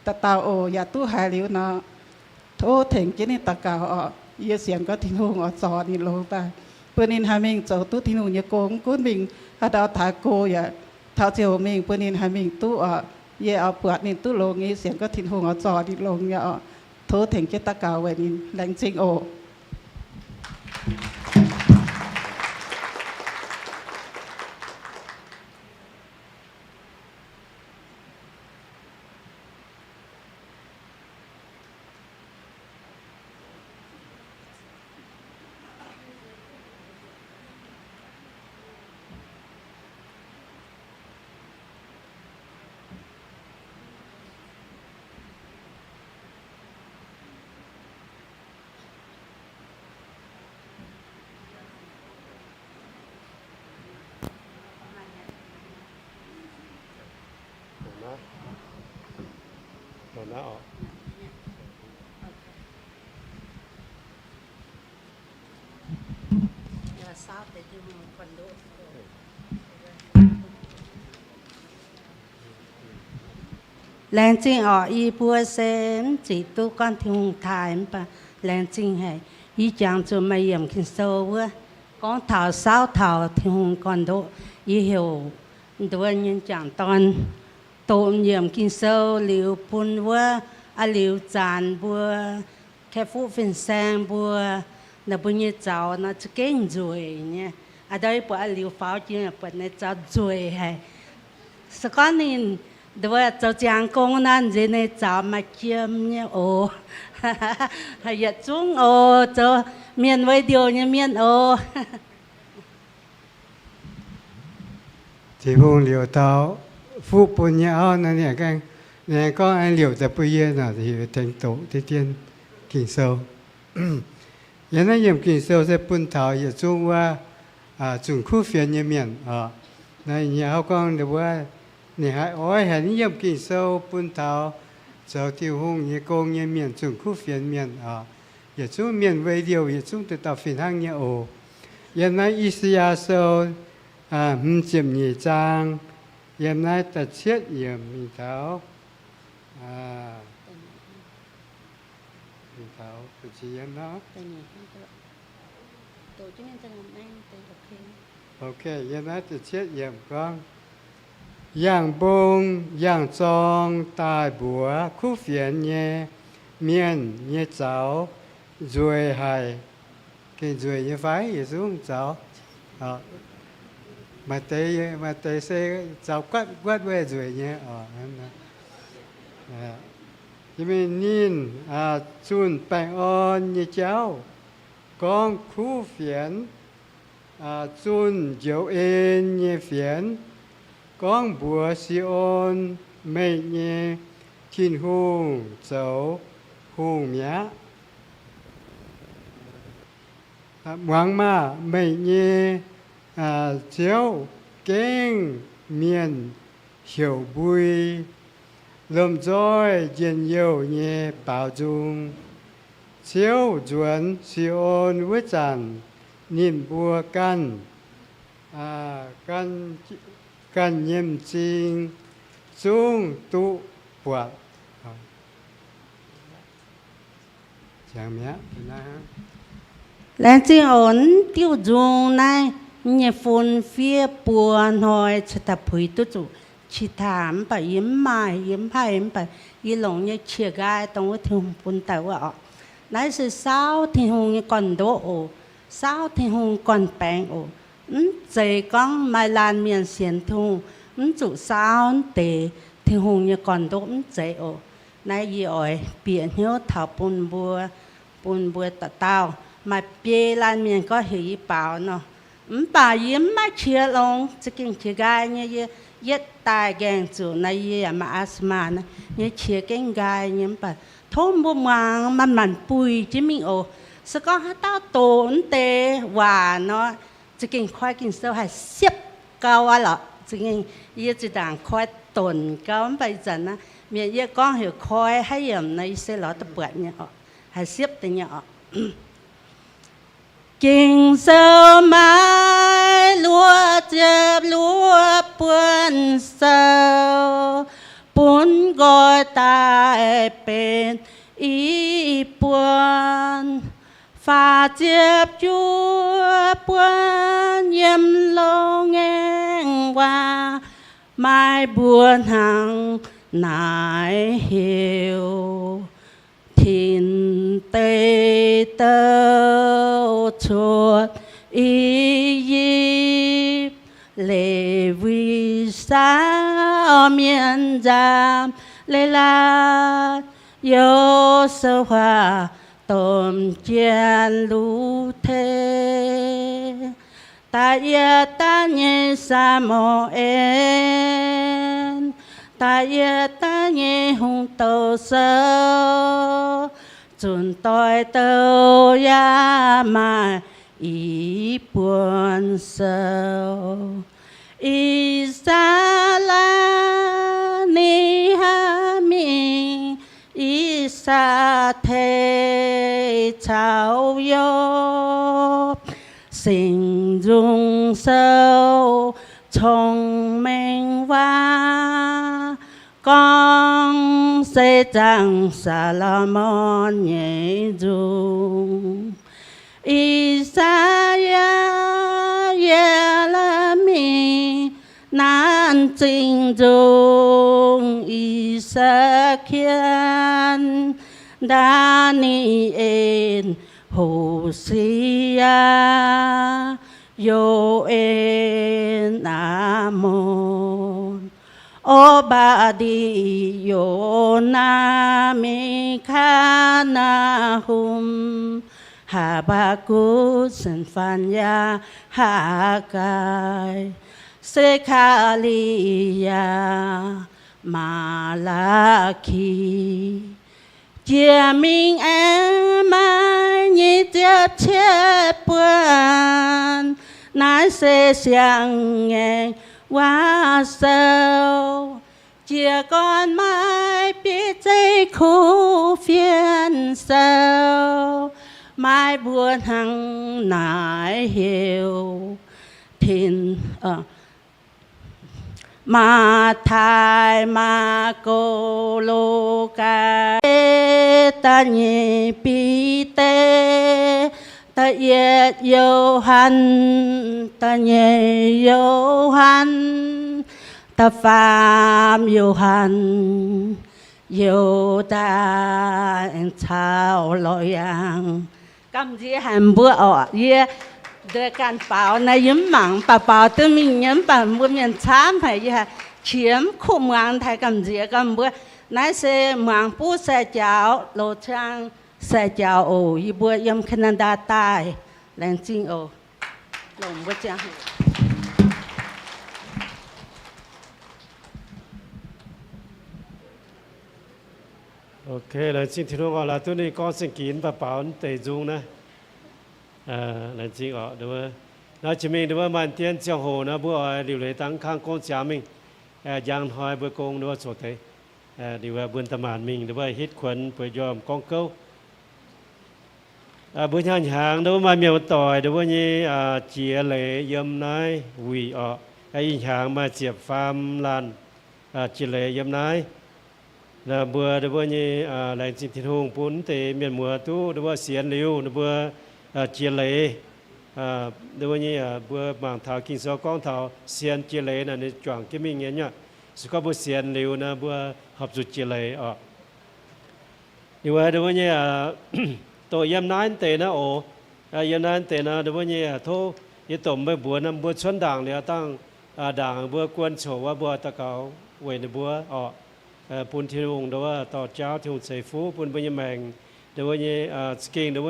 ตะเตาโออย่าตู้หายเหลวเนาะโทษถึงเจ็ดตะเกายี่เสียนก็ทิ้งหูจอนี่ลงไปเพื่อนินหามิงเจ้าตู้ทิ้งหูยี่โกงกุ้นมิงหาดาวถาโกอย่าเท้าเจียวมิงเพื่อนินหามิงตู้เย่เอาเปลือกนินตู้ลงงี้เสียงก็ทิ้งหูจอนี่ลงอย่าโทษถึงเจ็ดตะเกาไว้นินแรงจริงโอหน้าออกแรงจริงอีปัวเซนจีตู้ก้อนที่หงถ่ายมันปะแรงจริงให้อีจังจะมาเยี่ยมกินโซ่เว้ยก้อนเท้าสาวเท้าที่หงก้อนโดอีเหี่ยวตัวยันจังตอนโตเยี่ยมกินโซ่เหลียวปุ่นเว้ยเหลียวจานบัวแค่ฟูฟินแซงบัวน่ะบุญยี่เจ้าน่ะจะเก่งจุยเนี่ยได้ปะเหลียวฟ้าจริงปะเนี่ยเจ้าจุยให้สก้อนนี้ด้วยเจ้าจางกงนั่นเจเนจ่ามาเจียมเนี่ยโอ้ให้ยัดจุ้งโอ้เจ้าเมียนไว้เดียวเนี่ยเมียนโอ้chỉ vùng liều tao phụ bồn nhau nó nhẹ canh nè có ai liều tập bây giờ nào thì thành tổ thế tiên kinh sâu 原来盐经受在本头也中ว่า准คู่เฟียนเมียนในเนี่ยเขาก็เดี๋ยวว่าเนี่ยโอ้ยเห็น盐经受本头เจ้าที่ห้องเนี่ยกงเนี่ยเมียน准คู่เฟียนเมียน也中เมียนวิดีโอ也中得到分享เนี่ยโอ原来以赛亚书52章原来特切盐มีเท้ามีเท้าตัวชี้เนาะโอเคยันนั้นจะเช็ดเยี่ยมก่อนย่างบงย่างจองตายบัวคู่เฟียนเย่เมียนเย่เจ้ารวยหายกินรวยเย่ไฟเย่สูงเจ้ามาเตยเสเจ้ากัดเวรวยเย่นั่นนะยังไม่นินจุนแปงอ่อนเย่เจ้ากองคู่เฟียนจุนเจียวเอ็นเย่เฟียนกองบัวซีออนไม่เย่ทินหงเจ้าหงเมียหวังมาไม่เย่เจียวเก่งเมียนเหี่ยวบุยลมจ้อยเย็นเยี่ยวเย่เป่าจุงเชียวจวนซีออนวิจันนิ่มบัวกันเยี่ยมจริงจุงตุปวดอย่างเนี้ยนะฮะ Lên trên ổn tiêu dùng này nhà phun phía buồn hỏi sẽ tập hủy tốt chủ chỉ thảm bà yếm mai yếm hai yếm bà y lồng như chia gai trong cái thiên phun tàu ạ nãy sự sao thiên hùng như còn đỗ ổ sao thiên hùng còn bèn ổ dây con mai lan miền xiên thùng chủ sao tề thiên hùng như còn đỗ dây ổ nãy y ỏi biển hiếu thảo bùn bùa tao mà bê lan miền có hỉ bảo nó bà yếm mà chia lông chỉ kinh chia gai như yết tài ghen chủ này mà asma này như chia kinh gai như bà thôn bùa mà mặn bùi chứ mình ồ sẽ có hát tao tốn tê và nó chỉ kinh khoai kinh sâu hay xếp cao á lọ chỉ kinh yết chỉ đảng khoai tồn cao bây giờ nó miền yết con hiểu khoai hay yểm này sẽ lọ tập bận nhở hay xếp từ nhở kinh sâu mai lúa chớp lúa buồn sâu bốn gọi tai bên ý buồn pha chớp chúa buồn yếm lô ngang qua mai buồn hàng nải hiểu thiên tây tâu chuột y dịp lệ vì sao miền giam lệ la yêu sơ hoa tôm chiên lũ thế ta ia ta nhẹ sa mô en ta ia ta nhẹ hung tâu sơ chun tôi tâu ya mà ý buồn sâu ý sa la ni ha mi ý sa thế chào yo sinh dung sâu thông minh và con sẽ chẳng Salomon nhẹ dung Isaiah Yeremi nan trình dung Isakian Daniel Hosea Joel Amon Obadi Yona Mika Nahum Habakkuk Senfanya Hagai Sekalia Malaki chia mình em mai nhị chia chia buồn nãy sẽ sang nghe qua sâu chia con mai biết dây khu phiền sâu mai buồn hằng nải hiểu thìn mà thai mà cô lô ca ta nhị bi tê ta yết yêu hành ta nhị yêu hành ta phạm yêu hành yêu ta chào lỗi yang cảm gì hành bữa ở ye để can bảo này yếm mảng bảo từ mình yếm bảo bữa mình chám phải ye chiếm khủng mảng thay cảm gì cảm bữa nãy sẽ mảng bữa sẽ chào lô trang sẽ chào ô y bữa yếm Canada tai lên chính ô lồng bữa chăng ok là chính thì nó là tôi này có sinh kiến và bảo tề dung nè là chính ở đúng không nó chỉ mình đúng không man tiên giang hồ nó bữa điều lệ tăng khang con trả mình giang hỏi bữa công đúng không số thế điều buôn tầm màn mình đúng không hít khuẩn bữa dòm con câu bữa nhà hàng đúng không mà miêu tỏi đúng không như chia lệ yếm nái quỳ ở cái hàng mà chia farm lan chia lệ yếm nái là bữa đó bữa như lại chính thiên hùng bốn thì miền mùa tu đó bữa xiên liu đó bữa chia lệ đó bữa như bữa mảng thảo kinh số con thảo xiên chia lệ là để chọn cái mình nghe nhá sự có bữa xiên liu là bữa hợp dụng chia lệ điều đó bữa như tôi yếm nái tệ nó ổ yếm nái tệ nó đó bữa như thô cái tổng bữa bữa năm bữa xuân đảng thì tăng đảng bữa quân sổ và bữa ta cáo về bữaปุ่นที่วงเดี๋ยวต่อเจ้าที่วงใส่ฟูปุ่นเป็นยังแมงเดี๋ยวสกิงเดี๋ยว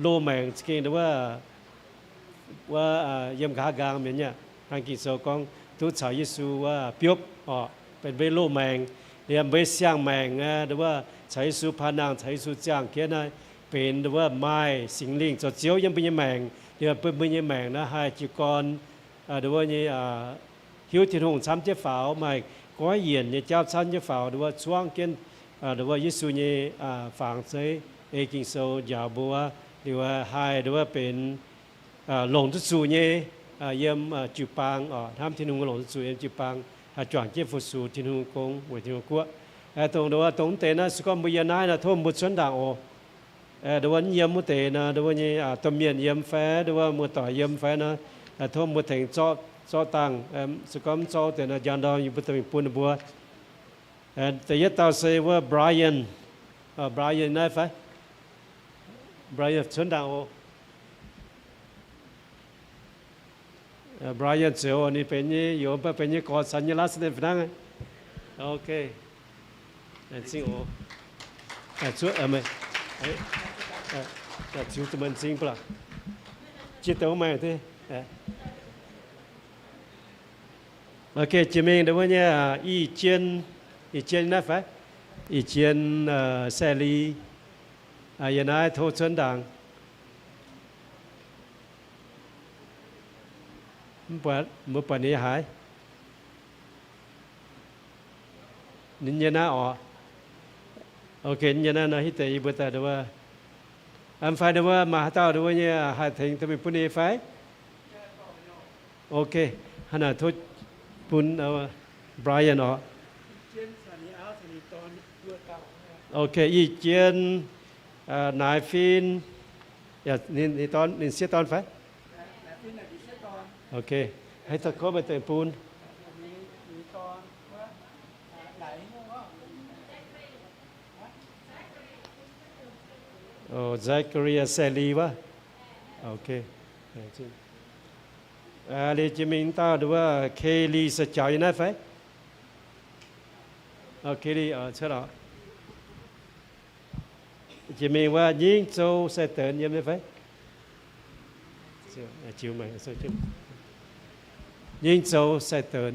โลแมงสกิงเดี๋ยวเยี่ยมขากลางเหมือนเนี่ยทางกิจโสกองทุกสาวยิสูว่าปิ๊บเป็นเบโลแมงเดี๋ยวเบสย่างแมงเดี๋ยวใช้สูพานางใช้สูจ้างเขียนให้เป็นเดี๋ยวไม้สิงลิงจดเจียวยังเป็นยังแมงเดี๋ยวเป็นยังแมงนะให้จีกรเดี๋ยวหิวที่วงซ้ำเจ้าฝาวไม่có hiền như cháu san như phào đối với chuang kiên đối với Giêsu như phảng xây kinh sâu giáo bùa đối với hai đối với bên lồng thức su như yếm chịu bang ở tham thiên hùng lồng thức su yếm chịu bang chọn chế phụ su thiên hùng công của thiên hùng quốc tổng đối với tổng tế nó sẽ có một giờ nay là thôi một xuân đảng ồ đối với yếm một tế nó đối với như tầm miền yếm phé đối với một tỏi yếm phé nó thôi một thành cho tăng sự có cho thì là dàn đo như bữa tiệc buôn bữa thì nhất tao sẽ với Brian này phải Brian xuân đào Brian chiều anh bên như yếu bên như có sẵn như lát sẽ phải năng ok xin ô chú mày chú tụi mình xin bla chỉ tao mày thế ok chị mình đối với nhà y chiên nó phải y chiên xe ly hiện nay thô xuân đảng một phần này hại nên nhà nào ok nhà nào nó hít tay bữa ta đối anh phải đối mà tao đối nhà hai thành tụi mình phun đi phải ok hắn là thôiปุ่นBrianโอเคอีเจียนนายฟินนี่ตอนนี่เสียตอนไฟโอเคให้ตะโกนไปเติมปูนโอ้แซคเรียเซลีวะโอเคเลยจะมีตาดูว่าเคลีสจอยนะไฟเคลีใช่หรอจะมีว่ายิงโจเสตือนยังไม่ไฟchiều mày sao chứยิงโจเสตือน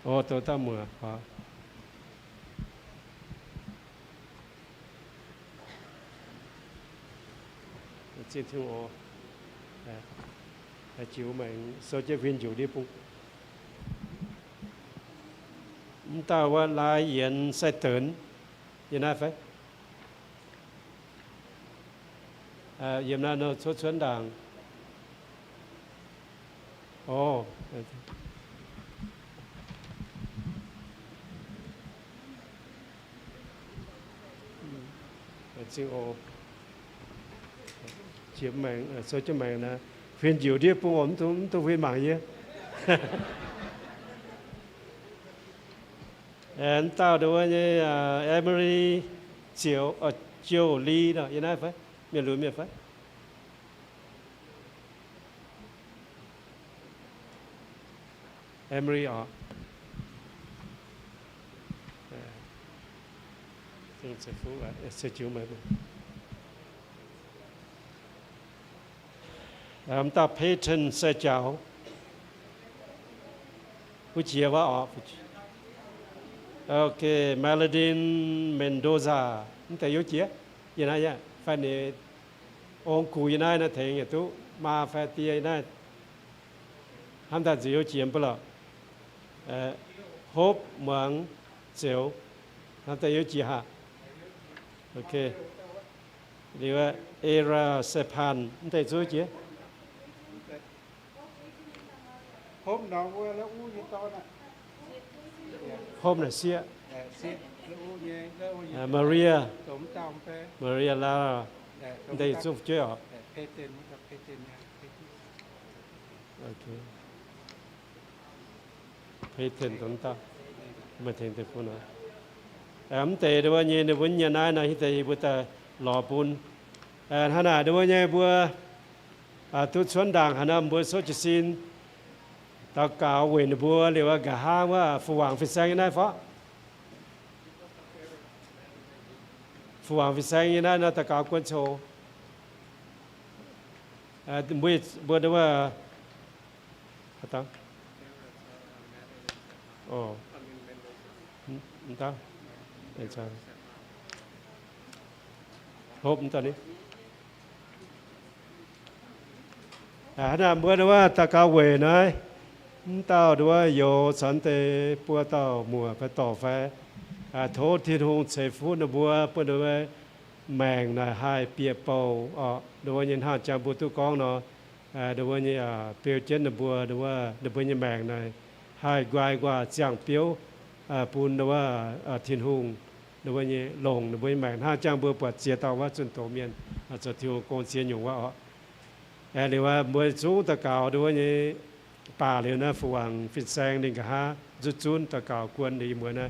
โอ้ตัวตาเหมือ trên thương ô chịu mình số chế viên chủ đi bung taว่าลายเย็นใส่ตื่นยังไงphải yếm na nó số chuẩn đảng ồ chữ ô chiếm mạng số cho mạng là phiên chiều đi bung ổn tôi phiên mạng nhé em tao đối với Emily chiều ly đó như này phải miền núi miền phải Emily ở sẽ phú sẽ chịu mày em ta Peyton sẽ chàoผู้เชียร์ว่าออกโอเค Maladin Mendoza นี่แต่ยุเชียยังไงเนี่ยแฟนเนี่ยองค์กูยังไงนะเถียงอย่างตู้มาแฟนตียังไงทำแต่จะยุเชียร์เปล่าฮบเหมืองเสียวทำแต่ยุเชียร์ฮะโอเคเรียกว่าเอราเซพันนี่แต่ยุเชียร์hôm đó vừa là u như to nè hôm là xia xia u như đó Maria tóm tao pe Maria Lara đây giúp chơi à pe tên gặp pe tên ok pe tên tóm tao mà tên tên phun à em tệ đó như này vẫn nhà này này thì bữa ta lò bún hà nội đó như bữa tụt xuân đàng hà nội bữa số chỉ xin tao cáo về nó bữa liệu là cả haiว่าผู้หวังฟิแซงยังไงฟ้าผู้หวังฟิแซงยังไงนะตะกาวกวนโชบวชว่าตั้งโอ้ตั้งไอ้ชายพบตอนนี้นะบวชว่าตะกาวเวนะตาดูว่าโยสันเตปัวเต้ามัวไปต่อไฟโทษที่ทงเสฟุนบัวเปิดดูว่าแมงนะหายเปียเป่าดูว่ายันหาจามบุตุกองเนาะดูว่าเนี่ยเปียวเจนบัวดูว่าดูว่าเนี่ยแมงนะหายกวายกว่าจางเปียวปูนดูว่าทินหงดูว่าเนี่ยลงดูว่าแมงหาจางบัวปวดเสียเต้าว่าจนโตเมียนจะที่โกนเสียอยู่ว่าหรือว่าเมื่อสู้ตะเกาดูว่าเนี่ยป่าเลยนะฝรั่งฟิตแซงนี่ก็หาจุดจุนตะเกาควรดีเหมือนนะ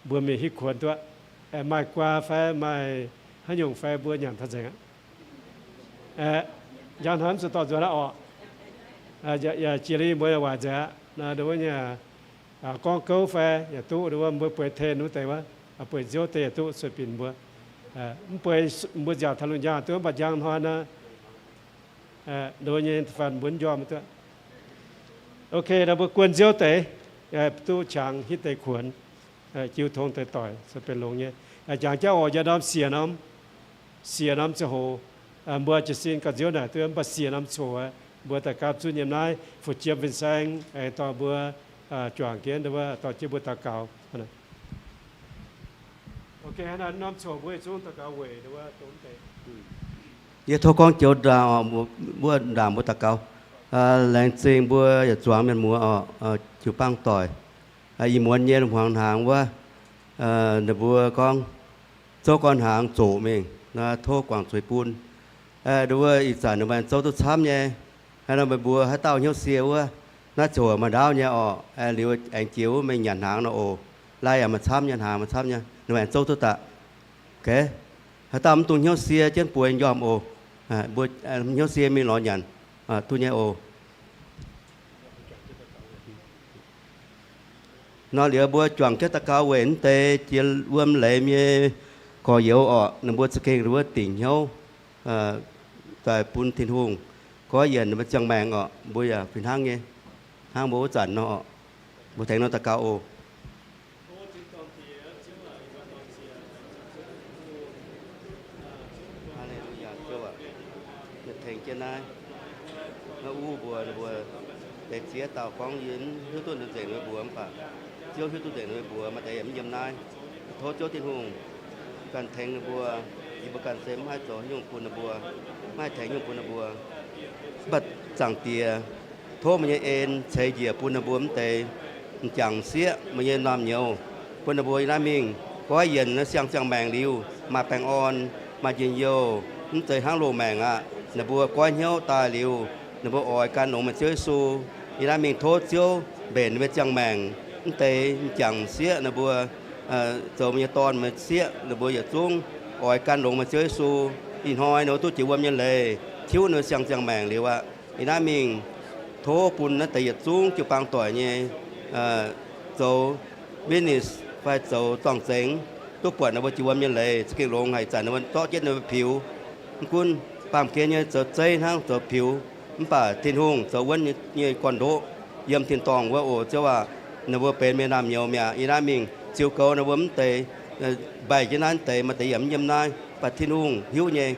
บัวมีฮิควรตัวไม่กว่าไฟไม่ให้ยงไฟบัวอย่างทัศน์ยันหันสุดต่อจะละออกอย่าจีรีบัวว่าจะนะดูว่าเนี่ยกองเก้าไฟอย่าตู้ดูว่าบัวเปิดเทนู้แต่ว่าเปิดเจ้าเตะตู้สปินบัวเปิดบัวจะทะลุยาตัวบัดยังหันนะโดยเนี่ยฟันบุญยอมตัวโอเคเราบควรเจียวเตะตู้ฉางฮิตเตะขวนจิวทงเตะต่อยจะเป็นลงเนี่ยอย่างเจ้าออกจะน้ำเสียน้ำจะโหบัวจะสิ้นกับเจียวหน่ะตัวบัวเสียน้ำโชว์บัวแต่กับจุนยามนายฝุดเจียมเป็นแสงต่อบัวจวงเกียนหรือว่าต่อเจียบัวตะเกาโอเคขนาดน้ำโชว์บัวจุนตะเกาเวหรือว่าต้นเตะยี่ทกองเจียวดาวบัวดามบัวตะเกาแรงจริงบัวอย่าจวงมันมัวจิวปังต่อยอีมวนเย็นหวงหางว่าเดบัวกองโจ้กอนหางโจมเองนะโทษกวางสวยปูนดูว่าอีสานในบ้านโจ้ตัวช้ำเนี่ยให้เราไปบัวให้เต้าเหี้ยวเสียวว่าน่าโจมาดาวเนี่ยหรือว่าแองจิ๋วไม่หยันหางนะโอไล่มาช้ำหยันหางมาช้ำเนี่ยในบ้านโจ้ตัวตะแกให้เต้ามันตัวเหี้ยวเสียเจ้าป่วยยอมโอบัวเหี้ยวเสียมีหลอนหยันตัวเนี่ยโอnó liệu bữa chọn cái tắc cao về tê chia uom lệ mi có dấu nó bữa sẽ kêu bữa tỉnh nhau tại Pun Thiên Hùng có giờ nó chẳng màng bữa giờ phiền hang nghe hang bố chẩn nó bữa thấy nó tắc cao ô Hallelujah nai nó u bùa để chia tàu con yến hiếu tuân được dạy nuôi bùa mà chiếu hiếu tuân dạy nuôi bùa mà tại em nhầm nai thốt chỗ thiên hùng cần thành bùa chỉ bất cần xem hai chỗ nhung phun bùa hai thành nhung phun bùa bật chẳng tìa thô mà như en xây dìa phun bùa tề chẳng xía mà như làm nhiều phun bùa na mình có yên nó sang màng liu mà bèn on mà yên vô tới hang lô màng à nè bùa có nhau tài liu nè bùa ỏi can nổ mà chơi su thì na mình thốt chiếu bền với chẳng màng tề chẳng xía nè bùa rồi mình toàn mà xía nè bùa giờ xuống ỏi can nổ mà chơi su in hoi nó tôi chịu quan nhân lệ thiếu nó sang màng liu à thì na mình thô phun nó tề xuống chịu băng tỏi nhé rồi business phải dầu toàn tínhทุกปวดนะว่าจีวรมีเลยสกิลลงหายใจนะมันต่อเจ็ดในผิวคุณปามเกียเนี่ยจะใจทั้งจะผิวมันป่าทินหงจะวันเนี่ยก่อนโตเยี่ยมทินตองว่าโอ้เจ้าว่านะว่าเป็นแม่น้ำเหนียวเมียอีน้ามิงจิวเกานะว่ามันเตะใบจีนั้นเตะมาเตะเยี่ยมนายปัดทินหงหิวเนี่ย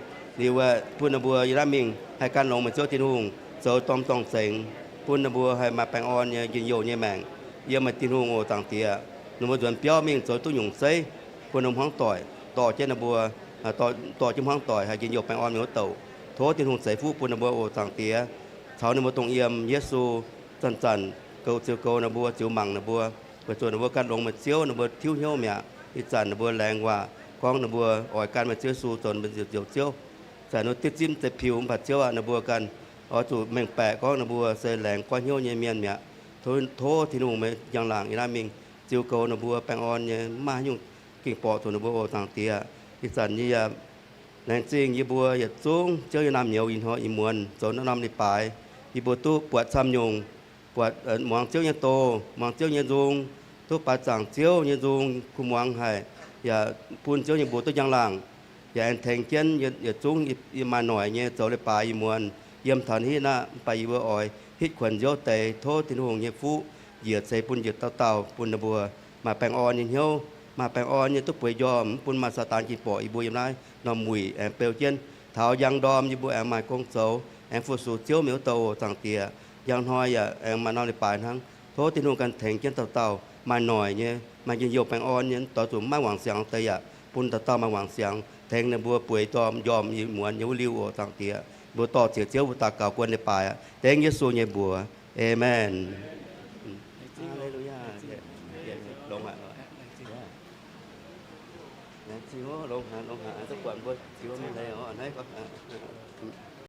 ดีว่าพูนนะบัวอีน้ามิงให้การลงมาเจ้าทินหงจะต้องต้องเสียงพูนนะบัวให้มาแปลงอ่อนเนี่ยยินโยเนี่ยแมงเยี่ยมมาทินหงโอ้ต่างเตียนว่าส่วนเปียวมิงจะตุ้ยหยงเซ่คนนมห้องต่อเจนบัวต่อจิ้มห้องต่อยให้ยินโยแปลงอ่อนมีหัวเต่าโทษทินหงใส่ฟูปุ่นนะบัวโอ้ต่างเตียเขาในบัวตรงเอี่ยมเยซูจันเกาเจียวเกานะบัวเจียวมังนะบัวเปิดส่วนนะบัวการลงมาเจียวนะบัวทิ้วเหี้ยวเมียอีจันนะบัวแรงว่ากองนะบัวอ่อยการมาเจียวซูจนเป็นเจียวใส่นติดจิ้มแต่ผิวผัดเจียวนะบัวกันอ๋อจู่แมงแปะกองนะบัวเสแรงก้อนเหี้ยวเมียนเมียโทษทินหงไม่ยังหลังอีน่ามิงจิวเกานะบัวแปลงอ่อนเนี่ยมายุ่งกิ่งปอตัวนะบัวโอต่างเตียอีสันนี่ยาแรงจริงยีบัวอย่าจุ้งเจ้าอย่านำเหนียวอินหออิมวนจนนำในปลายยีบัวตู้ปวดซ้ำยงปวดหมองเจ้าเนี่ยโตหมองเจ้าเนี่ยยุงตู้ปลาจ่างเจ้าเนี่ยยุงคุมวางให้อย่าพูนเจ้าเนี่ยบัวตัวยังหลังอย่าแทงเจนอย่าจุ้งอีมาหน่อยเนี่ยเจ้าในปลายอิมวนเยี่ยมฐานที่น่ะไปยีบัวอ่อยฮิตขวัญโยเตะโทษทินหงเนี่ยฟูเหยียดใส่ปุ่นเหยียดเต่าปุ่นนะบัวมาแปลงอ่อนยิงเหี้ยวมาแปลงอ่อนเนี่ยตุ๊กป่วยยอมปุ่นมาสตานจีปออีบัวยังไงนอมมุยแอมเปลเจนเท้ายังดอมยีบัวแอมไม้กงโซแอมฟูสูเจียวเหมียวโตต่างเตียยังหอยแอมมานอนในป่าทั้งโทษที่นู่นกันแทงเจนเต่ามาหน่อยเนี่ยมายิงโยแปลงอ่อนเนี่ยต่อสู่มาหวังเสียงเตียปุ่นเต่ามาหวังเสียงแทงในบัวป่วยจอมยอมยีหมวนยีริ้วต่างเตียบัวต่อเจียวเจียวบัวตาเก่ากวนในป่าแทงเยซูเนี่ยบัวเอเมนลงมาchiếu lông hạ tất quản bơi chiếu mình đây ở đấy có